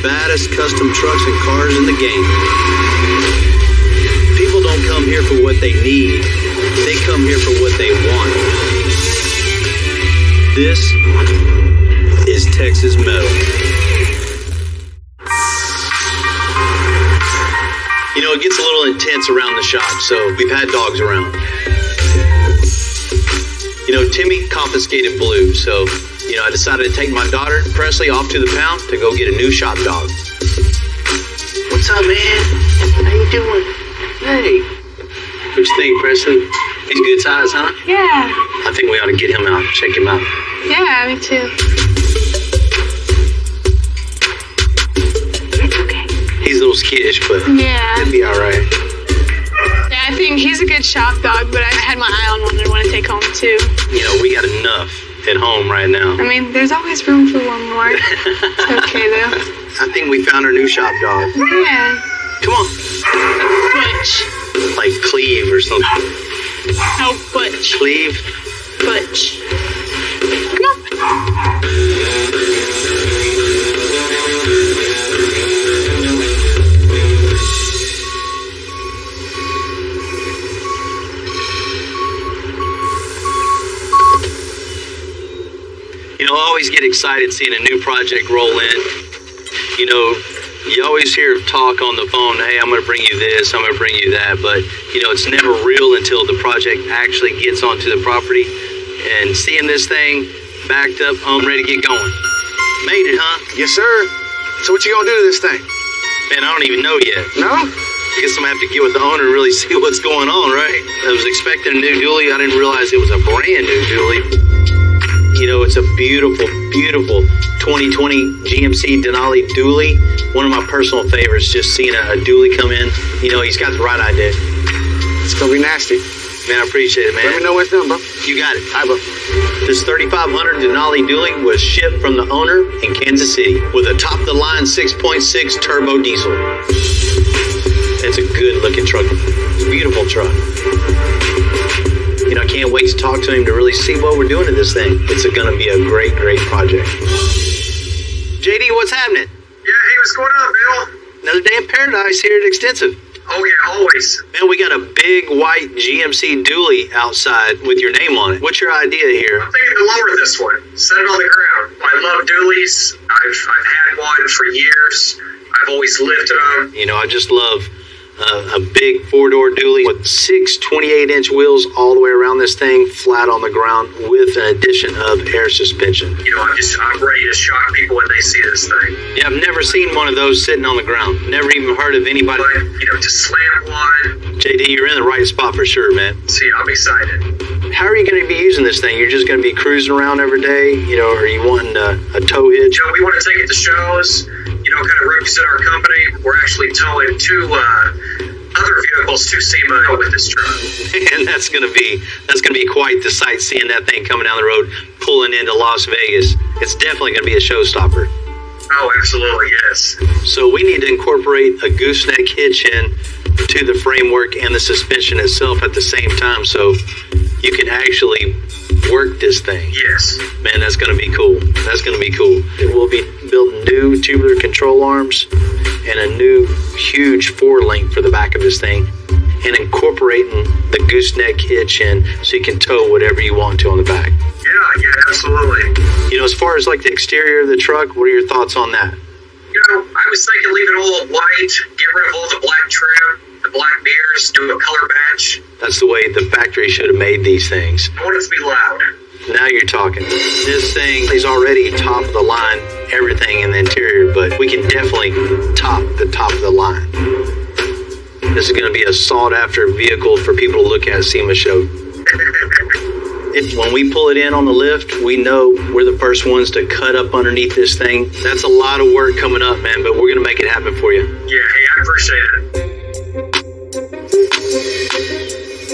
baddest custom trucks and cars in the game. People don't come here for what they need. They come here for what they want. This is Texas Metal. You know, it gets a little intense around the shop, so we've had dogs around. You know, Timmy confiscated Blue, so, you know, I decided to take my daughter, Presley, off to the pound to go get a new shop dog. What's up, man? How you doing? Hey. What you think, Presley? He's good size, huh? Yeah. I think we ought to get him out, check him out. Yeah, me too. He's a little skittish, but yeah, it'd be all right. Yeah, I think he's a good shop dog, but I had my eye on one I want to take home too. You know, we got enough at home right now. I mean, there's always room for one more. It's okay though. I think we found our new shop dog. Yeah. Come on. Butch. Like Cleve or something. No, Butch. Cleve? Butch. Come on. You know, I always get excited seeing a new project roll in. You know, you always hear talk on the phone, hey, I'm going to bring you this, I'm going to bring you that, but, you know, it's never real until the project actually gets onto the property. And seeing this thing backed up, I'm ready to get going. Made it, huh? Yes, sir. So what you going to do to this thing? Man, I don't even know yet. No? I guess I'm going to have to get with the owner and really see what's going on, right? I was expecting a new dually. I didn't realize it was a brand new dually. You know, it's a beautiful, beautiful 2020 GMC Denali dually. One of my personal favorites, just seeing a dually come in. You know, he's got the right idea. It's going to be nasty. Man, I appreciate it, man. Let me know when it's done, bro. You got it. All right, bro. This 3500 Denali dually was shipped from the owner in Kansas City with a top-of-the-line 6.6 turbo diesel. It's a good-looking truck. It's a beautiful truck. You know, I can't wait to talk to him to really see what we're doing to this thing. It's going to be a great, great project. JD, what's happening? Yeah, hey, what's going on, Bill? Another day in paradise here at Extensive. Oh, yeah, always. Man, we got a big white GMC dually outside with your name on it. What's your idea here? I'm thinking to lower this one. Set it on the ground. I love dualies. I've had one for years. I've always lifted them. You know, I just love a big 4-door dually with 6 28-inch wheels all the way around this thing, flat on the ground, with an addition of air suspension. You know, I'm ready to shock people when they see this thing. Yeah, I've never seen one of those sitting on the ground. Never even heard of anybody. But, you know, to slam one. JD, you're in the right spot for sure, man. See, I'm excited. How are you going to be using this thing? You're just going to be cruising around every day? You know, are you wanting a tow hitch? You know, we want to take it to shows, you know, kind of represent our company. We're actually towing 2 other vehicles to SEMA with this truck. And that's gonna be quite the sight, seeing that thing coming down the road, pulling into Las Vegas. It's definitely gonna be a showstopper. Oh, absolutely, yes. So we need to incorporate a gooseneck hitch in to the framework and the suspension itself at the same time, so you can actually work this thing. Yes. Man, that's gonna be cool. That's gonna be cool. We'll be building new tubular control arms and a new huge 4-link for the back of this thing, and incorporating the gooseneck hitch in so you can tow whatever you want to on the back. Yeah, absolutely. You know, as far as like the exterior of the truck, what are your thoughts on that? You know, I was thinking leave it all white, get rid of all the black trim, the black mirrors, do a color match. That's the way the factory should have made these things. I want it to be loud. Now you're talking. This thing is already top of the line, everything in the interior, but we can definitely top the top of the line. This is going to be a sought after vehicle for people to look at SEMA show. When we pull it in on the lift, we know we're the first ones to cut up underneath this thing. That's a lot of work coming up, man, but we're going to make it happen for you. Yeah, hey, I appreciate it.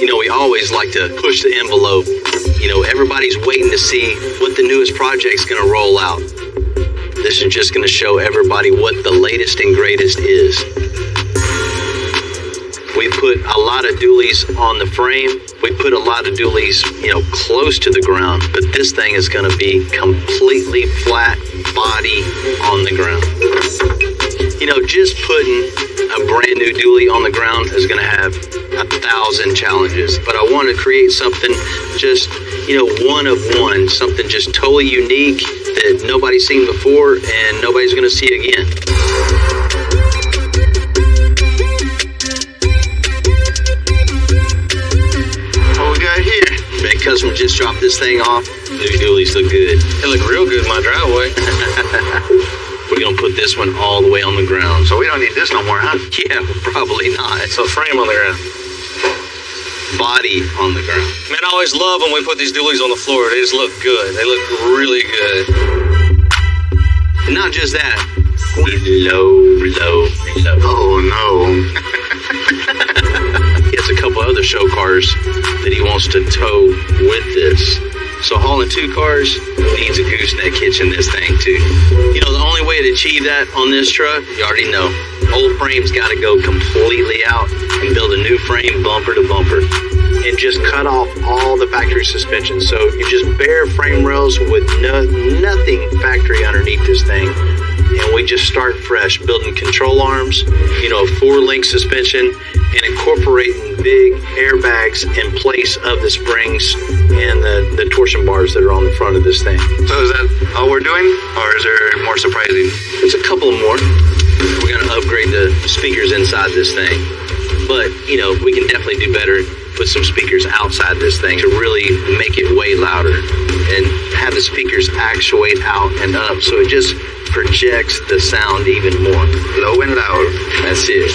You know, we always like to push the envelope. You know, everybody's waiting to see what the newest project's going to roll out. This is just going to show everybody what the latest and greatest is. We put a lot of dualies on the frame. We put a lot of dualies, you know, close to the ground, but this thing is going to be completely flat body on the ground. You know, just putting a brand new dually on the ground is going to have 1,000 challenges, but I want to create something just, you know, one of one, something just totally unique that nobody's seen before and nobody's going to see again. What we got here? Man, customer just dropped this thing off. New dualies look good. They look real good in my driveway. We're going to put this one all the way on the ground. So we don't need this no more, huh? Yeah, probably not. So frame on the ground. Body on the ground. Man, I always love when we put these dualies on the floor. They just look good. They look really good. And not just that. Low. Oh, no. He has a couple other show cars that he wants to tow with this. So hauling 2 cars needs a gooseneck hitch in this thing too. You know, the only way to achieve that on this truck, you already know. Old frame's got to go completely out and build a new frame bumper to bumper. And just cut off all the factory suspension. So you just bare frame rails with nothing factory underneath this thing. And we just start fresh, building control arms, you know, 4-link suspension, and incorporating big airbags in place of the springs and the torsion bars that are on the front of this thing. So is that all we're doing, or is there more surprising? There's a couple more. We're going to upgrade the speakers inside this thing. But, you know, we can definitely do better. Put some speakers outside this thing to really make it way louder and have the speakers actuate out and up so it just projects the sound even more. Low and loud. That's it.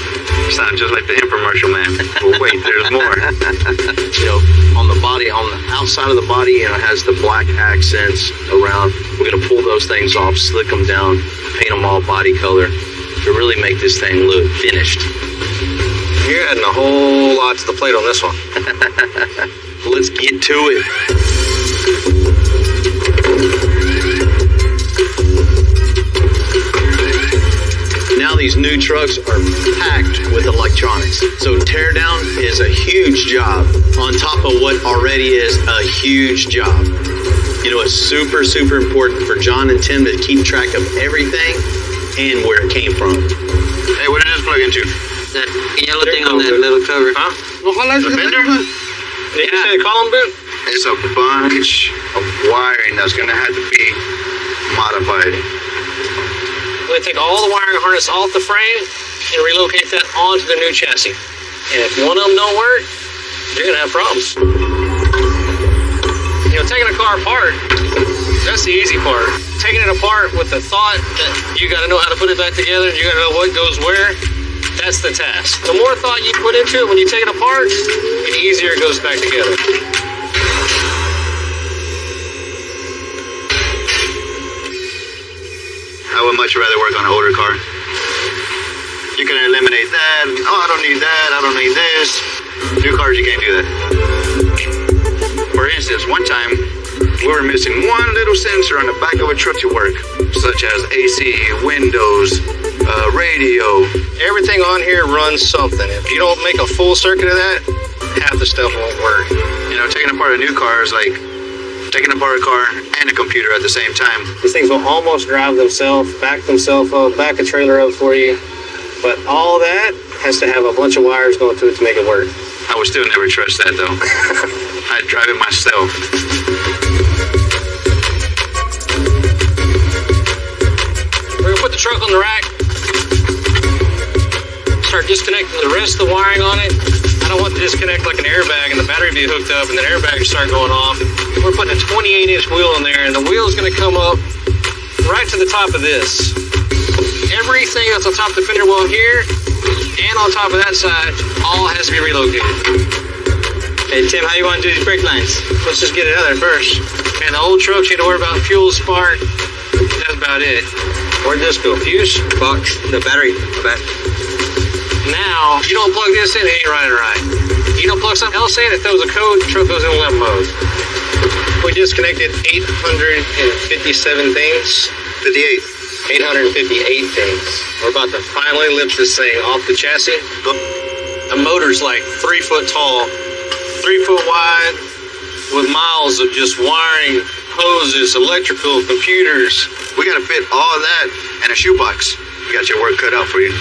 Sounds just like the infomercial, man. Well, wait, there's more. You know, on the body, on the outside of the body, you know, it has the black accents around. We're going to pull those things off, slick them down, paint them all body color to really make this thing look finished. You're adding a whole lot to the plate on this one. Let's get to it. Now these new trucks are packed with electronics. So teardown is a huge job on top of what already is a huge job. You know, it's super, super important for John and Tim to keep track of everything and where it came from. Hey, what did this plug into? That yellow thing on that little cover. Huh? The bender? Did you say a column boot? It's a bunch of wiring that's going to have to be modified. Well, going to take all the wiring harness off the frame and relocate that onto the new chassis. And if one of them don't work, you're going to have problems. You know, taking a car apart, that's the easy part. Taking it apart with the thought that you got to know how to put it back together, you got to know what goes where, that's the task. The more thought you put into it when you take it apart, the easier it goes back together. I would much rather work on an older car. You can eliminate that. Oh, I don't need that. I don't need this. New cars, you can't do that. For instance, one time, we were missing one little sensor on the back of a truck to work, such as AC, windows, radio. Everything on here runs something. If you don't make a full circuit of that, half the stuff won't work. You know, taking apart a new car is like taking apart a car and a computer at the same time. These things will almost drive themselves, back themselves up, back a trailer up for you. But all that has to have a bunch of wires going through it to make it work. I would still never trust that though. I'd drive it myself. We're gonna put the truck on the rack. Start disconnecting the rest of the wiring on it. I don't want to disconnect like an airbag and the battery be hooked up and then airbag start going off. We're putting a 28-inch wheel in there and the wheel is gonna come up right to the top of this. Everything that's on top of the fender well here and on top of that side all has to be relocated. Hey Tim, how you want to do these brake lines? Let's just get it out of there first. Man, the old trucks, you had to worry about fuel, spark. That's about it. Where'd this go? Fuse? Box, the battery back. Now, you don't plug this in, it ain't running right. You don't plug something else in, it throws a code, the truck goes in limp mode. We disconnected 857 things. 58. 858 things. We're about to finally lift this thing off the chassis. The motor's like 3 foot tall, 3 foot wide, with miles of just wiring, hoses, electrical, computers. We gotta fit all of that in a shoebox. You got your work cut out for you.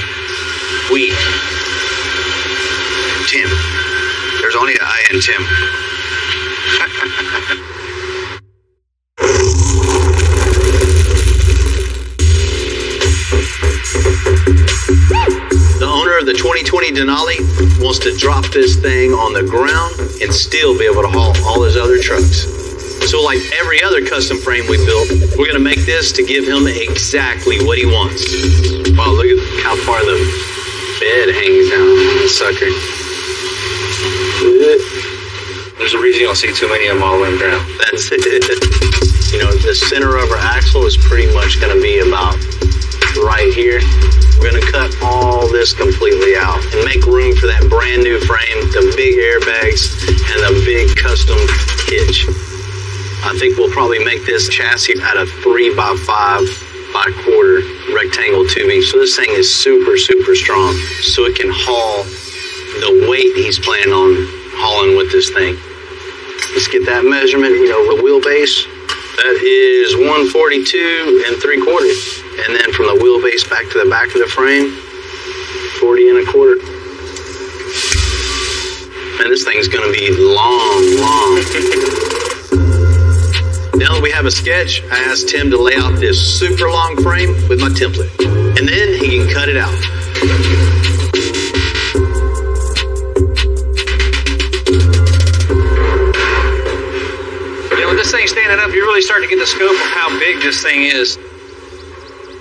We. Tim. There's only an I in Tim. The owner of the 2020 Denali wants to drop this thing on the ground and still be able to haul all his other trucks. So like every other custom frame we built, we're going to make this to give him exactly what he wants. Wow, look at how far the bed hangs down on the sucker. There's a reason you don't see too many of them all the way down. That's it. You know, the center of our axle is pretty much going to be about right here. We're going to cut all this completely out and make room for that brand new frame, the big airbags, and the big custom hitch. I think we'll probably make this chassis out of 3x5 by quarter rectangle tubing. So this thing is super, super strong. So it can haul the weight he's planning on hauling with this thing. Let's get that measurement, you know, the wheelbase. That is 142 3/4. And then from the wheelbase back to the back of the frame, 40 1/4. Man, this thing's gonna be long. Now that we have a sketch, I asked Tim to lay out this super long frame with my template. And then he can cut it out. You know, with this thing standing up, you really start to get the scope of how big this thing is.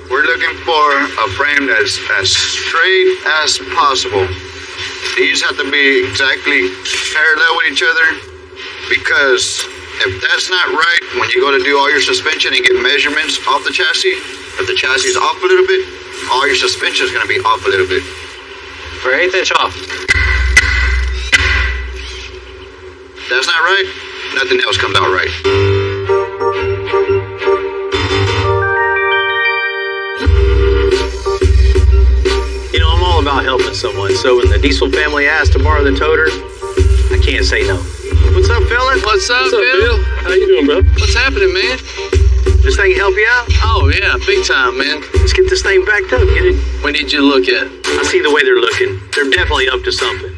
We're looking for a frame that's as straight as possible. These have to be exactly parallel with each other, because if that's not right, when you go to do all your suspension and get measurements off the chassis, if the chassis is off a little bit, all your suspension is going to be off a little bit. We're 1/8 inch off. That's not right, nothing else comes out right. You know, I'm all about helping someone, so when the Diesel family asked to borrow the toter, I can't say no. What's up, fellas? What's up, Bill? How you doing, bro? What's happening, man? This thing help you out? Oh, yeah, big time, man. Let's get this thing backed up. Get it. We need you to look at. I see the way they're looking. They're definitely up to something.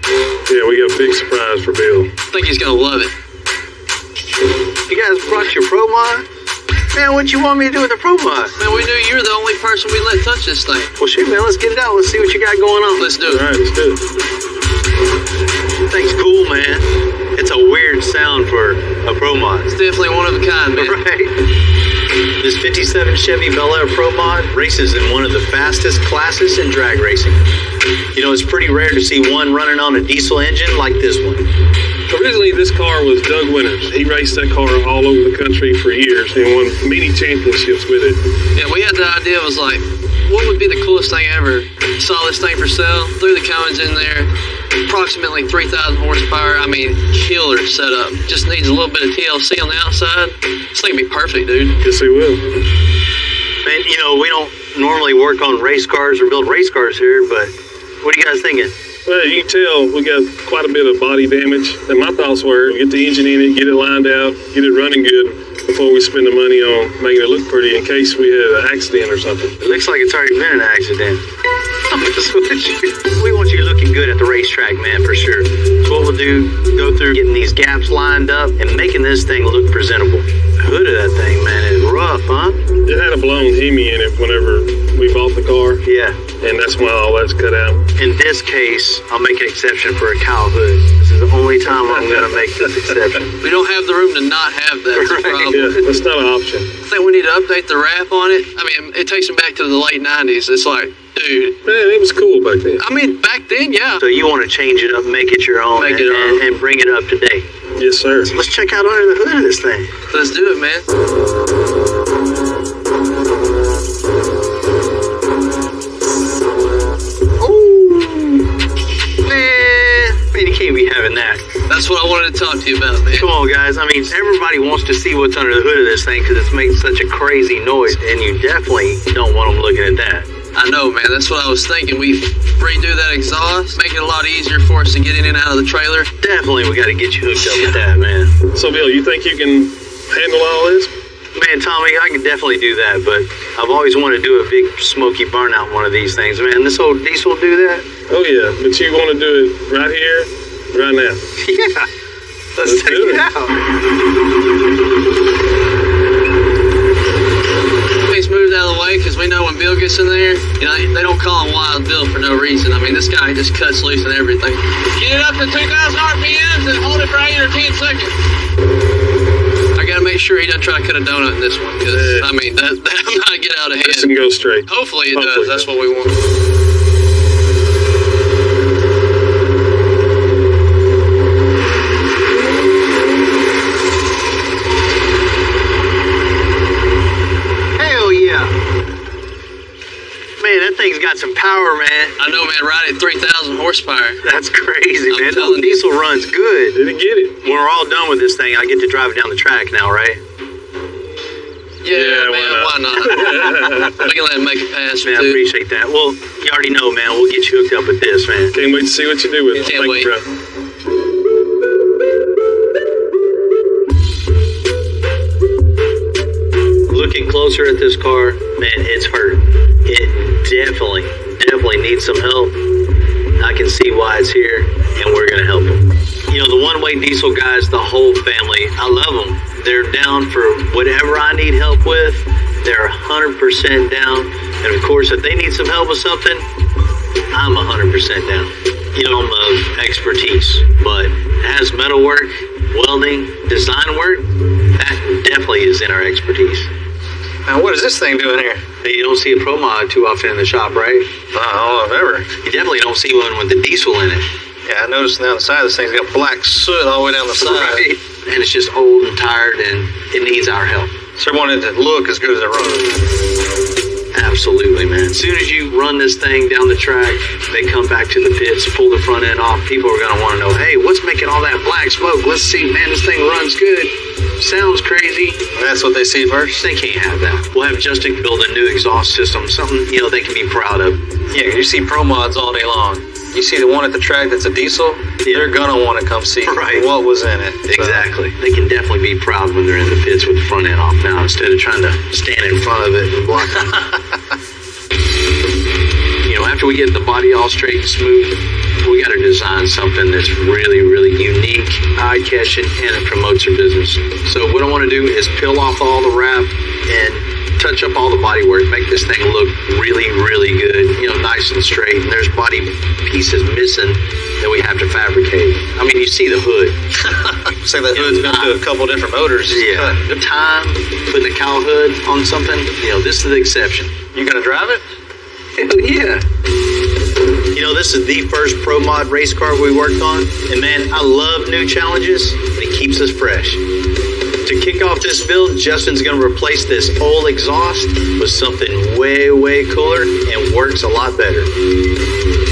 Yeah, we got a big surprise for Bill. I think he's gonna love it. You guys brought your Pro Mod? Man, what you want me to do with the Pro Mod? Man, we knew you were the only person we let touch this thing. Well, shoot, man, let's get it out. Let's see what you got going on. Let's do it. All right, let's do it. Thing's cool, man. It's a weird sound for a Pro Mod. It's definitely one of a kind, man. Right. This 57 Chevy Bel Air Pro Mod races in one of the fastest classes in drag racing. You know, it's pretty rare to see one running on a diesel engine like this one. Originally, this car was Doug Winters. He raced that car all over the country for years and won many championships with it. Yeah, we had the idea, was like, what would be the coolest thing ever? Saw this thing for sale, threw the Cummins in there, approximately 3,000 horsepower. I mean, killer setup. Just needs a little bit of TLC on the outside. This thing would be perfect, dude. Yes, it will. Man, you know, we don't normally work on race cars or build race cars here, but what are you guys thinking? Well, you can tell we got quite a bit of body damage. And my thoughts were, get the engine in it, get it lined out, get it running good before we spend the money on making it look pretty in case we had an accident or something. It looks like it's already been an accident. We want you looking good at the racetrack, man, for sure. So what we'll do, go through getting these gaps lined up and making this thing look presentable. The hood of that thing, man, is rough, huh? It had a blown Hemi in it whenever we bought the car. Yeah. And that's why all that's cut out. In this case, I'll make an exception for a cow hood. This is the only time I'm going to make this exception. We don't have the room to not have that. That's the problem. Yeah, that's not an option. I think we need to update the wrap on it. I mean, it takes me back to the late 90s. It's like, dude. Man, it was cool back then. I mean, back then, yeah. So you want to change it up, make it your own, and bring it up to date. Yes, sir. So let's check out under the hood of this thing. Let's do it, man. You can't be having that. That's what I wanted to talk to you about, man. Come on, guys. I mean, everybody wants to see what's under the hood of this thing because it's making such a crazy noise, and you definitely don't want them looking at that. I know, man. That's what I was thinking. We redo that exhaust, make it a lot easier for us to get in and out of the trailer. Definitely, we got to get you hooked up with that, man. So, Bill, you think you can handle all this? Man, Tommy, I can definitely do that, but I've always wanted to do a big smoky burnout one of these things. Man, this old diesel will do that? Oh, yeah, but you want to do it right here, right now. Yeah, let's take it out. He's moved out of the way because we know when Bill gets in there, you know, they don't call him Wild Bill for no reason. I mean, this guy just cuts loose and everything. Get it up to 2,000 RPMs and hold it for 8 or 10 seconds. I gotta make sure he doesn't try to cut a donut in this one, because I mean that might get out of hand. This can go straight. Hopefully it does. That's what we want. Hell yeah! Man, that thing's got some power, man. I know, man. Right at 3,000 horsepower. That's crazy, man. That diesel runs good. Did it get it? When we're all done with this thing, I get to drive it down the track now, right? Yeah, man, why not? We can let him make a pass. Man, I appreciate that. Well, you already know, man. We'll get you hooked up with this, man. Can't wait to see what you do with it. Can't wait. Looking closer at this car, man, it's hurt. It definitely needs some help. I can see why it's here, and we're going to help them. You know, the one-way diesel guys, the whole family, I love them. They're down for whatever I need help with. They're 100% down. And, of course, if they need some help with something, I'm 100% down. You know, I'm of expertise, but as metal work, welding, design work, that definitely is in our expertise. Now, what is this thing doing here? You don't see a Pro Mod too often in the shop, right? Not all I've ever. You definitely don't see one with the diesel in it. Yeah, I noticed down the side this thing's got black soot all the way down the side. Right. And it's just old and tired, and it needs our help. So I wanted it to look as good as it runs. Absolutely, man. As soon as you run this thing down the track, they come back to the pits, pull the front end off. People are going to want to know, hey, what's making all that black smoke? Let's see, man, this thing runs good. Sounds crazy. That's what they see first? They can't have that. We'll have Justin build a new exhaust system, something, you know, they can be proud of. Yeah, you see Pro Mods all day long. You see the one at the track that's a diesel, they're going to want to come see what was in it. Exactly. They can definitely be proud when they're in the pits with the front end off now instead of trying to stand in front of it and block it. You know, after we get the body all straight and smooth, we got to design something that's really, really unique, eye-catching, and it promotes our business. So what I want to do is peel off all the wrap and touch up all the bodywork, make this thing look really, really good, you know, nice and straight. And there's body pieces missing that we have to fabricate. I mean, you see the hood. So the hood's been through a couple different motors. Yeah. The time, putting a cow hood on something, you know, this is the exception. You gonna drive it? Hell yeah. You know, this is the first Pro Mod race car we worked on. And man, I love new challenges, and it keeps us fresh. To kick off this build, Justin's going to replace this old exhaust with something way, way cooler and works a lot better.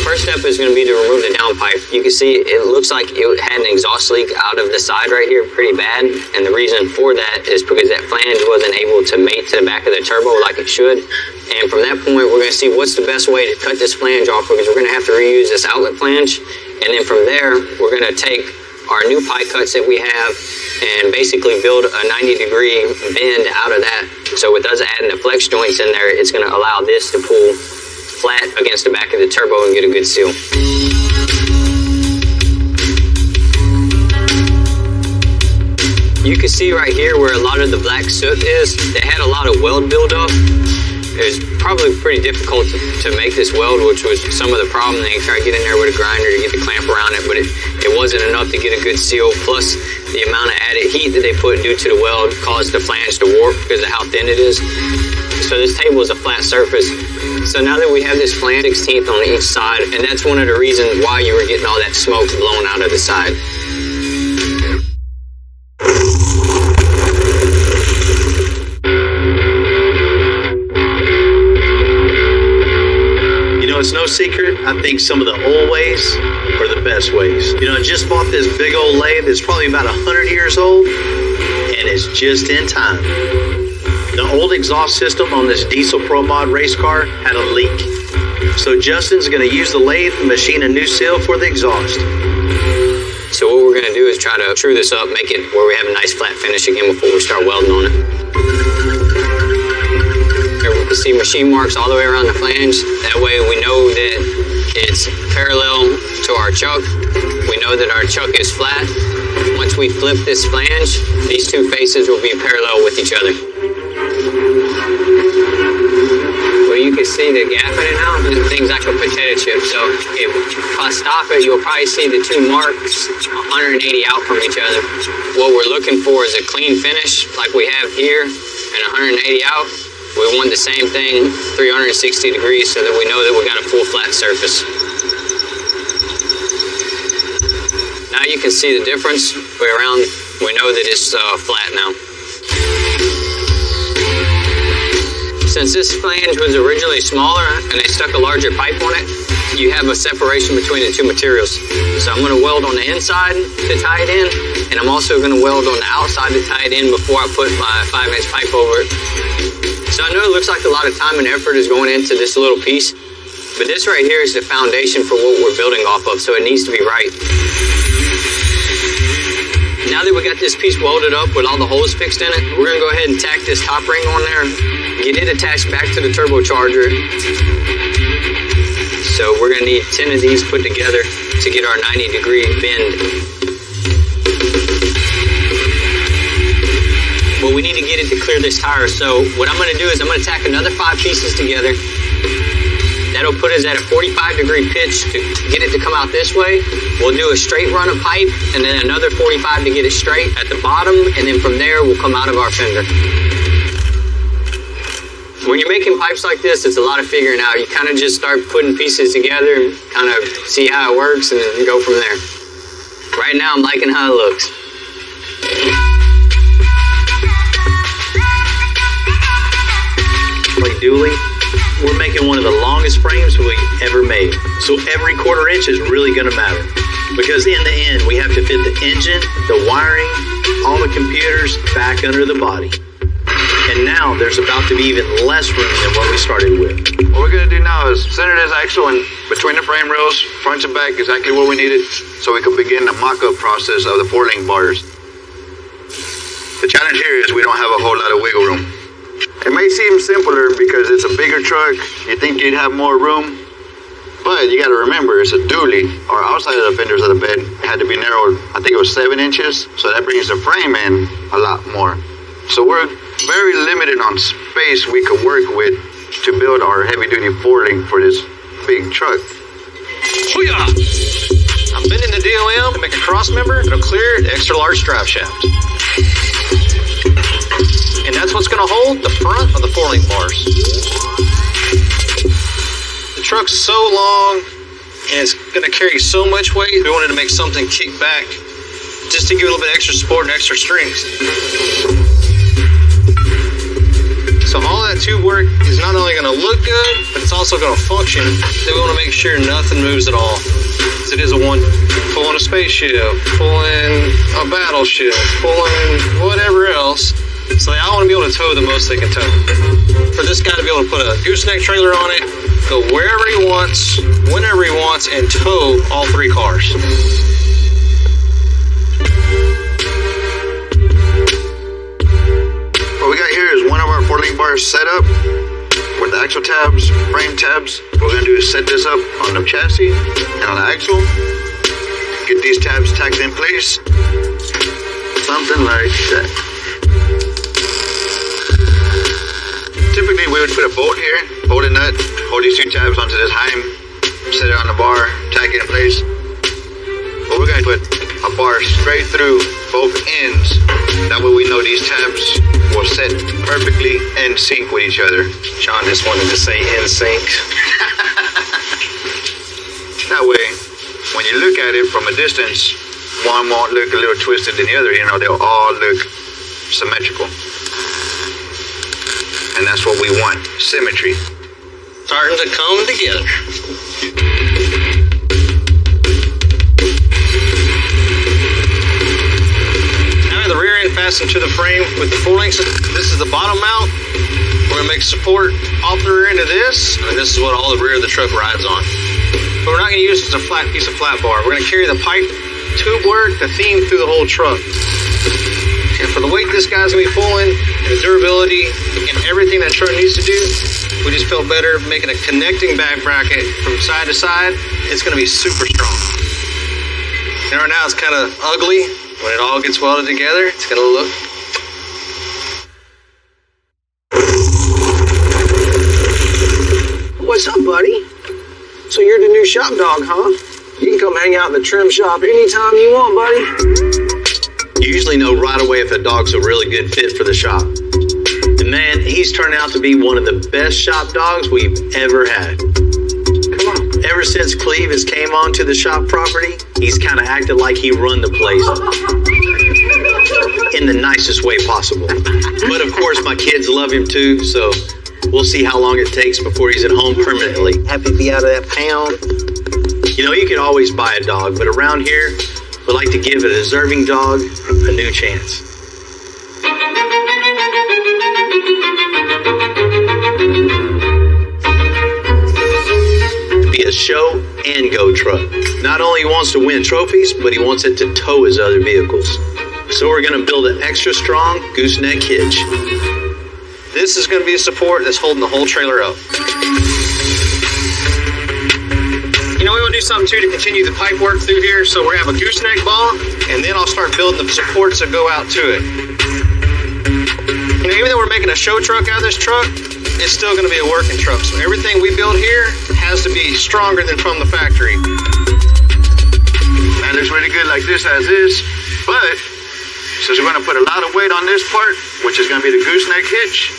First step is going to be to remove the downpipe. You can see it looks like it had an exhaust leak out of the side right here pretty bad. And the reason for that is because that flange wasn't able to mate to the back of the turbo like it should. And from that point, we're going to see what's the best way to cut this flange off, because we're going to have to reuse this outlet flange. And then from there, we're going to take our new pipe cuts that we have and basically build a 90-degree bend out of that. So with us adding the flex joints in there, it's going to allow this to pull flat against the back of the turbo and get a good seal. You can see right here where a lot of the black soot is. They had a lot of weld buildup. It was probably pretty difficult to make this weld, which was some of the problem. They tried to get in there with a grinder to get the clamp around it, but it wasn't enough to get a good seal. Plus, the amount of added heat that they put due to the weld caused the flange to warp because of how thin it is. So this table is a flat surface. So now that we have this flange 16th on each side, and that's one of the reasons why you were getting all that smoke blowing out of the side. It's no secret, I think some of the old ways are the best ways. You know, I just bought this big old lathe that's probably about 100 years old, and it's just in time. The old exhaust system on this diesel Pro Mod race car had a leak. So Justin's going to use the lathe to machine a new seal for the exhaust. So what we're going to do is try to true this up, make it where we have a nice flat finish again before we start welding on it. You can see machine marks all the way around the flange. That way we know that it's parallel to our chuck. We know that our chuck is flat. Once we flip this flange, these two faces will be parallel with each other. Well, you can see the gap in it now. Things like a potato chip. So if I stop it, you'll probably see the two marks 180 out from each other. What we're looking for is a clean finish like we have here and 180 out. We want the same thing, 360 degrees, so that we know that we got a full flat surface. Now you can see the difference. We know that it's flat now. Since this flange was originally smaller and they stuck a larger pipe on it, you have a separation between the two materials. So I'm going to weld on the inside to tie it in, and I'm also going to weld on the outside to tie it in before I put my 5-inch pipe over it. So I know it looks like a lot of time and effort is going into this little piece, but this right here is the foundation for what we're building off of, so it needs to be right. Now that we got this piece welded up with all the holes fixed in it, we're going to go ahead and tack this top ring on there, get it attached back to the turbocharger. So we're going to need 10 of these put together to get our 90-degree bend. But we need to get it to clear this tire. So what I'm going to do is I'm going to tack another 5 pieces together. That'll put us at a 45-degree pitch to get it to come out this way. We'll do a straight run of pipe and then another 45 to get it straight at the bottom, and then from there we'll come out of our fender. When you're making pipes like this, it's a lot of figuring out. You kind of just start putting pieces together and kind of see how it works and then go from there. Right now I'm liking how it looks. Like Dooley, we're making one of the longest frames we ever made. So every quarter inch is really going to matter. Because in the end, we have to fit the engine, the wiring, all the computers back under the body. And now there's about to be even less room than what we started with. What we're going to do now is center this axle in between the frame rails, front and back, exactly where we need it, so we can begin the mock-up process of the 4-link bars. The challenge here is we don't have a whole lot of wiggle room. It may seem simpler because it's a bigger truck. You think you'd have more room, But you got to remember, it's a dually. Our outside of the fenders of the bed had to be narrowed, I think it was 7 inches. So that brings the frame in a lot more. So we're very limited on space we could work with to build our heavy-duty four-link for this big truck. Hoo-yah! I'm bending the DOM to make a cross member that'll clear the extra large drive shaft. And that's what's going to hold the front of the four-link bars. The truck's so long and it's going to carry so much weight, we wanted to make something kick back just to give it a little bit extra support and extra strength. So all that tube work is not only going to look good, but it's also going to function. Then we want to make sure nothing moves at all. It is a one, pulling a spaceship, pulling a battleship, pulling whatever else. So I want to be able to tow the most they can tow. For this guy to be able to put a gooseneck trailer on it, go wherever he wants, whenever he wants, and tow all 3 cars. What we got here is one of our four-link bars set up with the axle tabs, frame tabs. What we're going to do is set this up on the chassis and on the axle. Get these tabs tacked in place. Something like that. Typically we would put a bolt here, bolt a nut, hold these 2 tabs onto this heim, set it on the bar, tack it in place. But we're going to put a bar straight through both ends. That way we know these tabs will set perfectly in sync with each other. John just wanted to say in sync. That way, when you look at it from a distance, one won't look a little twisted than the other. You know, they'll all look symmetrical. And that's what we want, symmetry. Starting to come together. Now the rear end fastened to the frame with the 4 links. This is the bottom mount. We're going to make support off the rear end of this. And this is what all the rear of the truck rides on. But we're not going to use it as a flat piece of flat bar. We're going to carry the pipe tube work, the theme through the whole truck. And for the weight this guy's going to be pulling, and the durability, and everything that truck needs to do, we just felt better making a connecting back bracket from side to side. It's going to be super strong. And right now it's kind of ugly. When it all gets welded together, it's going to look. What's up, buddy? So you're the new shop dog, huh? You can come hang out in the trim shop anytime you want, buddy. You usually know right away if a dog's a really good fit for the shop. And man, he's turned out to be one of the best shop dogs we've ever had. Come on. Ever since Cleve has came onto the shop property, he's kind of acted like he run the place in the nicest way possible. But of course, my kids love him too, so we'll see how long it takes before he's at home permanently. Happy to be out of that pound. You know, you can always buy a dog, but around here, we like to give a deserving dog a new chance. To be a show and go truck. Not only he wants to win trophies, but he wants it to tow his other vehicles. So we're going to build an extra strong gooseneck hitch. This is going to be a support that's holding the whole trailer up. You know, we want to do something too to continue the pipe work through here. So we're going to have a gooseneck ball, and then I'll start building the supports that go out to it. You know, even though we're making a show truck out of this truck, it's still going to be a working truck. So everything we build here has to be stronger than from the factory. That looks really good like this as is, but since we're going to put a lot of weight on this part, which is going to be the gooseneck hitch,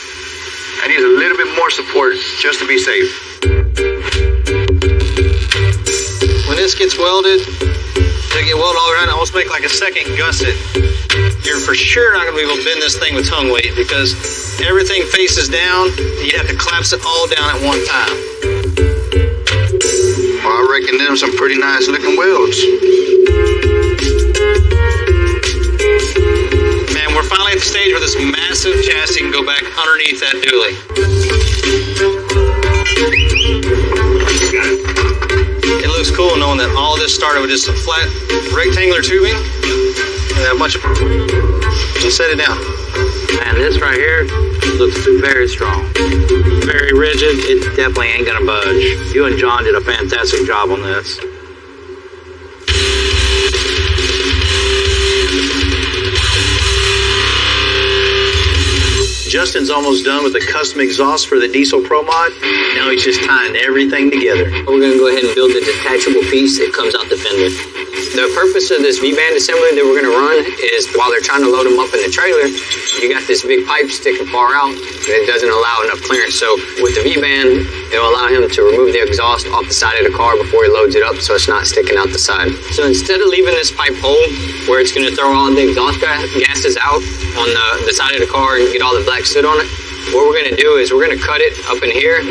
I need a little bit more support just to be safe. When this gets welded, they get welded all around, almost make like a second gusset. You're for sure not going to be able to bend this thing with tongue weight because everything faces down. You have to collapse it all down at one time. Well, I reckon them some pretty nice looking welds. Man, we're finally at the stage where this massive chassis can go back underneath that dually. It looks cool knowing that all this started with just a flat rectangular tubing and a bunch of... Just set it down. Man, this right here looks very strong. Very rigid. It definitely ain't gonna budge. You and John did a fantastic job on this. Justin's almost done with the custom exhaust for the Diesel Pro Mod. Now he's just tying everything together. We're going to go ahead and build the detachable piece that comes out the fender. The purpose of this V-band assembly that we're going to run is while they're trying to load them up in the trailer, you got this big pipe sticking far out and it doesn't allow enough clearance. So with the V-band, it'll allow him to remove the exhaust off the side of the car before he loads it up so it's not sticking out the side. So instead of leaving this pipe hole where it's going to throw all the exhaust gases out on the side of the car and get all the black soot on it, what we're going to do is we're going to cut it up in here.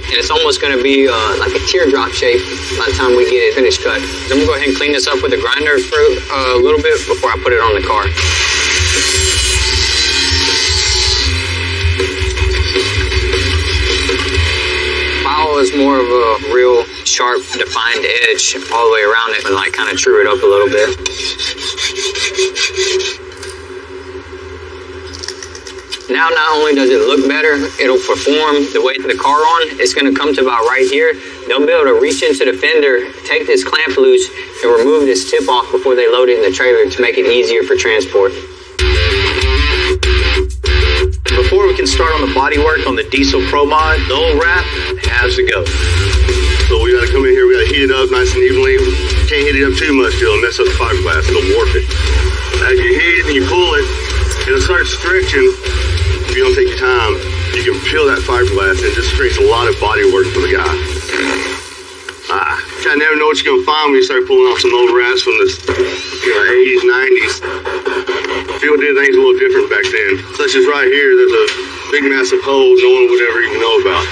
And it's almost going to be like a teardrop shape by the time we get it finished cut. Then we'll go ahead and clean this up with a grinder for a little bit before I put it on the car. File is more of a real sharp, defined edge all the way around it and like kind of true it up a little bit. Now, not only does it look better, it'll perform the weight of the car on. It's going to come to about right here. They'll be able to reach into the fender, take this clamp loose, and remove this tip off before they load it in the trailer to make it easier for transport. Before we can start on the bodywork on the Diesel Pro Mod, the old wrap has to go. So we got to come in here, we got to heat it up nice and evenly. Can't heat it up too much, it'll mess up the fiberglass, it'll warp it. As you heat it and you pull it, it'll start stretching. If you don't take your time, you can peel that fiberglass and it just creates a lot of body work for the guy. I never know what you're going to find when you start pulling off some old wraps from the 80s, 90s. People did things a little different back then. Such as right here, there's a big massive hole no one would ever even know about.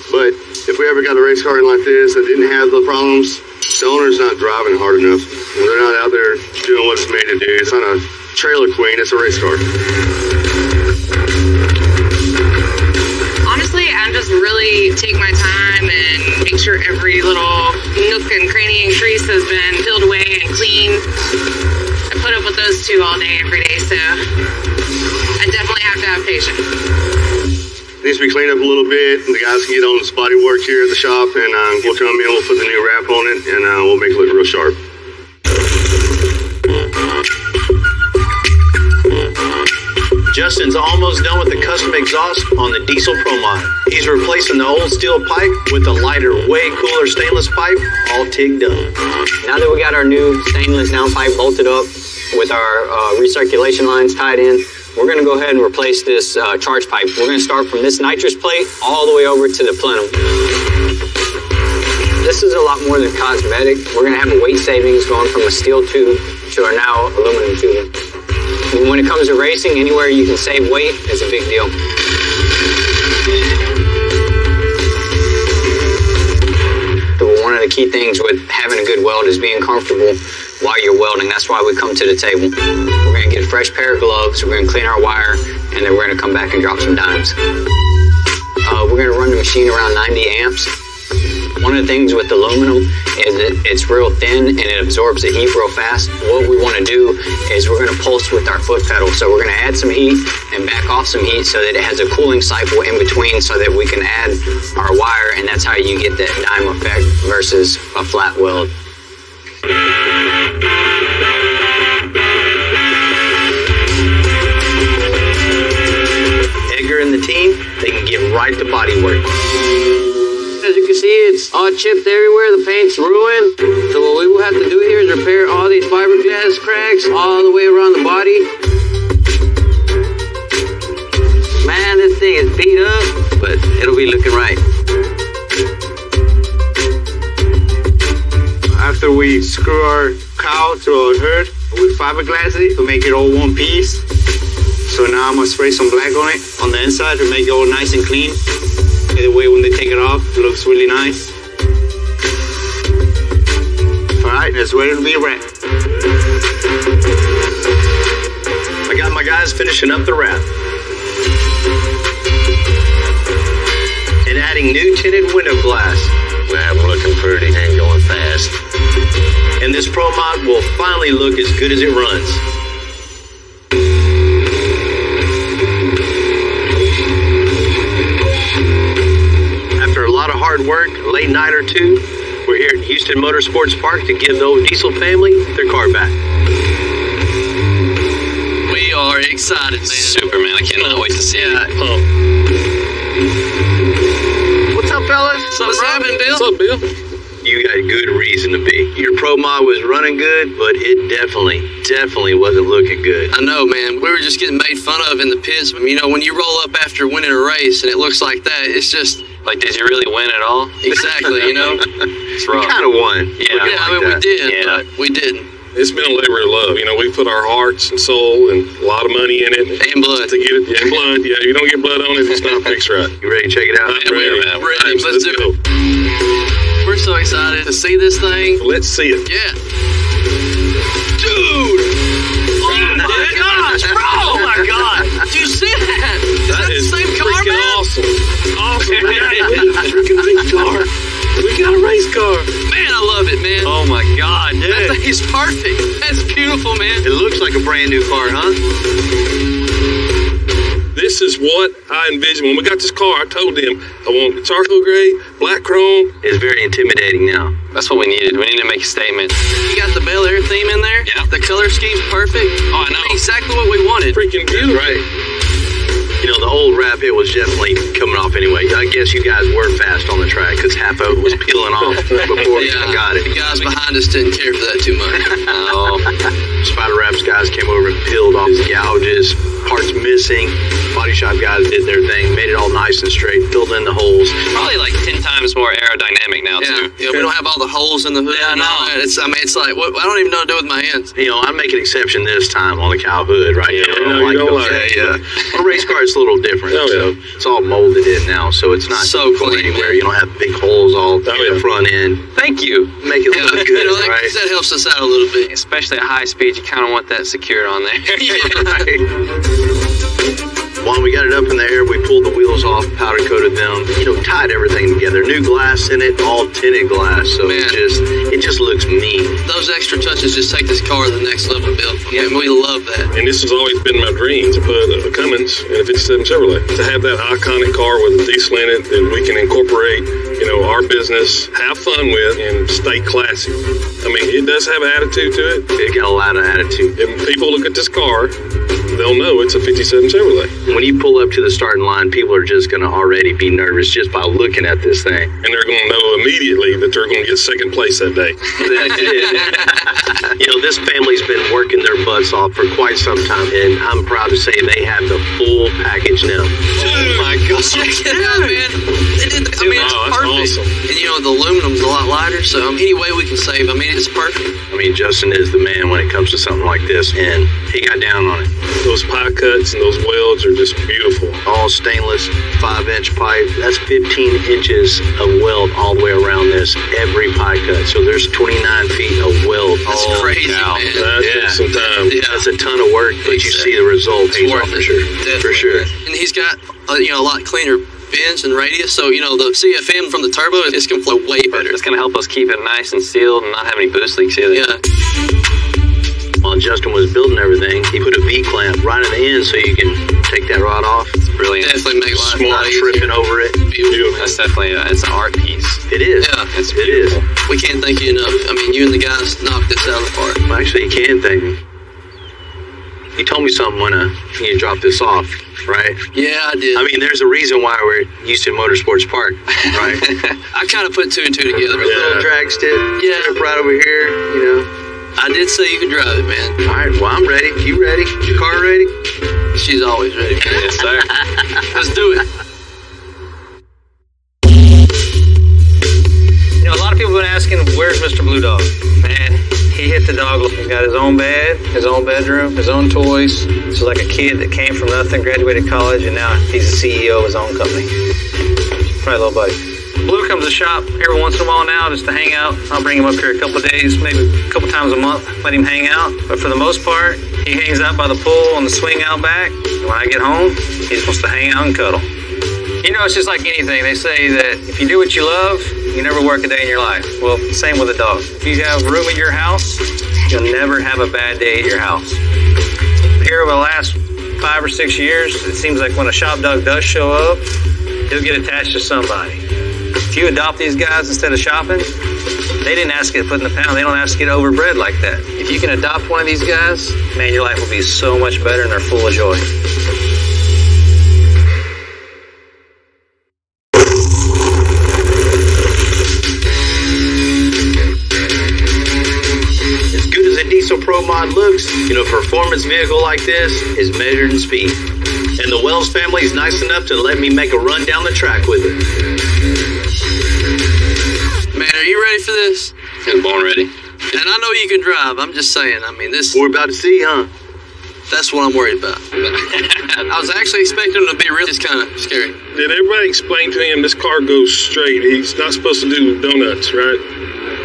But if we ever got a race car in like this that didn't have the problems, the owner's not driving hard enough. They're not out there doing what it's made to do. It's not a trailer queen, it's a race car. Honestly, I just really take my time and make sure every little nook and cranny and crease has been peeled away and cleaned. I put up with those two all day, every day, so I definitely have to have patience. It needs to be cleaned up a little bit, and the guys can get on the spotty work here at the shop, and we'll come in, we'll put the new wrap on it, and we'll make it look real sharp. Justin's almost done with the custom exhaust on the Diesel Pro Mod. He's replacing the old steel pipe with a lighter, way cooler stainless pipe, all tigged up. Now that we got our new stainless downpipe bolted up with our recirculation lines tied in, we're going to go ahead and replace this charge pipe. We're going to start from this nitrous plate all the way over to the plenum. This is a lot more than cosmetic. We're going to have a weight savings going from a steel tube to our now aluminum tube. When it comes to racing, anywhere you can save weight is a big deal. So one of the key things with having a good weld is being comfortable while you're welding. That's why we come to the table. We're going to get a fresh pair of gloves, we're going to clean our wire, and then we're going to come back and drop some dimes. We're going to run the machine around 90 amps. One of the things with aluminum is that it's real thin and it absorbs the heat real fast. What we want to do is we're going to pulse with our foot pedal. So we're going to add some heat and back off some heat so that it has a cooling cycle in between so that we can add our wire, and that's how you get that dime effect versus a flat weld. Edgar and the team, they can get right to body work. As you can see, it's all chipped everywhere. The paint's ruined. So what we will have to do here is repair all these fiberglass cracks all the way around the body. Man, this thing is beat up, but it'll be looking right. After we screw our cowl to our hood, we fiberglass it to make it all one piece. So now I'm gonna spray some black on it on the inside to make it all nice and clean. The way when they take it off, it looks really nice. Alright, that's ready to be wrapped. I got my guys finishing up the wrap. And adding new tinted window glass. Well, I'm looking pretty and going fast. And this Pro Mod will finally look as good as it runs. hard work, a late night or two, we're here at Houston Motorsports Park to give the old Diesel family their car back. We are excited, man. Super, man. I cannot wait to see it. What's up, fellas? What's happening, Bill? What's up, Bill? You got good reason to be. Your Pro Mod was running good, but it definitely wasn't looking good. I know, man. We were just getting made fun of in the pits. You know, when you roll up after winning a race and it looks like that, it's just... Like, did you really win at all? Exactly, you know? It's rough. We kind of won. Yeah, I mean, we did, but we didn't. It's been a labor of love. You know, we put our hearts and soul and a lot of money in it. And blood. To get it, and blood. Yeah, you don't get blood on it, it's not fixed right. You ready to check it out? I'm ready, man. Ready. Let's do it. We're so excited to see this thing. Let's see it. Yeah. Dude! Oh my gosh, bro! Oh my god! Do you see that? That is the same car, freaking man? awesome. Awesome. Freaking big car. We got a race car. Man, I love it, man. Oh my god, dude. That thing is perfect. That's beautiful, man. It looks like a brand new car, huh? This is what I envisioned. When we got this car, I told them, I want charcoal gray, black chrome. It's very intimidating now. That's what we needed. We needed to make a statement. You got the Bel Air theme in there? Yeah. The color scheme's perfect. Oh, I know. Exactly what we wanted. Freaking beautiful. Right. You know, the old Rapid was definitely coming off anyway. I guess you guys were fast on the track because half of it was peeling off before we even got it. The guys behind us didn't care for that too much. No. Spider Wraps guys came over and peeled off his gouges, parts missing. Body shop guys did their thing, made it all nice and straight, filled in the holes. Probably like 10 times more aerodynamic now, too. Yeah, we don't have all the holes in the hood. Yeah, and all that. It's like, I don't even know what to do with my hands. You know, I make an exception this time on the cow hood, right? Yeah, On a race car, it's a little different. Oh, yeah. So it's all molded in now, so it's not So clean, anywhere. You don't have big holes all in the front end. Thank you. Make it look good, You know, right? that helps us out a little bit. Especially at high speed, you kind of want that secured on there. When we got it up in the air, we pulled the wheels off, powder coated them, tied everything together. New glass in it, all tinted glass, so it just looks mean. Those extra touches just take this car to the next level, Bill. Yeah, and we love that. And this has always been my dream, to put a Cummins in a 57 Chevrolet. To have that iconic car with a diesel in it that we can incorporate, our business, have fun with, and stay classy. I mean, it does have an attitude to it. It got a lot of attitude. If people look at this car, they'll know it's a 57 Chevrolet. When you pull up to the starting line, people are just going to already be nervous just by looking at this thing. And they're going to know immediately that they're going to get second place that day. This family's been working their butts off for quite some time, and I'm proud to say they have the full package now. Oh my gosh, check it out, man. It's perfect. Awesome. And the aluminum's a lot lighter, so any way we can save, it's perfect. Justin is the man when it comes to something like this, and he got down on it. Those pie cuts and those welds are just beautiful. All stainless, 5-inch pipe. That's 15 inches of weld all the way around this, every pie cut. So there's 29 feet of weld. That's crazy, man. That's some time. Yeah. That's a ton of work, but you see the results. It's worth for sure. Definitely. For sure. And he's got, a lot cleaner bends and radius, so the CFM from the turbo is going to flow way better. It's going to help us keep it nice and sealed and not have any boost leaks either. Yeah. While Justin was building everything, he put a V-clamp right at the end so you can take that rod off. It's brilliant. Definitely make life Smart tripping over it. Beautiful. That's definitely it's an art piece. It is. Yeah, it is. We can't thank you enough. You and the guys knocked this out of the park. Well, actually, you can thank me. You told me something when you dropped this off, right? Yeah, I did. There's a reason why we're at Houston Motorsports Park, right? I kind of put two and two together. A little drag stick. Yeah. Right over here, I did say you could drive it, man. All right, well, I'm ready. You ready? Your car ready? She's always ready, man. Yes, sir. Let's do it. A lot of people have been asking, where's Mr. Blue Dog? Man, he hit the dog. He's got his own bed, his own bedroom, his own toys. It's like a kid that came from nothing, graduated college, and now he's the CEO of his own company. Right, little buddy. Blue comes to shop every once in a while now just to hang out. I'll bring him up here a couple of days, maybe a couple times a month, let him hang out. But for the most part, he hangs out by the pool on the swing out back. And when I get home, he just wants to hang out and cuddle. It's just like anything. They say that if you do what you love, you never work a day in your life. Well, same with a dog. If you have room at your house, you'll never have a bad day at your house. Here over the last 5 or 6 years, it seems like when a shop dog does show up, he'll get attached to somebody. if you adopt these guys instead of shopping, they didn't ask to get put in the pound. They don't ask to get overbred like that. If you can adopt one of these guys, man, your life will be so much better and they're full of joy. As good as a Diesel Pro Mod looks, you know, a performance vehicle like this is measured in speed. And the Wells family is nice enough to let me make a run down the track with it. Man, are you ready for this? I'm born ready. And I know you can drive. I'm just saying. I mean, this. We're about to see, huh? That's what I'm worried about. I was actually expecting it to be really kind of scary. Did everybody explain to him this car goes straight? He's not supposed to do donuts, right?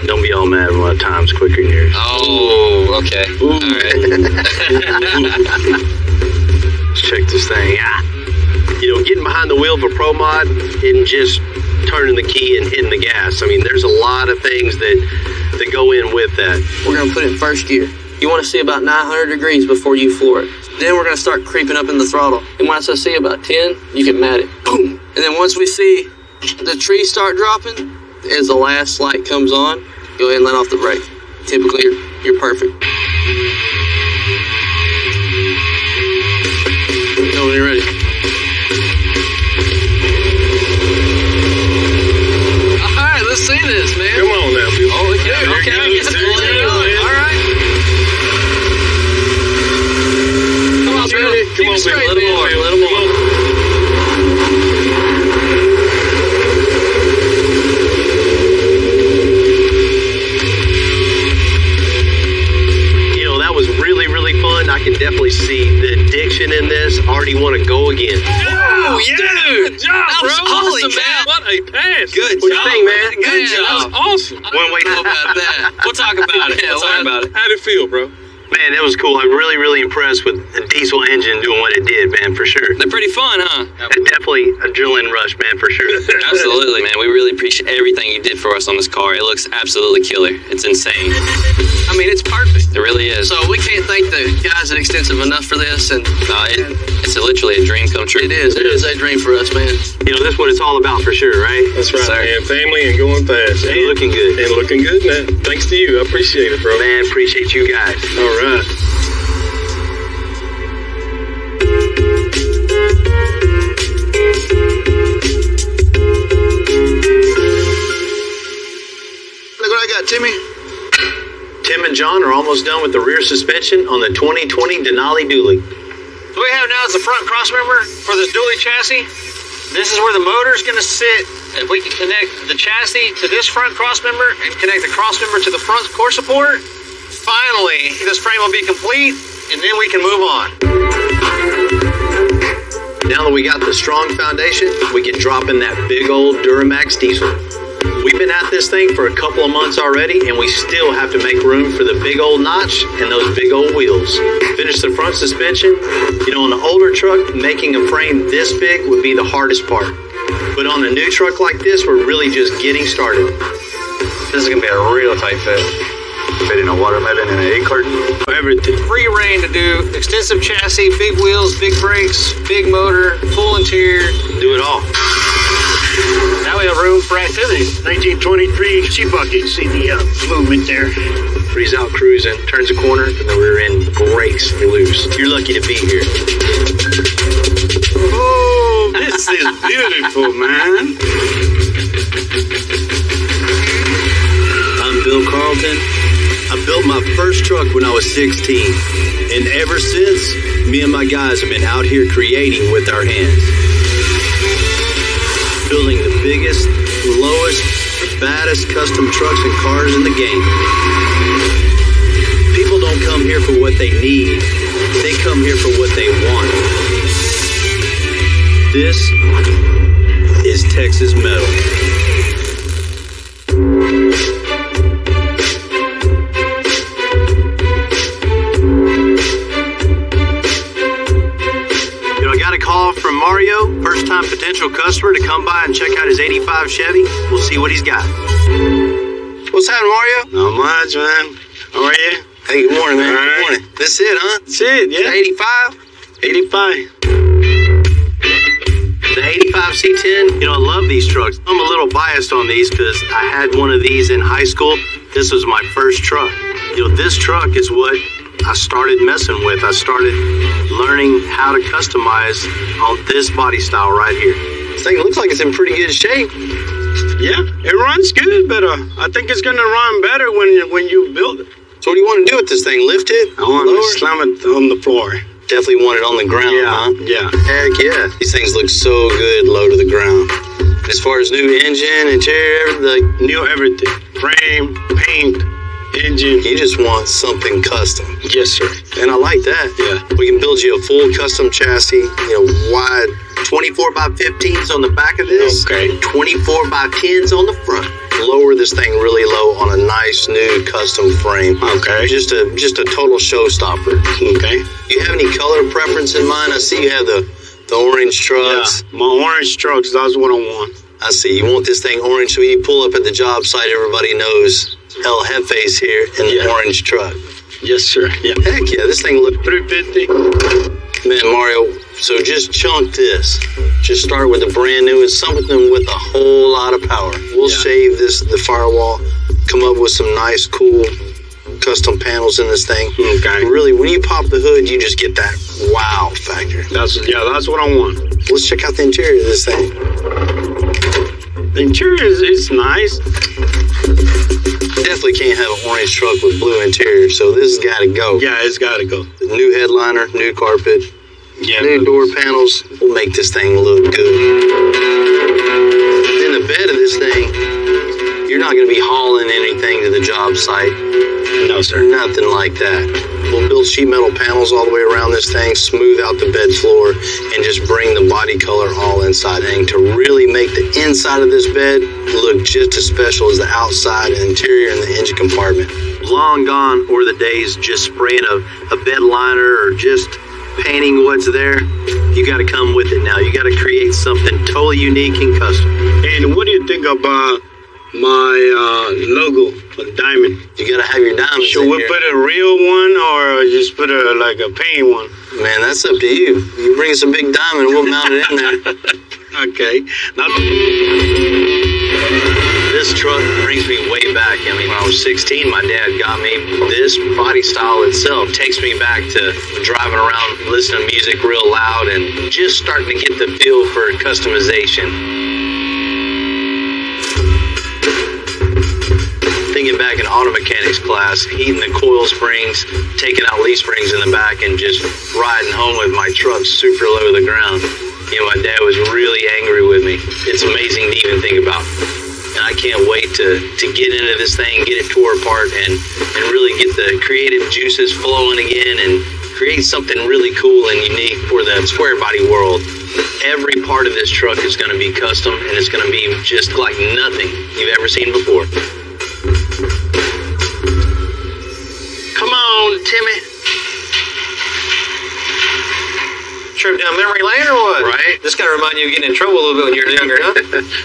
Don't be all mad when time's quicker than yours. Oh, okay. All right. Let's check this thing out. You know, getting behind the wheel of a Pro Mod isn't just turning the key and hitting the gas. I mean, there's a lot of things that go in with that. We're going to put it in first gear. You want to see about 900 degrees before you floor it. Then we're going to start creeping up in the throttle. And once I see about 10, you can mat it. Boom! And then once we see the trees start dropping, as the last light comes on, go ahead and let off the brake. Typically, you're perfect. Know when you're ready. All right, let's see this, man. Come on now, Bill. Oh, okay. All right. Come on, Bill. Keep it straight, a little more. A little more. I can definitely see the addiction in this. Already want to go again. Oh, yeah! Good job, That was bro. awesome, man. What a pass. Good job, man. Good job. That was awesome. One way How about that? We'll talk about it. We'll talk about it. How'd it feel, bro? Man, that was cool. I'm really, really impressed with the diesel engine doing what it did, man, for sure. They're pretty fun, huh? Definitely adrenaline rush, man, for sure. Absolutely, man. We really appreciate everything you did for us on this car. It looks absolutely killer. It's insane. I mean, it's perfect. It really is. So we can't thank the guys at Extensive enough for this. And it's literally a dream come true. It is. It is a dream for us, man. You know, that's what it's all about for sure, right? That's right, man. Family and going fast. And looking good. And looking good, man. Thanks to you. I appreciate it, bro. Man, appreciate you guys. All right. Look what I got, Timmy. Tim and John are almost done with the rear suspension on the 2020 Denali Dually. So what we have now is the front crossmember for this dually chassis. This is where the motor's going to sit. If we can connect the chassis to this front crossmember and connect the crossmember to the front core support, finally, this frame will be complete, and then we can move on. Now that we got the strong foundation, we can drop in that big old Duramax diesel. We've been at this thing for a couple of months already, and we still have to make room for the big old notch and those big old wheels. Finish the front suspension. You know, on an older truck, making a frame this big would be the hardest part. But on a new truck like this, we're really just getting started. This is going to be a real tight fit. Fit in a watermelon and an egg carton. Everything. Free reign to do extensive chassis, big wheels, big brakes, big motor, full interior. Do it all. Now we have room for activity. 1923 Sea Bucket. See the movement there. Freeze out cruising, turns a corner, and the rear end breaks loose. You're lucky to be here. Oh, this is beautiful, man. I'm Bill Carlton. I built my first truck when I was 16. And ever since, me and my guys have been out here creating with our hands. Building the biggest, lowest, baddest custom trucks and cars in the game. People don't come here for what they need. They come here for what they want. This is Texas Metal. From Mario, first-time potential customer to come by and check out his 85 Chevy. We'll see what he's got. What's happening, Mario? Not much, man. How are you? Hey, good morning, man. All right. Good morning. This it, huh? That's it, yeah. 85? 85. The 85 C10, you know, I love these trucks. I'm a little biased on these because I had one of these in high school. This was my first truck. You know, this truck is what I started messing with. I started learning how to customize on this body style right here. This thing looks like it's in pretty good shape. Yeah, it runs good, but I think it's gonna run better when you build it. So what do you want to do with this thing? Lift it? I want to slam it on the floor. Definitely want it on the ground, huh? Yeah. Heck yeah. These things look so good low to the ground. As far as new engine, interior, like new everything. Frame, paint, engine. You just want something custom. Yes, sir. And I like that. Yeah. We can build you a full custom chassis, you know, wide 24 by 15s on the back of this. Okay. 24 by 10s on the front. Lower this thing really low on a nice new custom frame. Okay. Just a total showstopper. Okay. Do you have any color preference in mind? I see you have the orange trucks. Yeah, my orange trucks, that's what I want. I see. You want this thing orange, so when you pull up at the job site, everybody knows El Jefe's here in the orange truck. Yes, sir. Yeah. Heck yeah, this thing looked 350. Man, Mario, so just chunk this. Just start with a brand new and something with a whole lot of power. We'll shave the firewall, come up with some nice, cool custom panels in this thing. Okay. Really, when you pop the hood, you just get that wow factor. That's what I want. Let's check out the interior of this thing. The interior is nice. Definitely can't have an orange truck with blue interior, so this has got to go. Yeah, it's got to go. New headliner, new carpet, new door panels. We'll make this thing look good. In the bed of this thing, you're not going to be hauling anything to the job site. No, sir. Nothing like that. We'll build sheet metal panels all the way around this thing, smooth out the bed floor, and just bring the body color all inside thing to really make the inside of this bed look just as special as the outside and interior and the engine compartment. Long gone were the days just spraying a bed liner or just painting what's there. You got to come with it now. You got to create something totally unique and custom. And what do you think about my logo, a diamond? You got to have your diamonds. Should we put a real one or just put like a paint one? Man, that's up to you. You bring us a big diamond, we'll mount it in there. Okay. This truck brings me way back. I mean, when I was 16, my dad got me. This body style itself takes me back to driving around, listening to music real loud, and just starting to get the feel for customization. Thinking back in auto mechanics class, heating the coil springs, taking out leaf springs in the back, and just riding home with my truck super low to the ground. You know, my dad was really angry with me. It's amazing to even think about. And I can't wait to get into this thing, get it tore apart, and really get the creative juices flowing again and create something really cool and unique for the square body world. Every part of this truck is going to be custom, and it's going to be just like nothing you've ever seen before. Come on, Timmy. Trip down memory lane or what? Right. This gotta remind you of getting in trouble a little bit when you were younger, huh?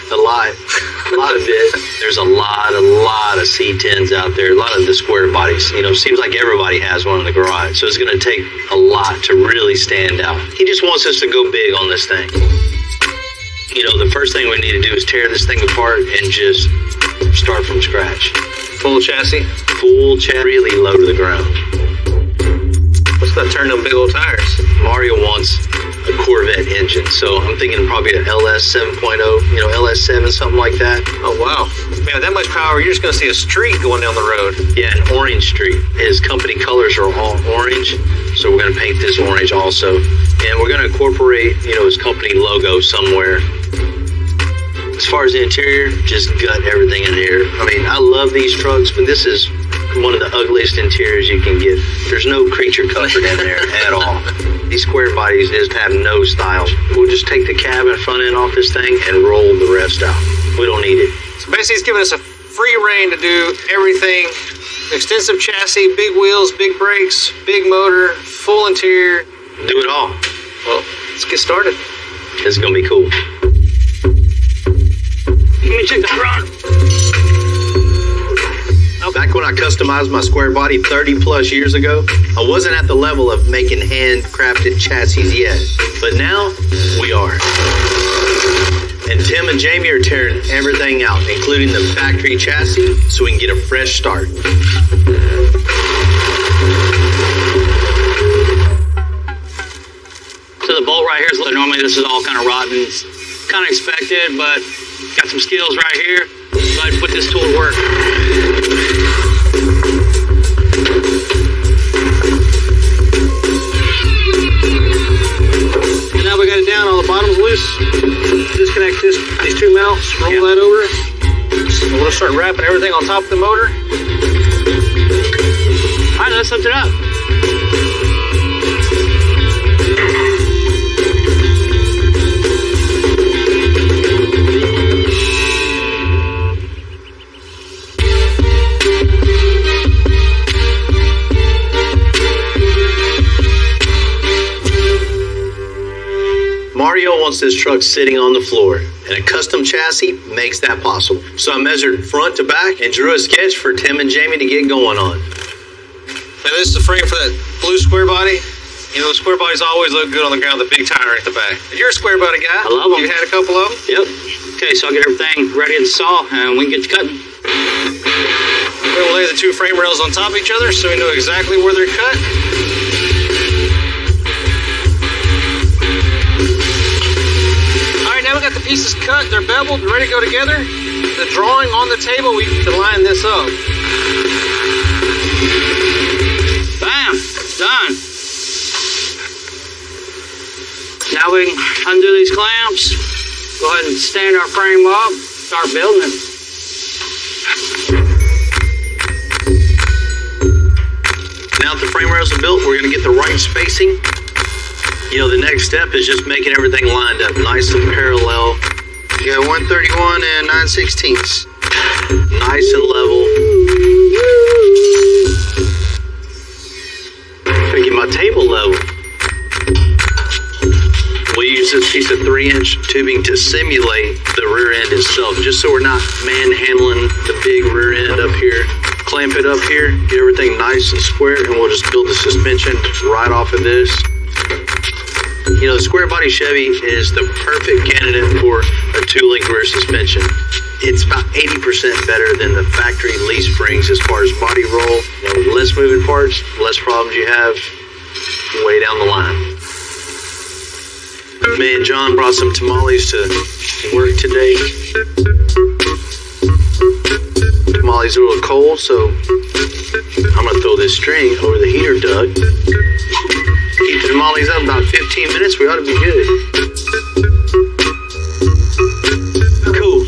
A lot of it. There's a lot of C10s out there, a lot of the square bodies. You know, seems like everybody has one in the garage, so it's going to take a lot to really stand out. He just wants us to go big on this thing. You know, the first thing we need to do is tear this thing apart and just start from scratch. Full chassis? Full chassis, really low to the ground. What's that turn them big old tires? Mario wants a Corvette engine, so I'm thinking probably an LS 7.0, you know, LS7, something like that. Oh, wow. Man, with that much power, you're just going to see a streak going down the road. Yeah, an orange streak. His company colors are all orange, so we're going to paint this orange also. And we're going to incorporate, you know, his company logo somewhere. As far as the interior, just gut everything in here. I mean, I love these trucks, but this is one of the ugliest interiors you can get. There's no creature comfort in there at all. These square bodies just have no style. We'll just take the cab and front end off this thing and roll the rest out. We don't need it. So basically, it's giving us a free rein to do everything. Extensive chassis, big wheels, big brakes, big motor, full interior. Do it all. Well, let's get started. This is going to be cool. Let me check the front. Back when I cut customized my square body 30 plus years ago, I wasn't at the level of making handcrafted chassis yet. But now, we are. And Tim and Jamie are tearing everything out, including the factory chassis, so we can get a fresh start. So the bolt right here is normally this is all kind of rotten. It's kind of expected, but got some skills right here. So I'd put this tool to work. And now we got it down, all the bottom's loose. Disconnect these two mounts, roll that over. And we'll start wrapping everything on top of the motor. All right, let's lift it up. Mario wants this truck sitting on the floor, and a custom chassis makes that possible. So I measured front to back and drew a sketch for Tim and Jamie to get going on. Now this is the frame for that blue square body. You know, the square bodies always look good on the ground with the big tire at the back. You're a square body guy. I love them. You had a couple of them? Yep. Okay, so I'll get everything ready at the saw, and we can get to cutting. We're going to lay the two frame rails on top of each other so we know exactly where they're cut. Now we got the pieces cut, they're beveled, ready to go together. The drawing on the table, we can line this up. Bam! Done. Now we can undo these clamps, go ahead and stand our frame up, start building it. Now that the frame rails are built, we're going to get the right spacing. You know, the next step is just making everything lined up nice and parallel. You got 131 and 9/16. Nice and level. Gotta get my table level. We use this piece of 3-inch tubing to simulate the rear end itself, just so we're not manhandling the big rear end up here. Clamp it up here, get everything nice and square, and we'll just build the suspension right off of this. You know, the square body Chevy is the perfect candidate for a 2-link rear suspension. It's about 80% better than the factory leaf springs as far as body roll. You know, less moving parts, less problems you have way down the line. Man, John brought some tamales to work today. Tamales are a little cold, so I'm gonna throw this string over the heater duct. Keep the tamales up about 15 minutes, we ought to be good. Cool.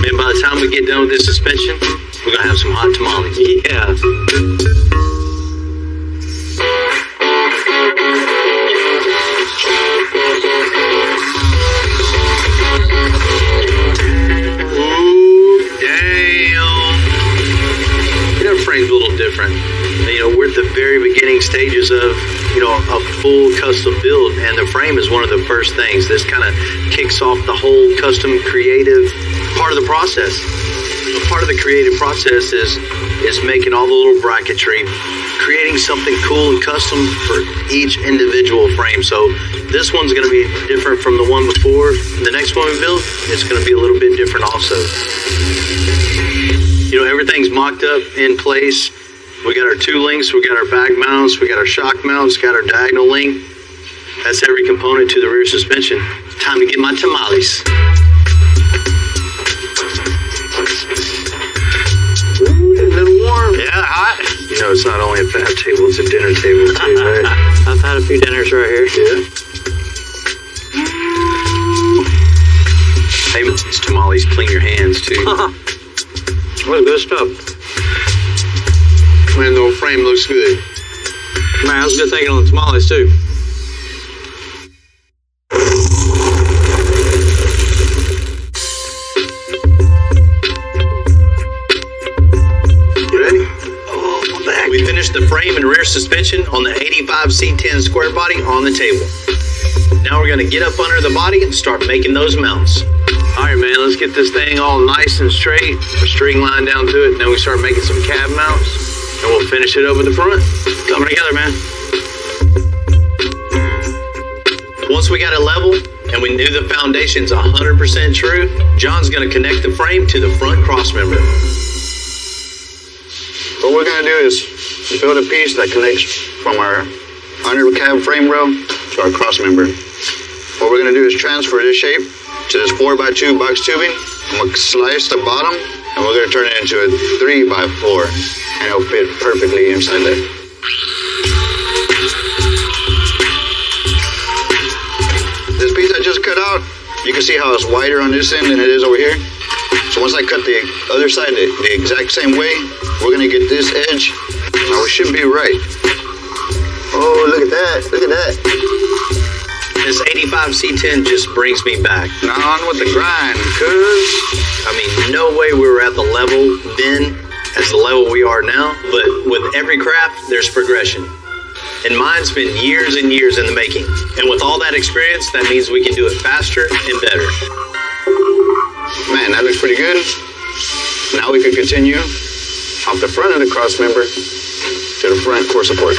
Man, by the time we get done with this suspension, we're gonna have some hot tamales. Yeah. Ooh, damn. You know, frame's a little different. You know, we're at the very beginning stages of, you know, a full custom build, and the frame is one of the first things. This kind of kicks off the whole custom creative part of the process. A part of the creative process is making all the little bracketry, creating something cool and custom for each individual frame. So this one's going to be different from the one before. The next one we build, it's going to be a little bit different also. You know, everything's mocked up in place. We got our 2 links, we got our back mounts, we got our shock mounts, got our diagonal link. That's every component to the rear suspension. Time to get my tamales. Ooh, a little warm. Yeah, hot. You know, it's not only a bath table, it's a dinner table too, right? I've had a few dinners right here. Yeah. Hey, these tamales clean your hands too. What good stuff. Man, the old frame looks good. Man, that was good thinking on the tamales too. You ready? Oh, back. We finished the frame and rear suspension on the 85 C10 square body on the table. Now we're going to get up under the body and start making those mounts. All right, man, let's get this thing all nice and straight, a string line down to it, and then we start making some cab mounts, and we'll finish it over the front. Coming together, man. Once we got it level, and we knew the foundation's 100% true, John's gonna connect the frame to the front cross member. What we're gonna do is build a piece that connects from our under cab frame rail to our cross member. What we're gonna do is transfer this shape to this 4x2 box tubing, and we'll slice the bottom, and we're gonna turn it into a 3x4, and it'll fit perfectly inside there. This piece I just cut out, you can see how it's wider on this end than it is over here. So once I cut the other side the exact same way, we're gonna get this edge. Now we should be right. Oh, look at that, look at that. This 85 C10 just brings me back. Now on with the grind, cuz. I mean, no way we were at the level then as the level we are now, but with every craft, there's progression. And mine's been years and years in the making. And with all that experience, that means we can do it faster and better. Man, that looks pretty good. Now we can continue off the front of the cross member to the front core support.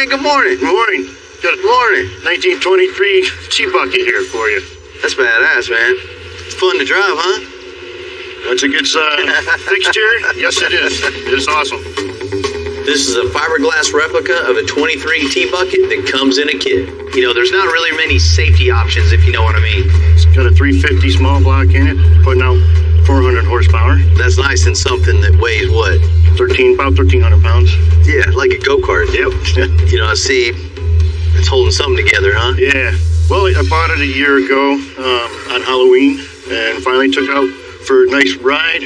Good morning. Good morning. Good morning. 1923 T-Bucket here for you. That's badass, man. It's fun to drive, huh? That's a good fixture. Yes, it is. It is awesome. This is a fiberglass replica of a 23 T-Bucket that comes in a kit. You know, there's not really many safety options, if you know what I mean. It's got a 350 small block in it, putting out 400 horsepower. That's nice in something that weighs what? About 1,300 pounds. Yeah, like a go-kart. Yep. You know, I see it's holding something together, huh? Yeah. Well, I bought it a year ago on Halloween and finally took out for a nice ride.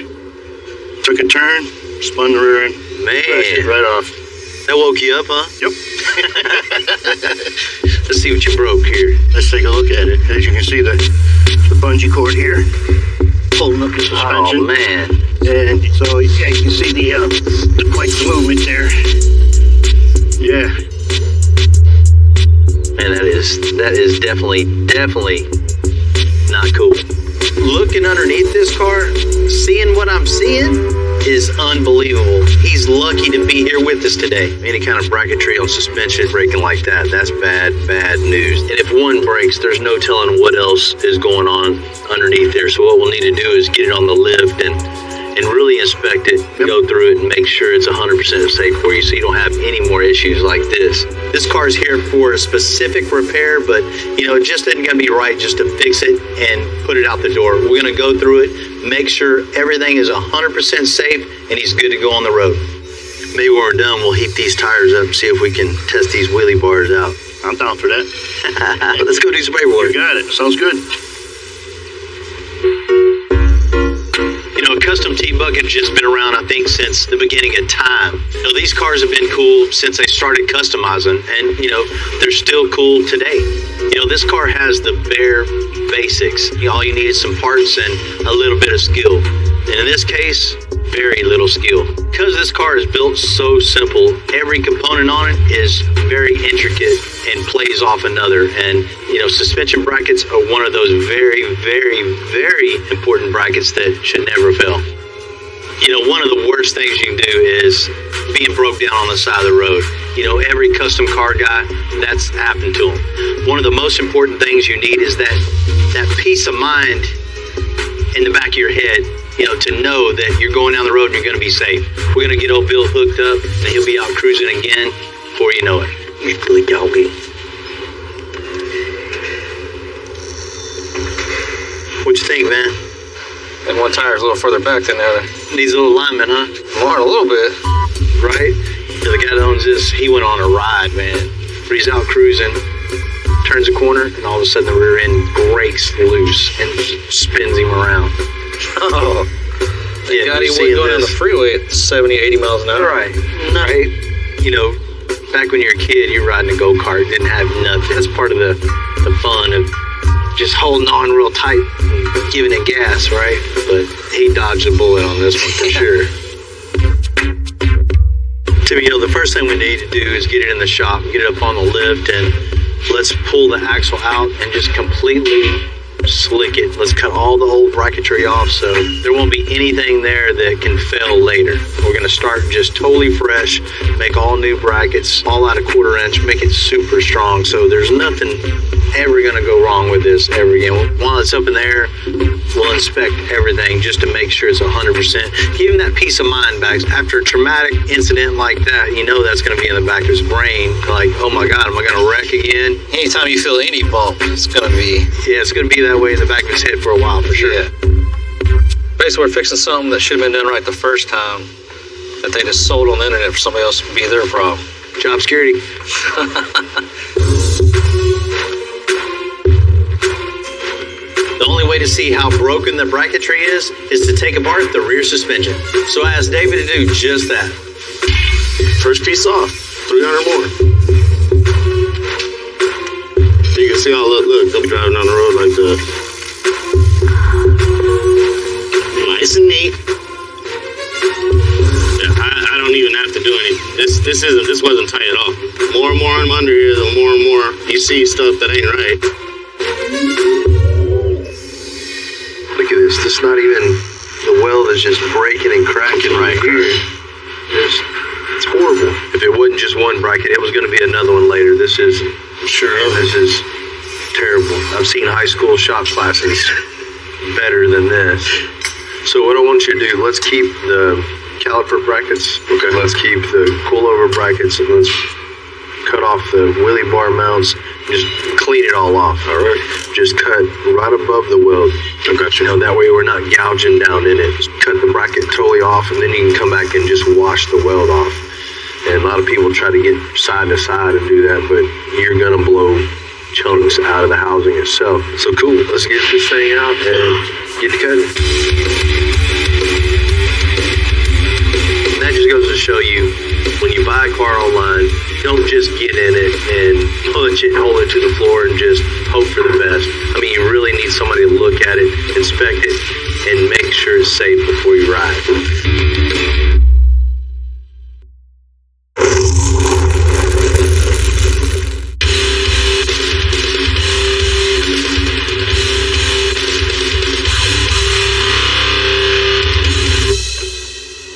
Took a turn, spun the rear end. Man. Crashed it right off. That woke you up, huh? Yep. Let's see what you broke here. Let's take a look at it. As you can see, the bungee cord here, holding up the suspension. Oh, man. And so, yeah, you can see the quite the movement there. Yeah. Man, that is definitely not cool. Looking underneath this car, seeing what I'm seeing is unbelievable. He's lucky to be here with us today. Any kind of bracketry on suspension breaking like that, that's bad news. And if one breaks, there's no telling what else is going on underneath there. So what we'll need to do is get it on the lift and really inspect it, go through it, and make sure it's 100% safe for you so you don't have any more issues like this. This car is here for a specific repair, but you know, it just isn't going to be right just to fix it and put it out the door. We're going to go through it, make sure everything is 100% safe, and he's good to go on the road. Maybe when we're done, we'll heat these tires up and see if we can test these wheelie bars out. I'm down for that. Let's go do some paperwork. You got it. Sounds good. You know, a custom T-Bucket's just been around, I think, since the beginning of time. You know, these cars have been cool since they started customizing, and, you know, they're still cool today. You know, this car has the bare basics. You know, all you need is some parts and a little bit of skill. And in this case, very little skill. Because this car is built so simple, every component on it is very intricate and plays off another. And, you know, suspension brackets are one of those very important brackets that should never fail. You know, one of the worst things you can do is being broke down on the side of the road. You know, every custom car guy, that's happened to him. One of the most important things you need is that peace of mind in the back of your head, you know, to know that you're going down the road and you're going to be safe. We're going to get old Bill hooked up, and he'll be out cruising again before you know it. He's really dopey. What you think, man? And one tire's a little further back than the other. Needs a little alignment, huh? More, a little bit. Right? Yeah, the guy that owns this, he went on a ride, man. But he's out cruising, turns a corner, and all of a sudden the rear end breaks loose and spins him around. Oh. Yeah, God, he wasn't going down the freeway at 70, 80 miles an hour. Right. You know, back when you were a kid, you were riding a go-kart, didn't have nothing. That's part of the the fun of just holding on real tight and giving it gas, right? But he dodged a bullet on this one for sure. Tim, you know, the first thing we need to do is get it in the shop, get it up on the lift, and let's pull the axle out and just completely slick it. Let's cut all the old bracketry off so there won't be anything there that can fail later. We're going to start just totally fresh, make all new brackets, all out of 1/4 inch, make it super strong so there's nothing ever going to go wrong with this ever again. While it's up in the air, we'll inspect everything just to make sure it's 100%. Give him that peace of mind back. After a traumatic incident like that, you know that's going to be in the back of his brain. Like, oh my God, am I going to wreck again? Anytime you feel any bump, it's going to be... Yeah, it's going to be that way in the back of his head for a while, for sure. Yeah. Basically, we're fixing something that should have been done right the first time that they just sold on the internet for somebody else to be their problem. Job security. The only way to see how broken the bracketry is to take apart the rear suspension. So I asked David to do just that. First piece off, 300 more. You can see how, look, I'm driving down the road like that. Nice and neat. Yeah, I don't even have to do anything. This wasn't tight at all. More and more I'm under here, the more and more you see stuff that ain't right. Look at this. This is not even, the weld is just breaking and cracking right here. It's horrible. If it wasn't just one bracket, it was going to be another one later. This is terrible. I've seen high school shop classes better than this. So what I want you to do, let's keep the caliper brackets. Okay. Let's keep the coilover brackets, and let's cut off the wheelie bar mounts. Just clean it all off. All right. Just cut right above the weld. I got you. That way we're not gouging down in it. Just cut the bracket totally off, and then you can come back and just wash the weld off. And a lot of people try to get side to side and do that, but you're gonna blow chunks out of the housing itself. So cool. Let's get this thing out and get to cutting. And that just goes to show you, when you buy a car online, don't just get in it and punch it, hold it to the floor, and just hope for the best. I mean, you really need somebody to look at it, inspect it, and make sure it's safe before you ride.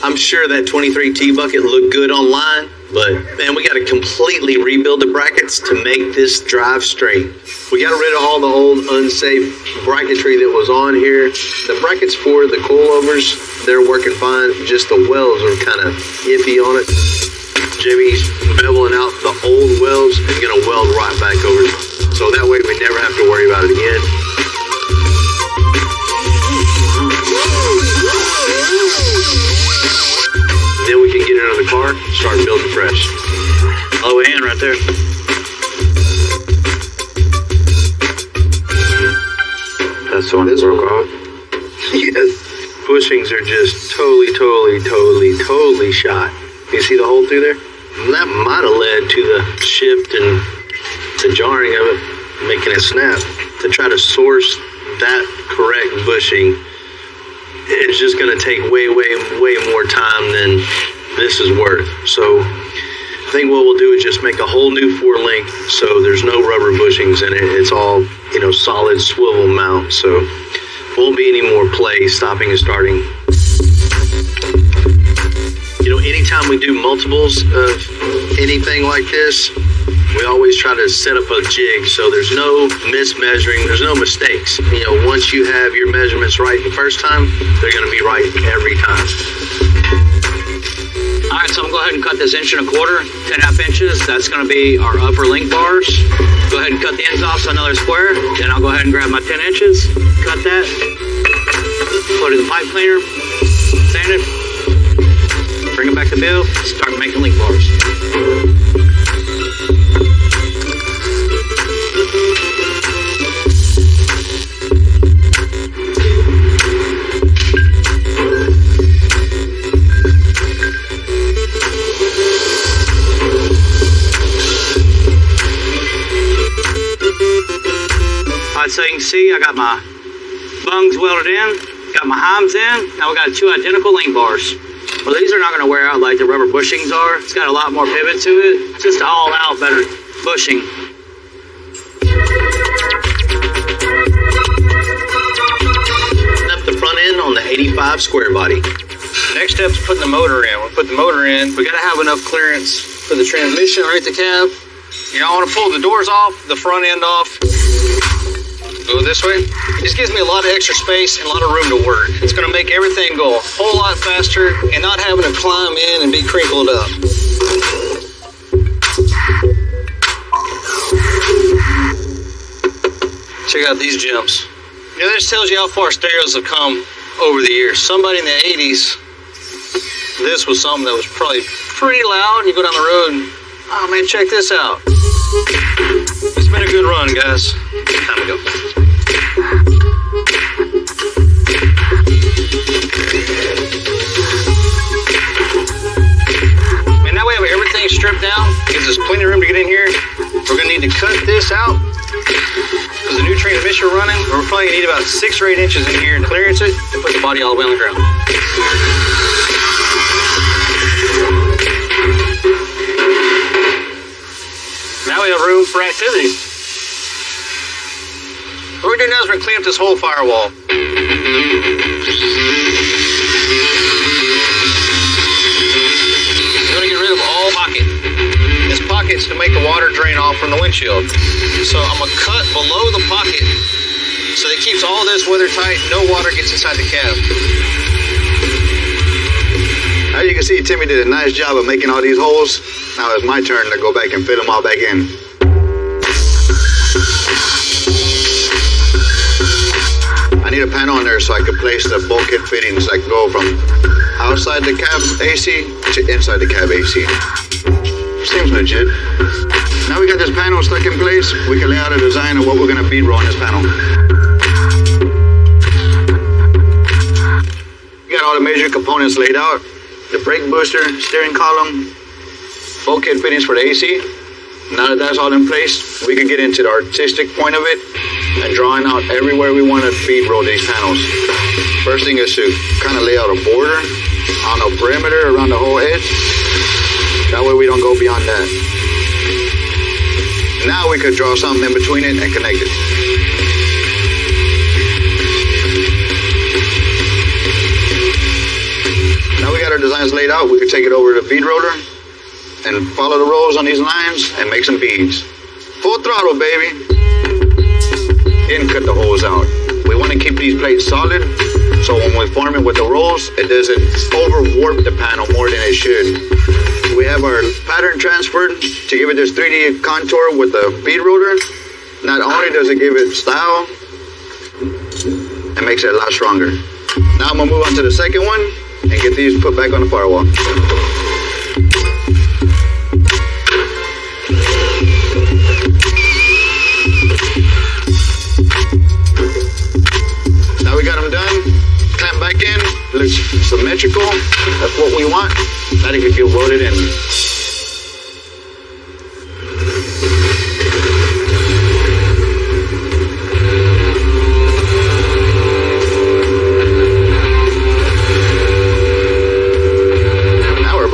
I'm sure that 23 T-Bucket looked good online, but man, we got to completely rebuild the brackets to make this drive straight. We got rid of all the old unsafe bracketry that was on here. The brackets for the coilovers, they're working fine. Just the welds are kind of iffy on it. Jimmy's beveling out the old welds and gonna weld right back over it. So that way we never have to worry about it again. Then we can get into the car, start building fresh. All the way in right there. That's the one that broke off. Yes. Bushings are just totally shot. You see the hole through there? And that might have led to the shift and the jarring of it, making it snap. To try to source that correct bushing, it's just going to take way more time than this is worth. So I think what we'll do is just make a whole new 4-link, so there's no rubber bushings in it. It's all, solid swivel mount, so won't be any more play stopping and starting. Anytime we do multiples of anything like this, we always try to set up a jig so there's no mismeasuring, there's no mistakes. Once you have your measurements right the first time, they're going to be right every time. All right, so I'm going to go ahead and cut this 1 1/4, 10.5 inches. That's going to be our upper link bars. Go ahead and cut the ends off so another square. Then I'll go ahead and grab my 10 inches, cut that, put it in the pipe cleaner, sand it, bring it back to Bill, start making link bars. Alright, so you can see I got my bungs welded in, got my heims in. Now we got 2 identical link bars. Well, these are not going to wear out like the rubber bushings are. It's got a lot more pivot to it. Just all out better bushing. Up the front end on the 85 square body. Next step is putting the motor in. We'll put the motor in. We got to have enough clearance for the transmission right at the cab. You don't want to pull the doors off, the front end off. Go this way. It just gives me a lot of extra space and a lot of room to work. It's going to make everything go a whole lot faster and not having to climb in and be crinkled up. Check out these gems. You know, this tells you how far stereos have come over the years. Somebody in the 80s, this was something that was probably pretty loud. You go down the road and, oh man, check this out. It's been a good run, guys. Time to go. And now we have everything stripped down. Gives us plenty of room to get in here. We're gonna need to cut this out because the new transmission running. We're probably gonna need about 6 or 8 inches in here to clearance it and put the body all the way on the ground. Now we have room for activity. What we're doing now is we're going to clean up this whole firewall. We're going to get rid of all pocket. This pocket's to make the water drain off from the windshield. So I'm going to cut below the pocket so that it keeps all this weather tight. No water gets inside the cab. As you can see, Timmy did a nice job of making all these holes. Now it's my turn to go back and fit them all back in. I need a panel on there so I can place the bulkhead fittings that go from outside the cab AC to inside the cab AC. Seems legit. Now we got this panel stuck in place, we can lay out a design of what we're going to bead roll on this panel. We got all the major components laid out. The brake booster, steering column, bulkhead fittings for the AC. Now that that's all in place, we can get into the artistic point of it and drawing out everywhere we want to bead roll these panels. First thing is to kind of lay out a border on the perimeter around the whole edge. That way we don't go beyond that. Now we could draw something in between it and connect it. Now we got our designs laid out, we can take it over to the bead roller and follow the rolls on these lines and make some beads. Full throttle, baby. And cut the holes out. We want to keep these plates solid, so when we form it with the rolls, it doesn't over warp the panel more than it should. We have our pattern transferred to give it this 3D contour with the bead roller. Not only does it give it style, it makes it a lot stronger. Now I'm gonna move on to the second one and get these put back on the firewall. Now we got them done, clamp back in, looks symmetrical, that's what we want. Now they can get welded in.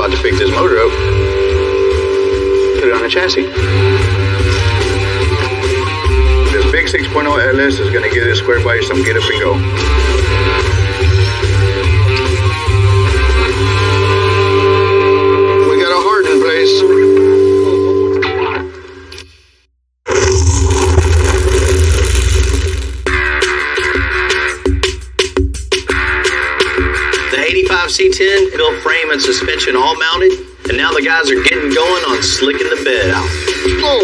To pick this motor up, put it on the chassis. This big 6.0 LS is going to give this square body some get up and go. We got a heart in place. C10, built frame and suspension all mounted, and now the guys are getting going on slicking the bed out. Oh.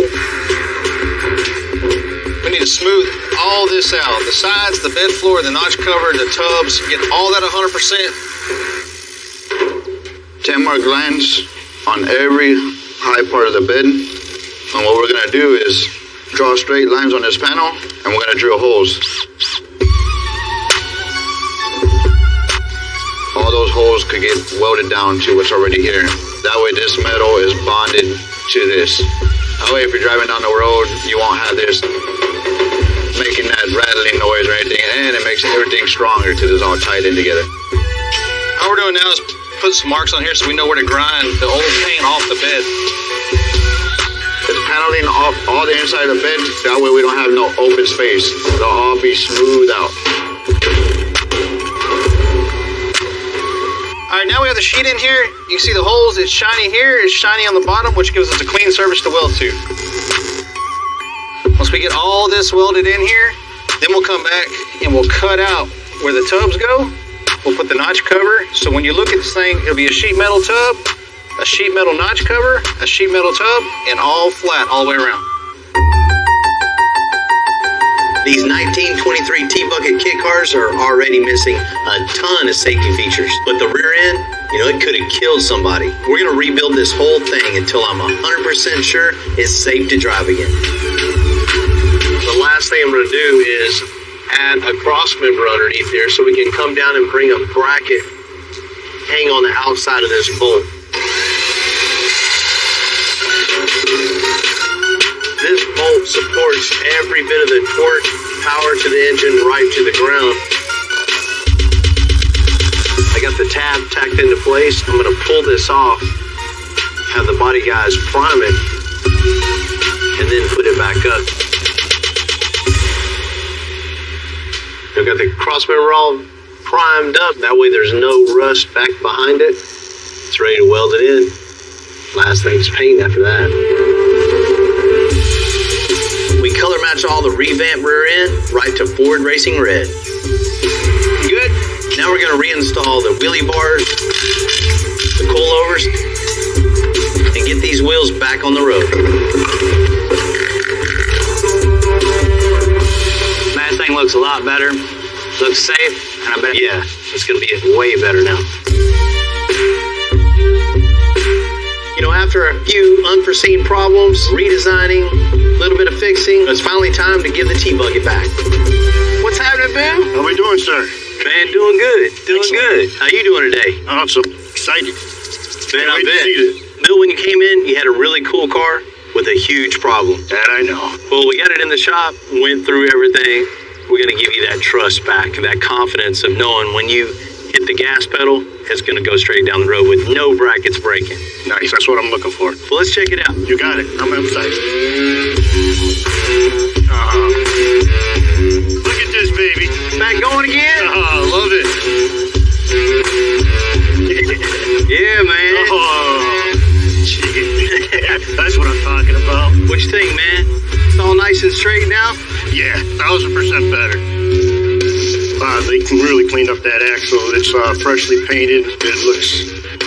We need to smooth all this out. The sides, the bed floor, the notch cover, the tubs, get all that 100%. 10 mark lines on every high part of the bed. And what we're going to do is draw straight lines on this panel, and we're going to drill holes. All those holes could get welded down to what's already here. That way this metal is bonded to this. That way if you're driving down the road, you won't have this making that rattling noise or anything, and it makes everything stronger because it's all tied in together. All we're doing now is put some marks on here so we know where to grind the old paint off the bed. It's paneling off all the inside of the bed. That way we don't have no open space. They'll all be smooth out. All right, now we have the sheet in here. You can see the holes. It's shiny here. It's shiny on the bottom, which gives us a clean surface to weld to. Once we get all this welded in here, then we'll come back and we'll cut out where the tubs go. We'll put the notch cover. So when you look at this thing, it'll be a sheet metal tub, a sheet metal notch cover, a sheet metal tub, and all flat all the way around. These 1923 T-Bucket kit cars are already missing a ton of safety features, but the rear end, it could have killed somebody. We're gonna rebuild this whole thing until I'm 100% sure it's safe to drive again. The last thing I'm gonna do is add a cross member underneath here so we can come down and bring a bracket, hang on the outside of this bolt. This bolt supports every bit of the torque, power to the engine, right to the ground. I got the tab tacked into place. I'm going to pull this off, have the body guys prime it, and then put it back up. I've got the cross member all primed up. That way there's no rust back behind it. It's ready to weld it in. Last thing's paint after that. We color match all the revamped rear end right to Ford Racing Red. Good. Now we're going to reinstall the wheelie bars, the coilovers, and get these wheels back on the road. Man, this thing looks a lot better. Looks safe, and I bet. Yeah, it's going to be way better now. After a few unforeseen problems, redesigning, a little bit of fixing, it's finally time to give the T-Bucket back. What's happening, Bill? How we doing, sir? Man, doing good. Doing good. How you doing today? I'm so excited. Man, I bet. Bill, when you came in, you had a really cool car with a huge problem. That I know. Well, we got it in the shop, went through everything. We're going to give you that trust back, that confidence of knowing when you hit the gas pedal, it's going to go straight down the road with no brackets breaking. Nice, that's what I'm looking for. Well, let's check it out. You got it. I'm excited. Look at this, baby. Back going again? Love it. Yeah, man. That's what I'm talking about. What you think, man? It's all nice and straight now? Yeah, 1000% better. They really cleaned up that axle. It's freshly painted. It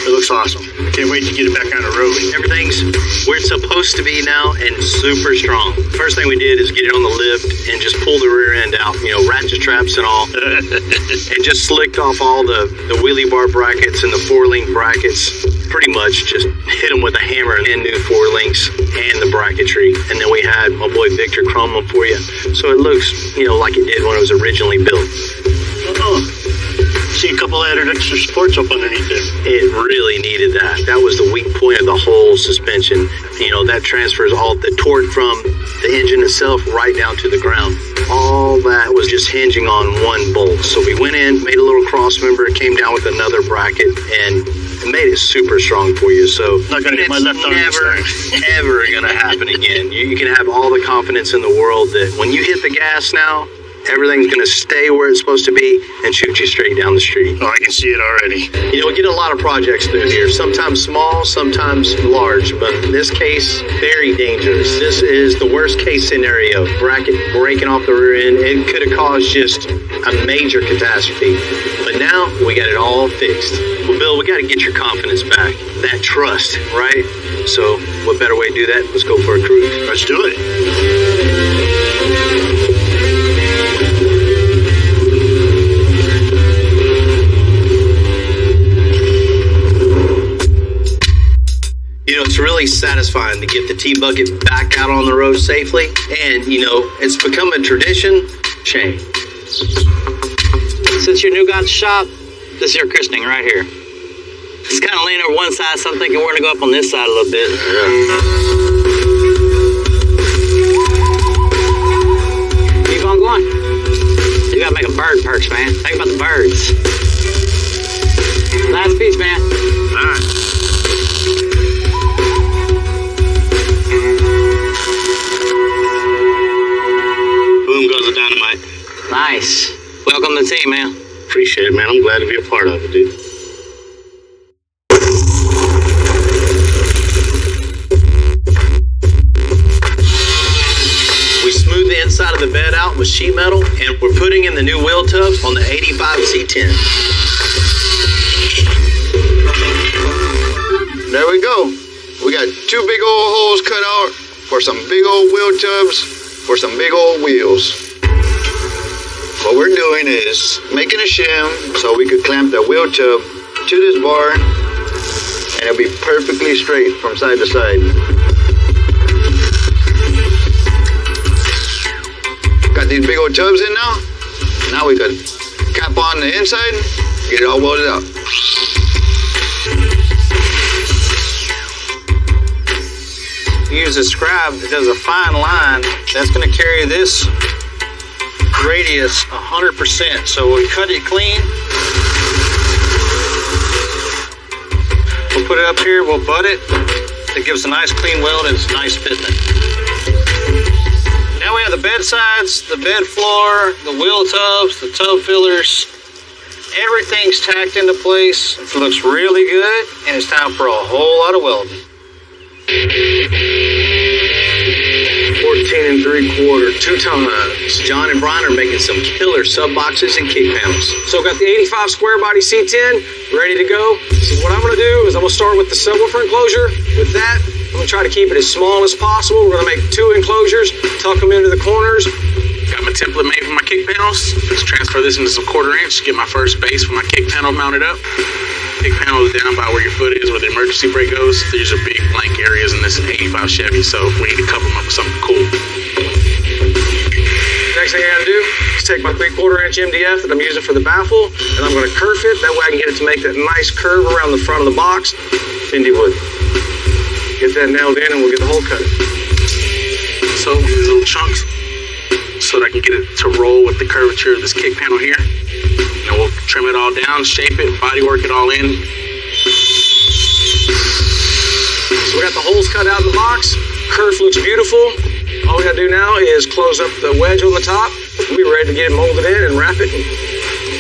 looks awesome. Can't wait to get it back on the road. Everything's where it's supposed to be now and super strong. First thing we did is get it on the lift and just pull the rear end out, ratchet straps and all. And just slicked off all the wheelie bar brackets and the 4-link brackets. Pretty much just hit them with a hammer and new 4 links and the bracketry. And then we had my boy Victor chrome them for you. So it looks, like it did when it was originally built. See a couple added extra supports up underneath there. It really needed that. That was the weak point of the whole suspension. That transfers all the torque from the engine itself right down to the ground. All that was just hinging on one bolt. So we went in, made a little cross member, came down with another bracket, and it made it super strong for you. So not gonna hit my left arm this time. Ever gonna happen again. You can have all the confidence in the world that when you hit the gas now, everything's going to stay where it's supposed to be and shoot you straight down the street. Oh, I can see it already. We get a lot of projects through here, sometimes small, sometimes large, but in this case, very dangerous. This is the worst case scenario. Bracket breaking off the rear end. It could have caused just a major catastrophe. But now we got it all fixed. Well, Bill, we got to get your confidence back. That trust, right? So what better way to do that? Let's go for a cruise. Let's do it. It's really satisfying to get the T-Bucket back out on the road safely. And, it's become a tradition. Shame. Since you're new guy at the shop, this is your christening right here. It's kind of laying over one side, so I'm thinking we're going to go up on this side a little bit. Keep on going. you, man. Appreciate it, man. I'm glad to be a part of it, dude. We smoothed the inside of the bed out with sheet metal, and we're putting in the new wheel tubs on the 85 C10. There we go. We got 2 big old holes cut out for some big old wheel tubs for some big old wheels. What we're doing is making a shim so we could clamp the wheel tub to this bar and it'll be perfectly straight from side to side. Got these big old tubs in now. Now we could cap on the inside, get it all welded up. Use a scribe that does a fine line that's going to carry this radius 100%. So we cut it clean. We'll put it up here, we'll butt it. It gives a nice clean weld and it's a nice fitment. Now we have the bed sides, the bed floor, the wheel tubs, the tub fillers. Everything's tacked into place. It looks really good and it's time for a whole lot of welding. 14 3/4, 2 tons. John and Brian are making some killer sub boxes and kick panels. So got the 85 square body C10 ready to go. So what I'm gonna do is I'm gonna start with the subwoofer enclosure. With that, I'm gonna try to keep it as small as possible. We're gonna make 2 enclosures, tuck them into the corners. Got my template made for my kick panels. Let's transfer this into some 1/4 inch, get my first base for my kick panel mounted up. Kick panel is down by where your foot is, where the emergency brake goes. These are big blank areas in this 85 Chevy, so we need to cover them up with something cool. Next thing I gotta do is take my 3/4 inch MDF that I'm using for the baffle, and I'm gonna kerf it. That way I can get it to make that nice curve around the front of the box. Indy wood. Get that nailed in and we'll get the hole cut. So these little chunks, so that I can get it to roll with the curvature of this kick panel here. And we'll trim it all down, shape it, body work it all in. So we got the holes cut out in the box. Kerf looks beautiful. All we gotta do now is close up the wedge on the top. We'll be ready to get it molded in and wrap it and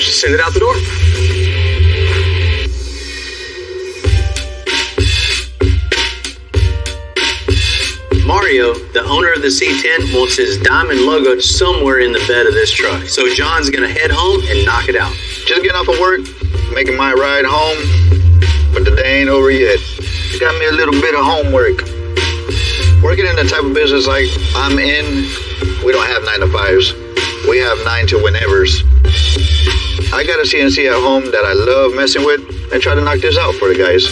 send it out the door. Mario, the owner of the C10, wants his diamond logo somewhere in the bed of this truck. So John's gonna head home and knock it out. Just getting off of work, making my ride home, but the day ain't over yet. Got me a little bit of homework. Working in the type of business like I'm in, we don't have 9 to 5s. We have 9 to whenevers. I got a CNC at home that I love messing with and try to knock this out for the guys.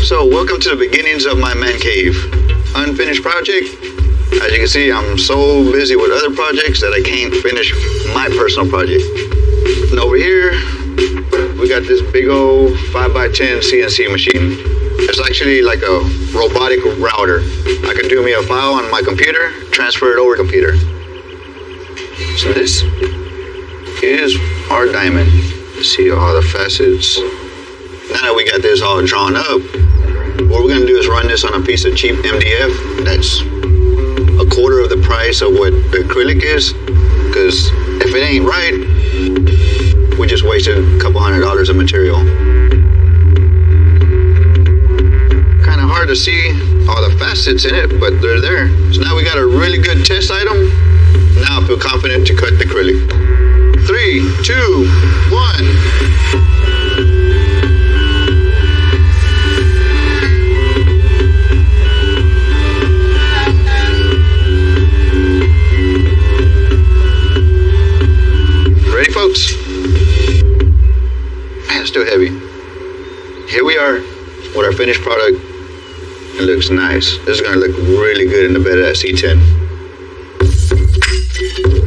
So welcome to the beginnings of my man cave. Unfinished project. As you can see, I'm so busy with other projects that I can't finish my personal project. And over here, we got this big old 5x10 CNC machine. It's actually like a robotic router. I can do me a file on my computer, transfer it over computer. So this is our diamond. See all the facets. Now that we got this all drawn up, what we're gonna do is run this on a piece of cheap MDF that's 1/4 of the price of what the acrylic is. Because if it ain't right, we just wasted a couple $100 of material. Kind of hard to see all the facets in it, but they're there. So now we got a really good test item. Now I feel confident to cut the acrylic. 3, 2, 1. Ready, folks? Man, it's still heavy. Here we are with our finished product. It looks nice. This is gonna look really good in the bed of that C10.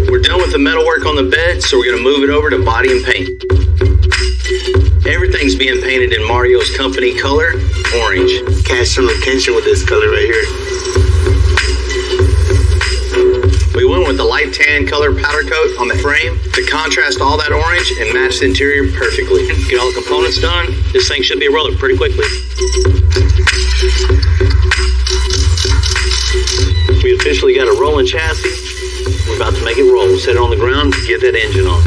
We're done with the metal work on the bed, so we're gonna move it over to body and paint. Everything's being painted in Mario's company color, orange. Catch some attention with this color right here. We went with the light tan color powder coat on the frame to contrast all that orange and match the interior perfectly. Get all the components done. This thing should be a roller pretty quickly. We officially got a rolling chassis. We're about to make it roll. Set it on the ground, get that engine on.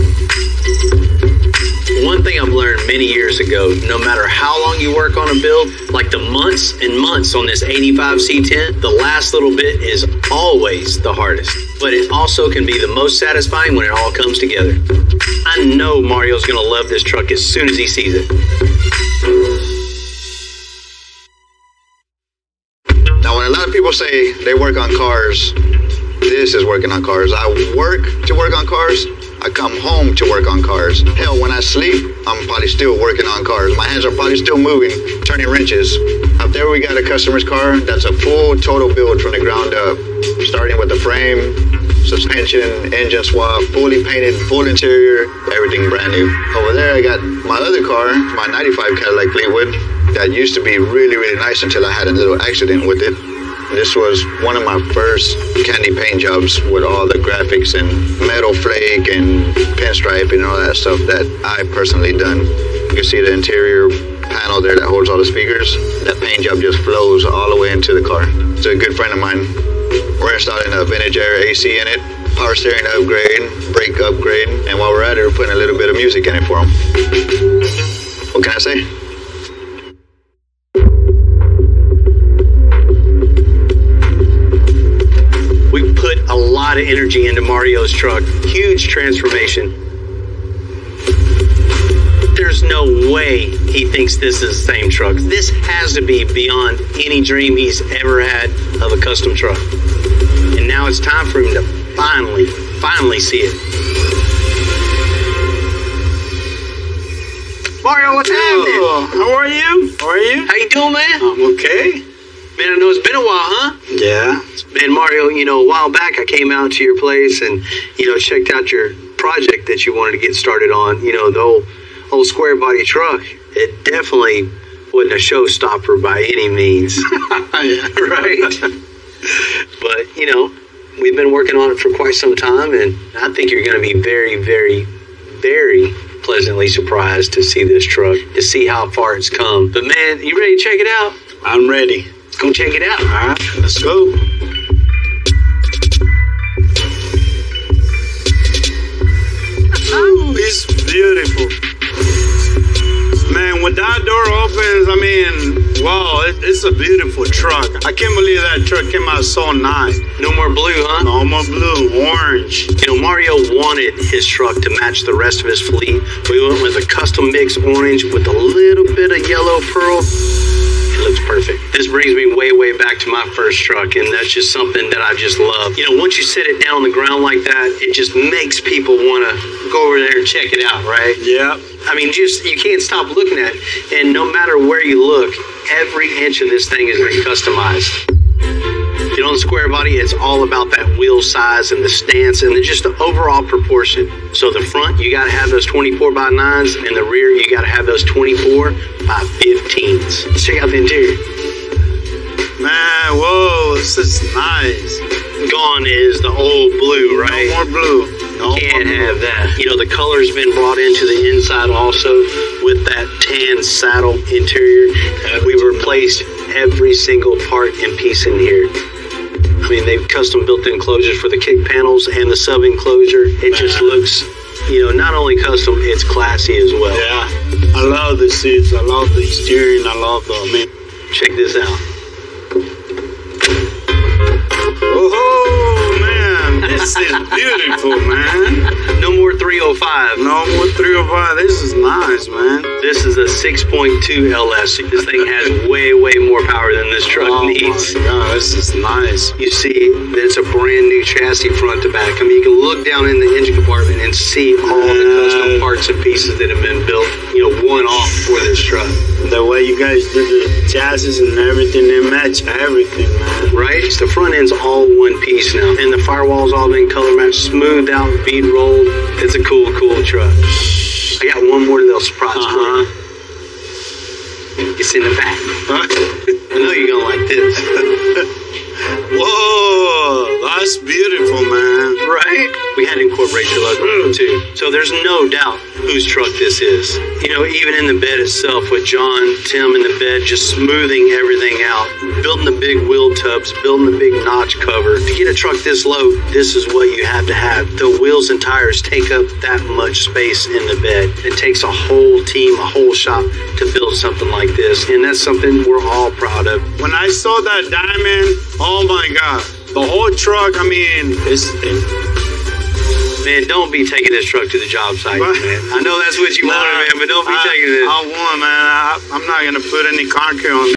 One thing I've learned many years ago, no matter how long you work on a build, like the months and months on this 85 C10, the last little bit is always the hardest. But it also can be the most satisfying when it all comes together. I know Mario's gonna love this truck as soon as he sees it. Now, when a lot of people say they work on cars, this is working on cars. I work to work on cars. I come home to work on cars. Hell, when I sleep, I'm probably still working on cars. My hands are probably still moving, turning wrenches. Up there we got a customer's car. That's a full total build from the ground up. Starting with the frame, suspension, engine swap, fully painted, full interior, everything brand new. Over there I got my other car, my 95 Cadillac Fleetwood. That used to be really, really nice until I had a little accident with it. This was one of my first candy paint jobs with all the graphics and metal flake and pinstripe and all that stuff that I personally done. You can see the interior panel there that holds all the speakers. That paint job just flows all the way into the car. It's a good friend of mine. We're installing a vintage air AC in it, power steering upgrade, brake upgrade, and while we're at it, we're putting a little bit of music in it for him. What can I say? We put a lot of energy into Mario's truck. Huge transformation. There's no way he thinks this is the same truck. This has to be beyond any dream he's ever had of a custom truck. And now it's time for him to finally see it. Mario, what's happening? How are you? How you doing, man? I'm okay. Man, I know it's been a while, huh? Yeah. Man, Mario, a while back I came out to your place and, checked out your project that you wanted to get started on. The old square body truck. It definitely wasn't a showstopper by any means. Right? But, we've been working on it for quite some time, and I think you're going to be very, very, very pleasantly surprised to see this truck, to see how far it's come. But, man, you ready to check it out? I'm ready. Let's go check it out. All right, let's go. Ooh, it's beautiful. Man, when that door opens, wow, it's a beautiful truck. I can't believe that truck came out so nice. No more blue, huh? No more blue, orange. Mario wanted his truck to match the rest of his fleet. We went with a custom mix orange with a little bit of yellow pearl. It looks perfect. This brings me way, way back to my first truck, and that's just something that I just love. Once you sit it down on the ground like that, it just makes people want to go over there and check it out, right? Yeah. You can't stop looking at it. And no matter where you look, every inch of this thing is customized. On the square body, it's all about that wheel size and the stance and just the overall proportion. So the front, you got to have those 24x9s, and the rear, you got to have those 24x15s. Let's check out the interior. Man, whoa, this is nice. Gone is the old blue, right? No more blue. No Can't have that. The color's been brought into the inside also with that tan saddle interior. We replaced every single part and piece in here. They've custom built the enclosures for the kick panels and the sub enclosure. It just looks, not only custom, it's classy as well. Yeah. I love the seats. I love the steering. I love the... Check this out. Oh, man. This is beautiful, man. No more 305. No more 305. This is nice, man. This is a 6.2 LS. This thing has way, way more power than this truck needs. Oh, my God. This is nice. You see, it's a brand new chassis front to back. You can look down in the engine compartment and see all the custom parts and pieces that have been built, one off for this truck. The way you guys do the chassis and everything, they match everything, man. Right? The front end's all one piece now. And the firewall's all been color matched, smoothed out, bead rolled. It's a cool, cool truck. I got one more little surprise for you. It's in the back. I know you're going to like this. Whoa, that's beautiful, man. Right? We had to incorporate your logo too. So there's no doubt whose truck this is. You know, even in the bed itself with John, Tim in the bed, just smoothing everything out, building the big wheel tubs, building the big notch cover. To get a truck this low, this is what you have to have. The wheels and tires take up that much space in the bed. It takes a whole team, a whole shop to build something like this, and that's something we're all proud of. When I saw that diamond, oh my God, the whole truck, I mean, Man, don't be taking this truck to the job site, man. I know that's what you wanted, man, but don't be taking it. I won, man. I'm not going to put any concrete on